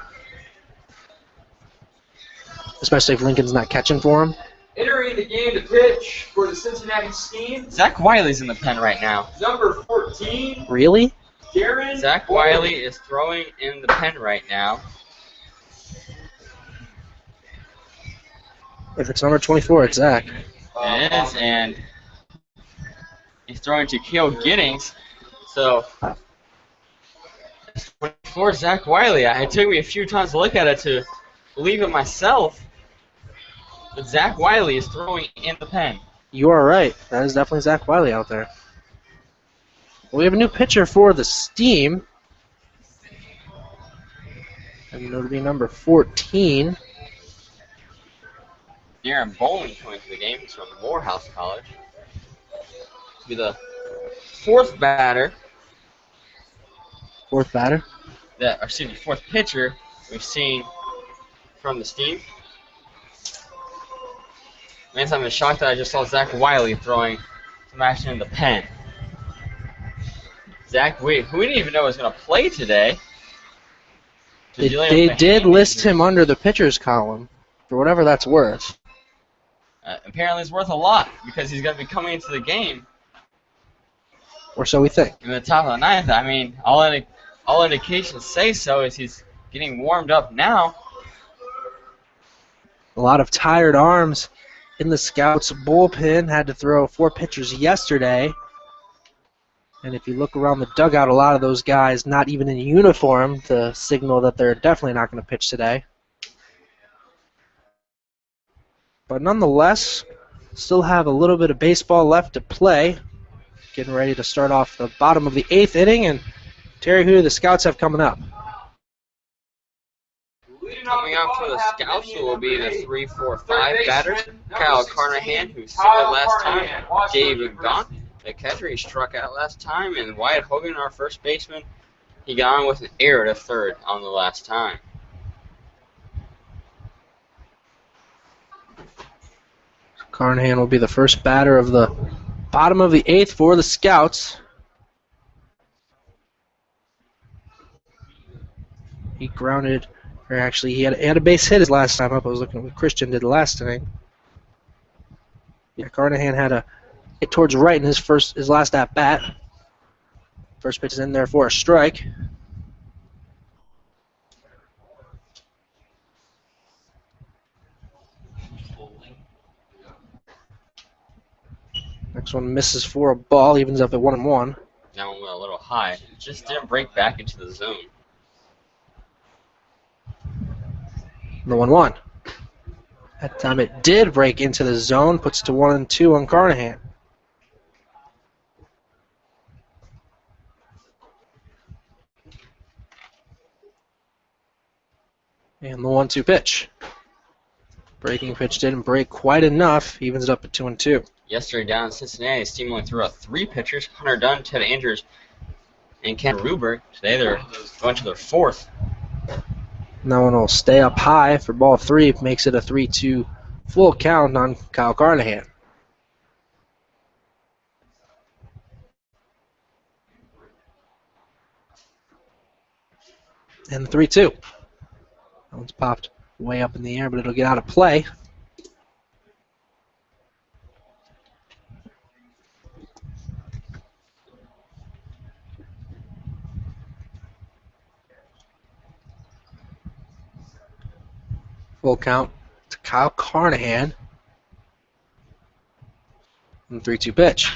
Especially if Lincoln's not catching for him. Entering the game to pitch for the Cincinnati Steam, Zach Wiley's in the pen right now. number 14, Really? Darren Zach Boyd. Wiley is throwing in the pen right now. If it's number 24, it's Zach. It is, and he's throwing to Kale Giddings. So, 24 Zach Wiley. It took me a few times to look at it to believe it myself. But Zach Wiley is throwing in the pen. You are right. That is definitely Zach Wiley out there. Well, we have a new pitcher for the Steam. And it'll be number 14. Darren Bowling coming to the game. He's from Morehouse College. He'll be the 4th batter. Fourth batter. Fourth pitcher we've seen from the Steam. Man, I'm shocked that I just saw Zach Wiley throwing some action in the pen. Zach, who we didn't even know was going to play today. They did list him under the pitcher's column, for whatever that's worth. Apparently it's worth a lot because he's going to be coming into the game Or so we think. in the top of the 9th. I mean, all indications say so as he's getting warmed up now. A lot of tired arms in the Scouts bullpen. Had to throw 4 pitchers yesterday. And if you look around the dugout, a lot of those guys not even in uniform to signal that they're definitely not going to pitch today. But nonetheless, still have a little bit of baseball left to play. Getting ready to start off the bottom of the 8th inning. And Terry, who do the Scouts have coming up? Coming up for the Scouts will be the 3-4-5 batters. Kyle Carnahan, who started last time. David Gaunt, the catcher, he struck out last time. And Wyatt Hogan, our first baseman, he got on with an error to third on the last time. Carnahan will be the first batter of the bottom of the 8th for the Scouts. He grounded, or actually he had a base hit his last time up. I was looking at what Christian did last inning. Yeah, Carnahan had a hit towards right in his last at bat. First pitch is in there for a strike. Next one misses for a ball, evens up at 1-1. That one went a little high. Just didn't break back into the zone. The 1-1. That time it did break into the zone, puts it to 1-2 on Carnahan. And the 1-2 pitch. Breaking pitch didn't break quite enough, evens it up at 2-2. Yesterday down in Cincinnati, Steam only threw out 3 pitchers, Hunter Dunn, Ted Andrews, and Ken Ruberg. Today they're going to their 4th. And that one will stay up high for ball 3, makes it a 3-2 full count on Kyle Carnahan. And the 3-2. That one's popped way up in the air, but it'll get out of play. Full count to Kyle Carnahan. And 3-2 pitch.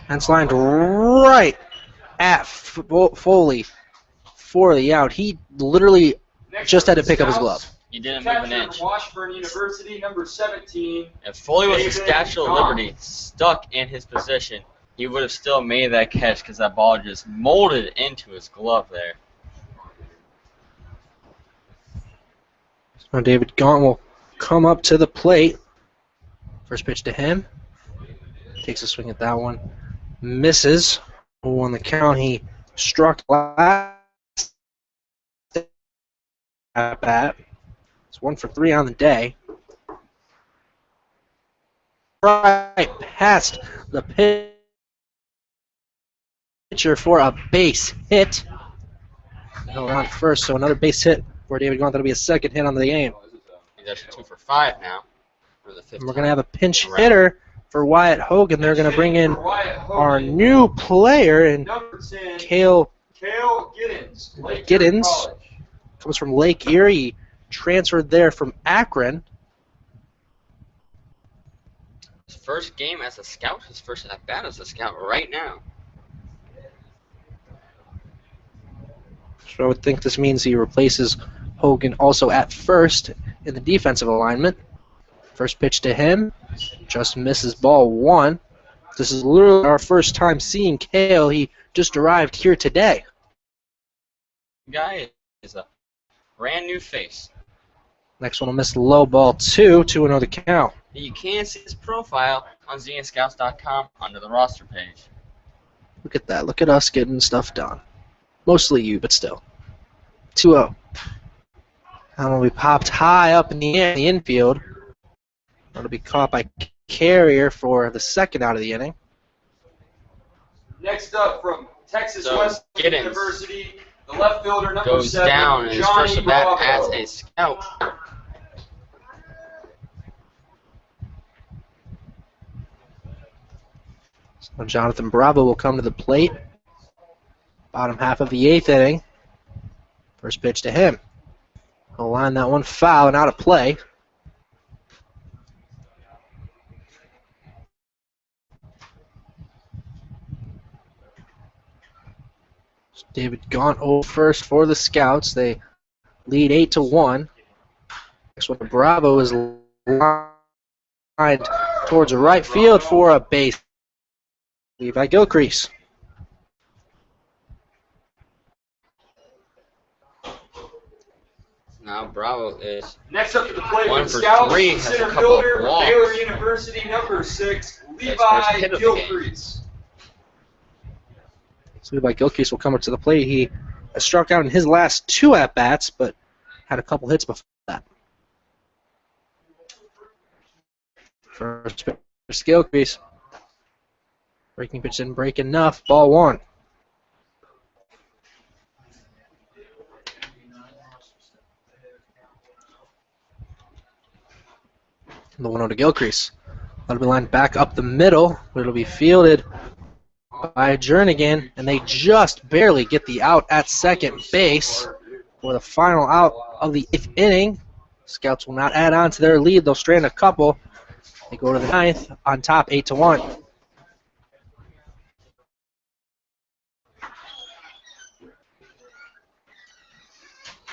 That's lined right at Foley for the out. He literally just had to pick up his glove. He didn't move an inch. Washburn University, number 17. If Foley was the Statue of Liberty stuck in his position, he would have still made that catch because that ball just molded into his glove there. Now David Gaunt will come up to the plate. First pitch to him. Takes a swing at that one. Misses. On the count, he struck last at bat. It's 1 for 3 on the day. Right past the pitcher for a base hit. He'll run first, so another base hit for David Gaunt. That'll be a second hit on the game. He's actually 2 for 5 now. For the 15th. And we're going to have a pinch hitter for Wyatt Hogan. They're going to bring in our new player, and Number 10, Cale Giddens. Giddens comes from Lake Erie. He transferred there from Akron. His first game as a scout, his first at bat as a scout right now. So I would think this means he replaces Hogan also at first in the defensive alignment. First pitch to him, just misses ball 1. This is literally our first time seeing Cale. He just arrived here today. Guy is a brand new face. Next one will miss low ball 2, 2-0 the count. You can see his profile on XeniaScouts.com under the roster page. Look at that. Look at us getting stuff done. Mostly you, but still. 2-0. That one will be popped high up in the infield. That'll be caught by Carrier for the second out of the inning. Next up from Texas So, Wesleyan Giddens University, the left fielder, number Goes 7, down in his Johnny first at bat Bravo. as a scout. So Jonathan Bravo will come to the plate. Bottom half of the 8th inning. First pitch to him. He'll line that one foul and out of play. David Gaunt over first for the Scouts. They lead 8-1. Next one, Bravo is lined towards right field for a base. Levi Gilcrease. Now Bravo is Next up to the plate One for the for Scouts, three, has a center couple of fielder, walks. Baylor University, number 6, His first Levi hit of the game. Gilcrease. So Levi Gilcrease will come up to the plate. He has struck out in his last 2 at-bats, but had a couple hits before that. First pitch for Gilcrease. Breaking pitch didn't break enough. Ball 1. The 1-0 to Gilcrease. That'll be lined back up the middle, but it'll be fielded by Jernigan, and they just barely get the out at second base for the final out of the 8th inning. Scouts will not add on to their lead. They'll strand a couple. They go to the 9th on top, 8-1.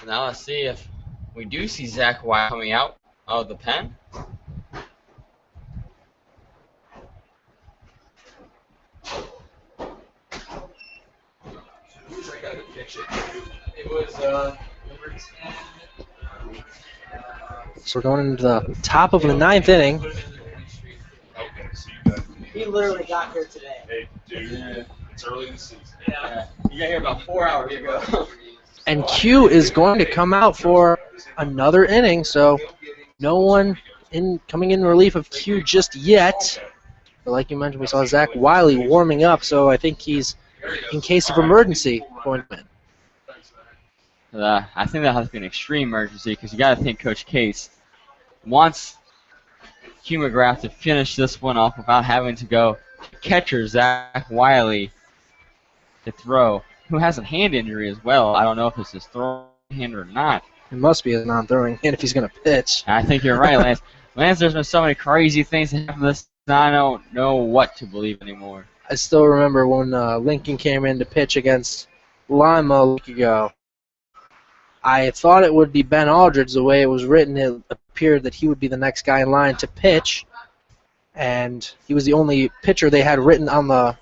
Now let's see if we do see Zach Wiley coming out of the pen. It was number 10. So we're going into the top of the 9th inning. Okay, so you got. He literally got here today. Hey, dude, it's early in the season. Yeah. You got here about 4 hours ago. And Q is going to come out for another inning, so no one coming in relief of Q just yet. But like you mentioned, we saw Zach Wiley warming up, so I think he's, in case of emergency, going to win. I think that has to be an extreme emergency because you got to think Coach Case wants Hugh McGrath to finish this one off without having to go catcher Zach Wiley to throw, who has a hand injury as well. I don't know if it's his throwing hand or not. It must be a non-throwing hand if he's going to pitch. I think you're right, Lance. Lance, there's been so many crazy things that happen this season, I don't know what to believe anymore. I still remember when Lincoln came in to pitch against Lima a week ago. I thought it would be Ben Aldridge. The way it was written, it appeared that he would be the next guy in line to pitch, and he was the only pitcher they had written on the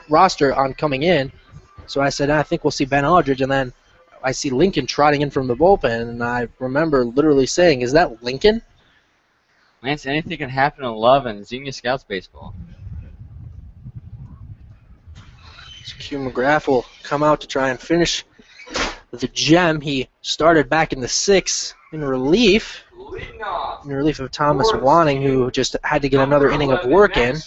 roster on coming in. So I said, I think we'll see Ben Aldridge, and then I see Lincoln trotting in from the bullpen, and I remember literally saying, is that Lincoln? Lance, anything can happen in love and Xenia Scouts baseball. So Q McGrath will come out to try and finish the gem. He started back in the 6th in relief. Leading off, In relief of Thomas Wanning, who just had to get another inning of work in.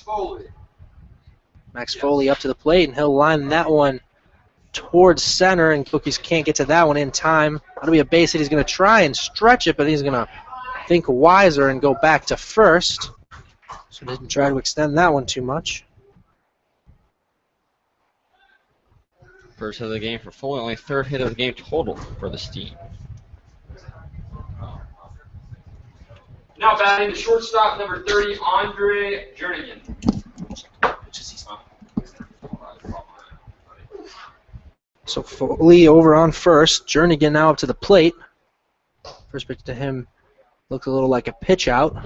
Max Foley up to the plate, and he'll line that one towards center, and Cookies can't get to that one in time. That'll be a base hit. He's going to try and stretch it, but he's going to think wiser and go back to first. So didn't try to extend that one too much. First hit of the game for Foley, only 3rd hit of the game total for the Steam. Now batting the shortstop, number 30, Andre Jernigan. So Foley over on first. Jernigan now up to the plate. First pitch to him looks a little like a pitch out.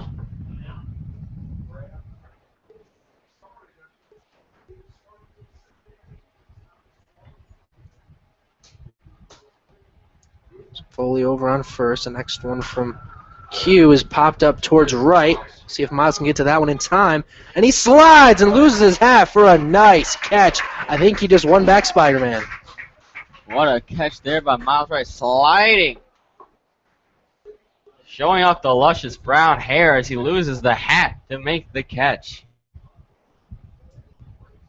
So Foley over on first. The next one from Q is popped up towards right. See if Miles can get to that one in time. And he slides and loses his hat for a nice catch. I think he just won back Spider-Man. What a catch there by Miles Wright, sliding. Showing off the luscious brown hair as he loses the hat to make the catch.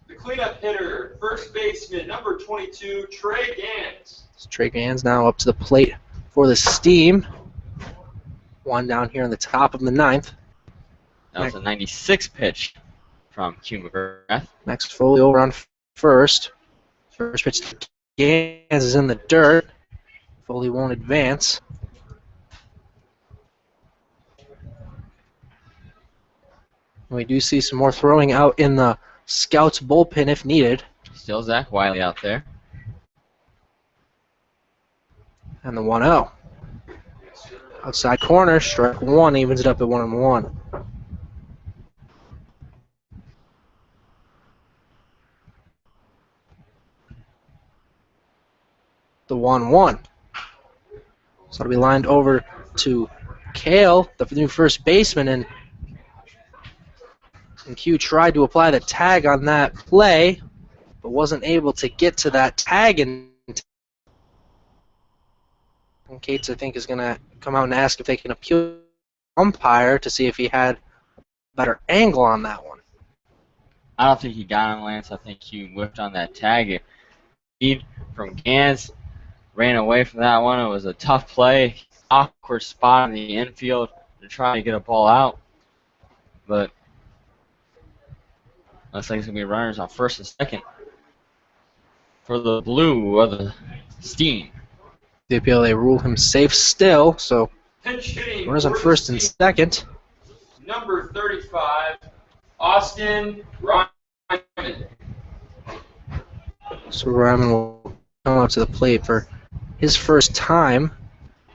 The cleanup hitter, first baseman, number 22, Trey Gans. So Trey Gans now up to the plate for the Steam. One down here in the top of the 9th. That was a 96 pitch from Q McGrath. Max Foley over on first. First pitch to Gans is in the dirt. Foley won't advance. And we do see some more throwing out in the Scouts bullpen if needed. Still Zach Wiley out there. And the 1-0. Outside corner, strike one, evens it up at 1-1. The 1-1. So it'll be lined over to Kale, the new first baseman, and Q tried to apply the tag on that play, but wasn't able to get to that tag in time. And Cates, I think, is going to come out and ask if they can appeal umpire to see if he had a better angle on that one. I don't think he got him, Lance. I think he whipped on that tag. Lead from Gans. Ran away from that one. It was a tough play. Awkward spot in the infield to try to get a ball out. But looks like it's going to be runners on first and second for the blue of the Steam. The appeal, they rule him safe still, so Pinch hitting runners on for the first and Steam. second. Number 35, Austin Ryman. So Ryman will come out to the plate for his first time.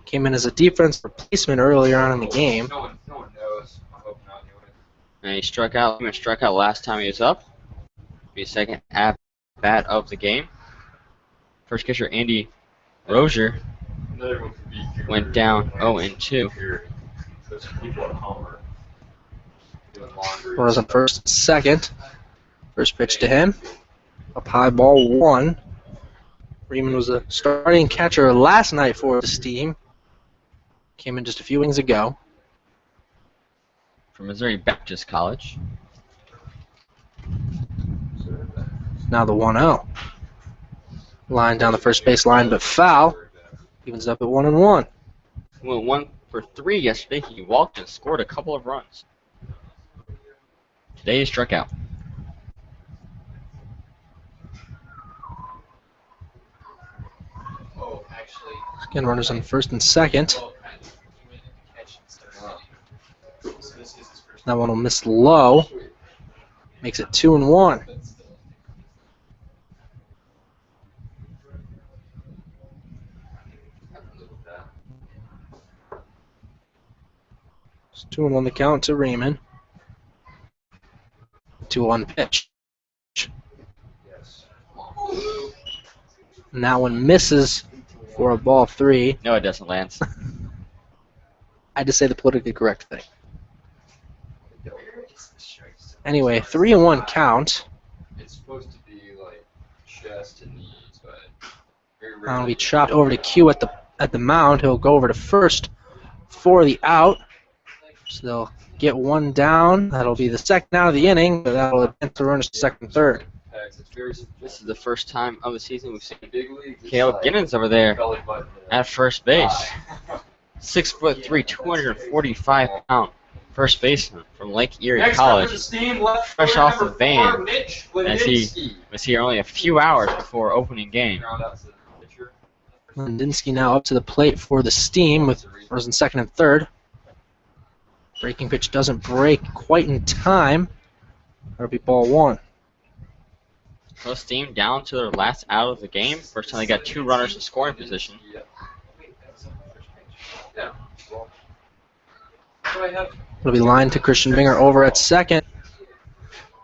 Came in as a defense replacement earlier on in the game. No one knows. I hope not anyway. And he struck out. He struck out last time he was up. Be second at bat of the game. First catcher Andy Rozier Another one could be went down 0-2. Here, those people at home are doing laundry. Runners on first and second. First pitch to him. Up high, ball one. Freeman was a starting catcher last night for the Steam. Came in just a few innings ago. From Missouri Baptist College. Now the 1-0. Line down the first base line, but foul. Evens up at 1-1. He went 1 for 3 yesterday. He walked and scored a couple of runs. Today he struck out. Oh, actually. Again, runners on first and second. Well, he went in to catch instead of hitting. So this is his first. That one will miss low. Makes it 2-1. But still. It's 2-1 the count to Raymond. 2-1 pitch. Yes. And that one misses for a ball 3. No, it doesn't, Lance. I had to say the politically correct thing. Anyway, 3-1 count. It's supposed to be like chest and knees, but very Now rarely. it'll be chopped over to Q at the mound. He'll go over to first for the out. So they'll get one down. That'll be the second out of the inning, but that'll advance the runners to second and third. It's very This is the first time of the season we've seen big league. Caleb Ginnens over there Belly button. at first base. 6'3", 245-pound first baseman from Lake Erie Next up for the College. Steam, left Fresh fielder off the number van, 4, Mitch as he Ledinsky. was here only a few hours before opening game. Ground out to the pitcher. Lindinsky now up to the plate for the Steam with runners in second and third. Breaking pitch doesn't break quite in time. That'll be ball 1. So Steam down to their last out of the game. First time they got 2 runners in scoring position. Yeah. It'll be lined to Christian Binger over at second.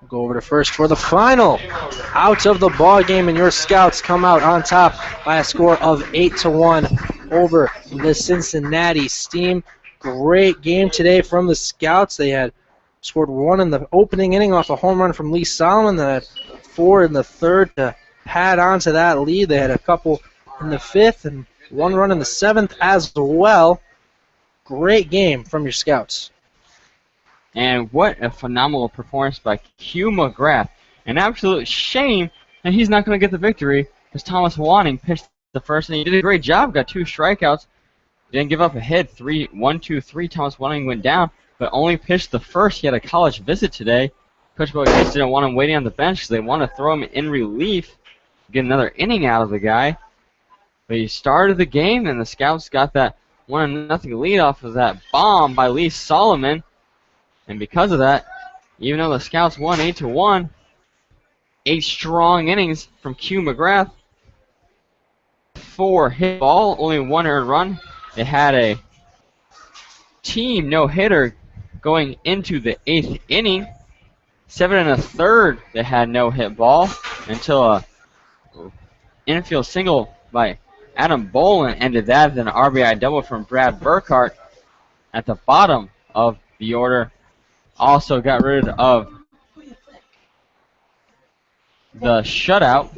We'll go over to first for the final out of the ball game, and your Scouts come out on top by a score of 8-1 over the Cincinnati Steam. Great game today from the Scouts. They had scored 1 in the opening inning off a home run from Lee Solomon. Then had 4 in the third to pad on to that lead. They had a couple in the 5th and 1 run in the 7th as well. Great game from your Scouts. And what a phenomenal performance by Hugh McGrath. An absolute shame that he's not going to get the victory because Thomas Wanning pitched the first, and he did a great job. Got 2 strikeouts. Didn't give up a hit. 1, 2, 3. Thomas Wanning went down, but only pitched the first. He had a college visit today. Coach Boyce didn't want him waiting on the bench because they want to throw him in relief, get another inning out of the guy. But he started the game, and the Scouts got that 1-0 lead off of that bomb by Lee Solomon. And because of that, even though the Scouts won 8-1, 8 strong innings from Q McGrath, 4-hit ball, only 1 earned run. They had a team no-hitter going into the 8th inning. 7 1/3 they had no-hit ball until a infield single by Adam Bolin ended that. Then an RBI double from Brad Burkhart at the bottom of the order. Also got rid of the shutout.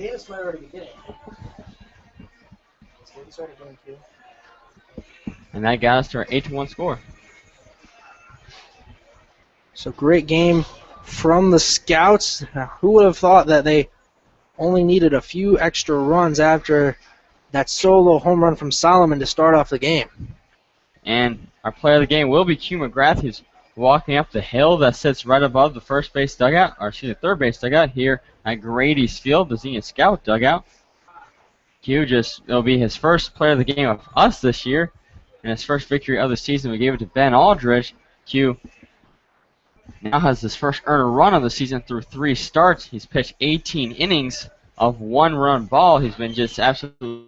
And that got us to our 8-1 score. So great game from the Scouts. Who would have thought that they only needed a few extra runs after that solo home run from Solomon to start off the game? And our player of the game will be Q McGrath, who's walking up the hill that sits right above the first base dugout, or excuse me, third base dugout here at Grady's field, the Xenia Scout dugout. Q it'll be his first player of the game of us this year, and his first victory of the season. We gave it to Ben Aldridge. Q now has his first earned run of the season through 3 starts. He's pitched 18 innings of 1-run ball. He's been just absolutely.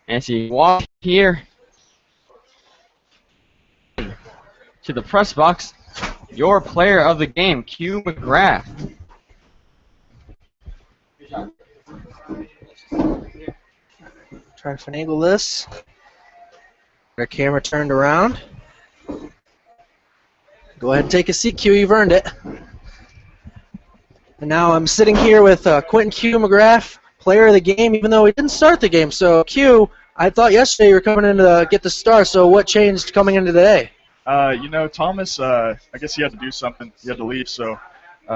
As he walks here to the press box, your player of the game, Q McGrath. Try to finagle this. Our camera turned around. Go ahead and take a seat, Q. You've earned it. And now I'm sitting here with Quentin Q McGrath, player of the game, even though he didn't start the game. So, Q, I thought yesterday you were coming in to get the start. So what changed coming into today? Thomas, I guess he had to do something. He had to leave, so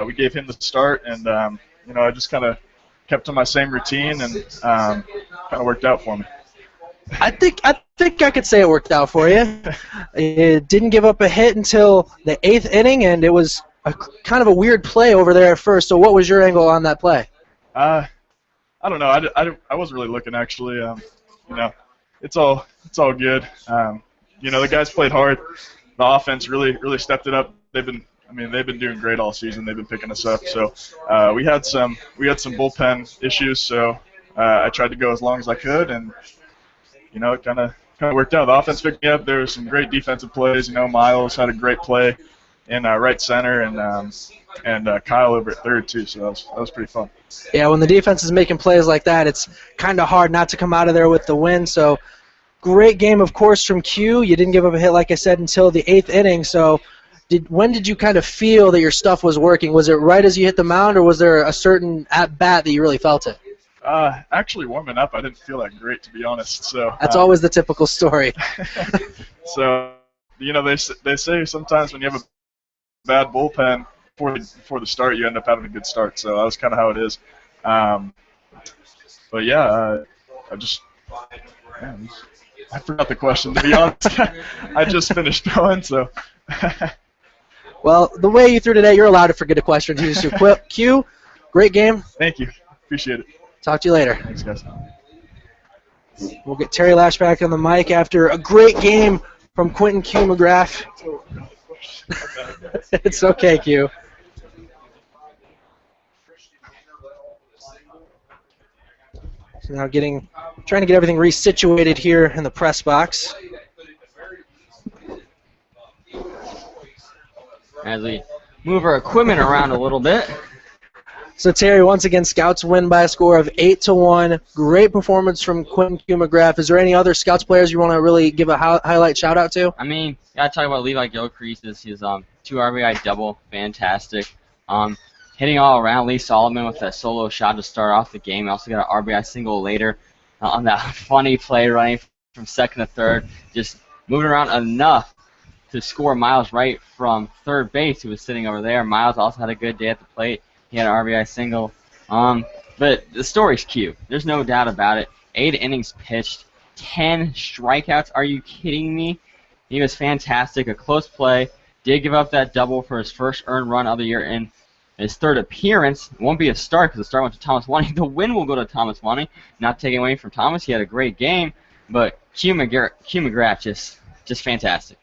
we gave him the start, and I just kind of kept to my same routine, and kind of worked out for me. I think I could say it worked out for you. It didn't give up a hit until the 8th inning, and it was kind of a weird play over there at first. So what was your angle on that play? I don't know. I wasn't really looking, actually. It's all good. The guys played hard. The offense really stepped it up. They've been doing great all season. They've been picking us up. So we had some bullpen issues. So I tried to go as long as I could, and it kind of worked out. The offense picked me up. There were some great defensive plays. Miles had a great play in right center, and Kyle over at third too. So that was pretty fun. Yeah, when the defense is making plays like that, it's kind of hard not to come out of there with the win. So great game, of course, from Q. You didn't give up a hit, like I said, until the 8th inning. So when did you kind of feel that your stuff was working? Was it right as you hit the mound, or was there a certain at-bat that you really felt it? Actually, warming up, I didn't feel that great, to be honest. So that's always the typical story. So, they say sometimes when you have a bad bullpen before the start, you end up having a good start. So that was kind of how it is. But yeah, I forgot the question, to be honest. I just finished throwing, so. Well, the way you threw today, you're allowed to forget a question. Q, great game. Thank you. Appreciate it. Talk to you later. Thanks, guys. We'll get Terry Lash back on the mic after a great game from Quentin Q McGrath. It's okay, Q. So now trying to get everything resituated here in the press box. As we move our equipment around a little bit. So Terry, once again, Scouts win by a score of 8-1. Great performance from Quentin Q McGrath. Is there any other Scouts players you want to really give a highlight shout out to? Gotta talk about Levi Gilcrease. His 2 RBI double, fantastic. Hitting all around. Lee Solomon with that solo shot to start off the game. Also got an RBI single later on that funny play running from second to third. Just moving around enough to score Miles right from third base, who was sitting over there. Miles also had a good day at the plate. He had an RBI single. But the story's cute. There's no doubt about it. 8 innings pitched, 10 strikeouts. Are you kidding me? He was fantastic. A close play. Did give up that double for his first earned run of the year in his third appearance. It won't be a start because the start went to Thomas Wanning. The win will go to Thomas Wanning. Not taking away from Thomas. He had a great game. But Q McGrath, just fantastic.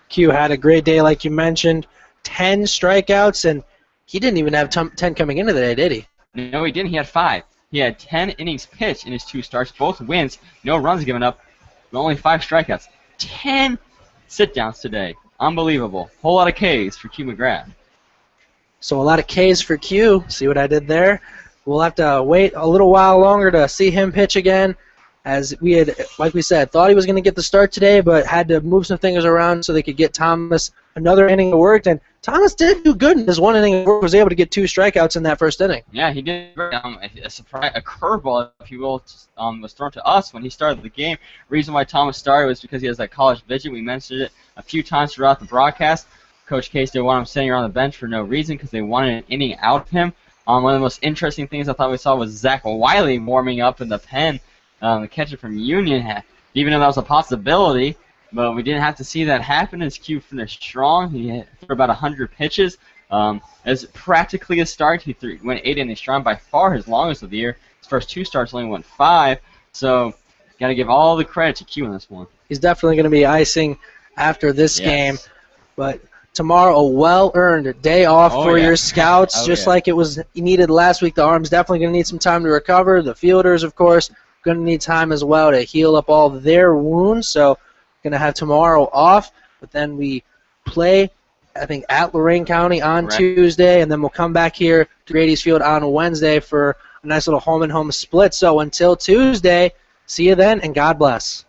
Q had a great day, like you mentioned. 10 strikeouts, and he didn't even have 10 coming into the day, did he? No, he didn't. He had 5. He had 10 innings pitched in his 2 starts, both wins, no runs given up, but only 5 strikeouts. 10 sit-downs today. Unbelievable. Whole lot of Ks for Q McGrath. So a lot of Ks for Q. See what I did there? We'll have to wait a little while longer to see him pitch again, as we had, like we said, thought he was going to get the start today, but had to move some things around so they could get Thomas another inning of work. And Thomas did do good in his 1 inning of work, was able to get 2 strikeouts in that first inning. Yeah, he did. A surprise, a curveball, if you will, was thrown to us when he started the game. Reason why Thomas started was because he has that college vision. We mentioned it a few times throughout the broadcast. Coach Case didn't want him sitting on the bench for no reason because they wanted an inning out of him. One of the most interesting things I thought we saw was Zach Wiley warming up in the pen. The catcher from Union, even though that was a possibility, but we didn't have to see that happen. His Q finished strong. He threw about 100 pitches. As practically a start, he went 8 innings strong, by far his longest of the year. His first 2 starts only went 5, so got to give all the credit to Q in this one. He's definitely going to be icing after this game, but tomorrow a well-earned day off for your Scouts, just like it was needed last week. The arm's definitely going to need some time to recover. The fielders, of course, going to need time as well to heal up all their wounds. So going to have tomorrow off, but then we play, I think, at Lorain County on Tuesday, and then we'll come back here to Grady's Field on Wednesday for a nice little home-and-home split. So until Tuesday, see you then, and God bless.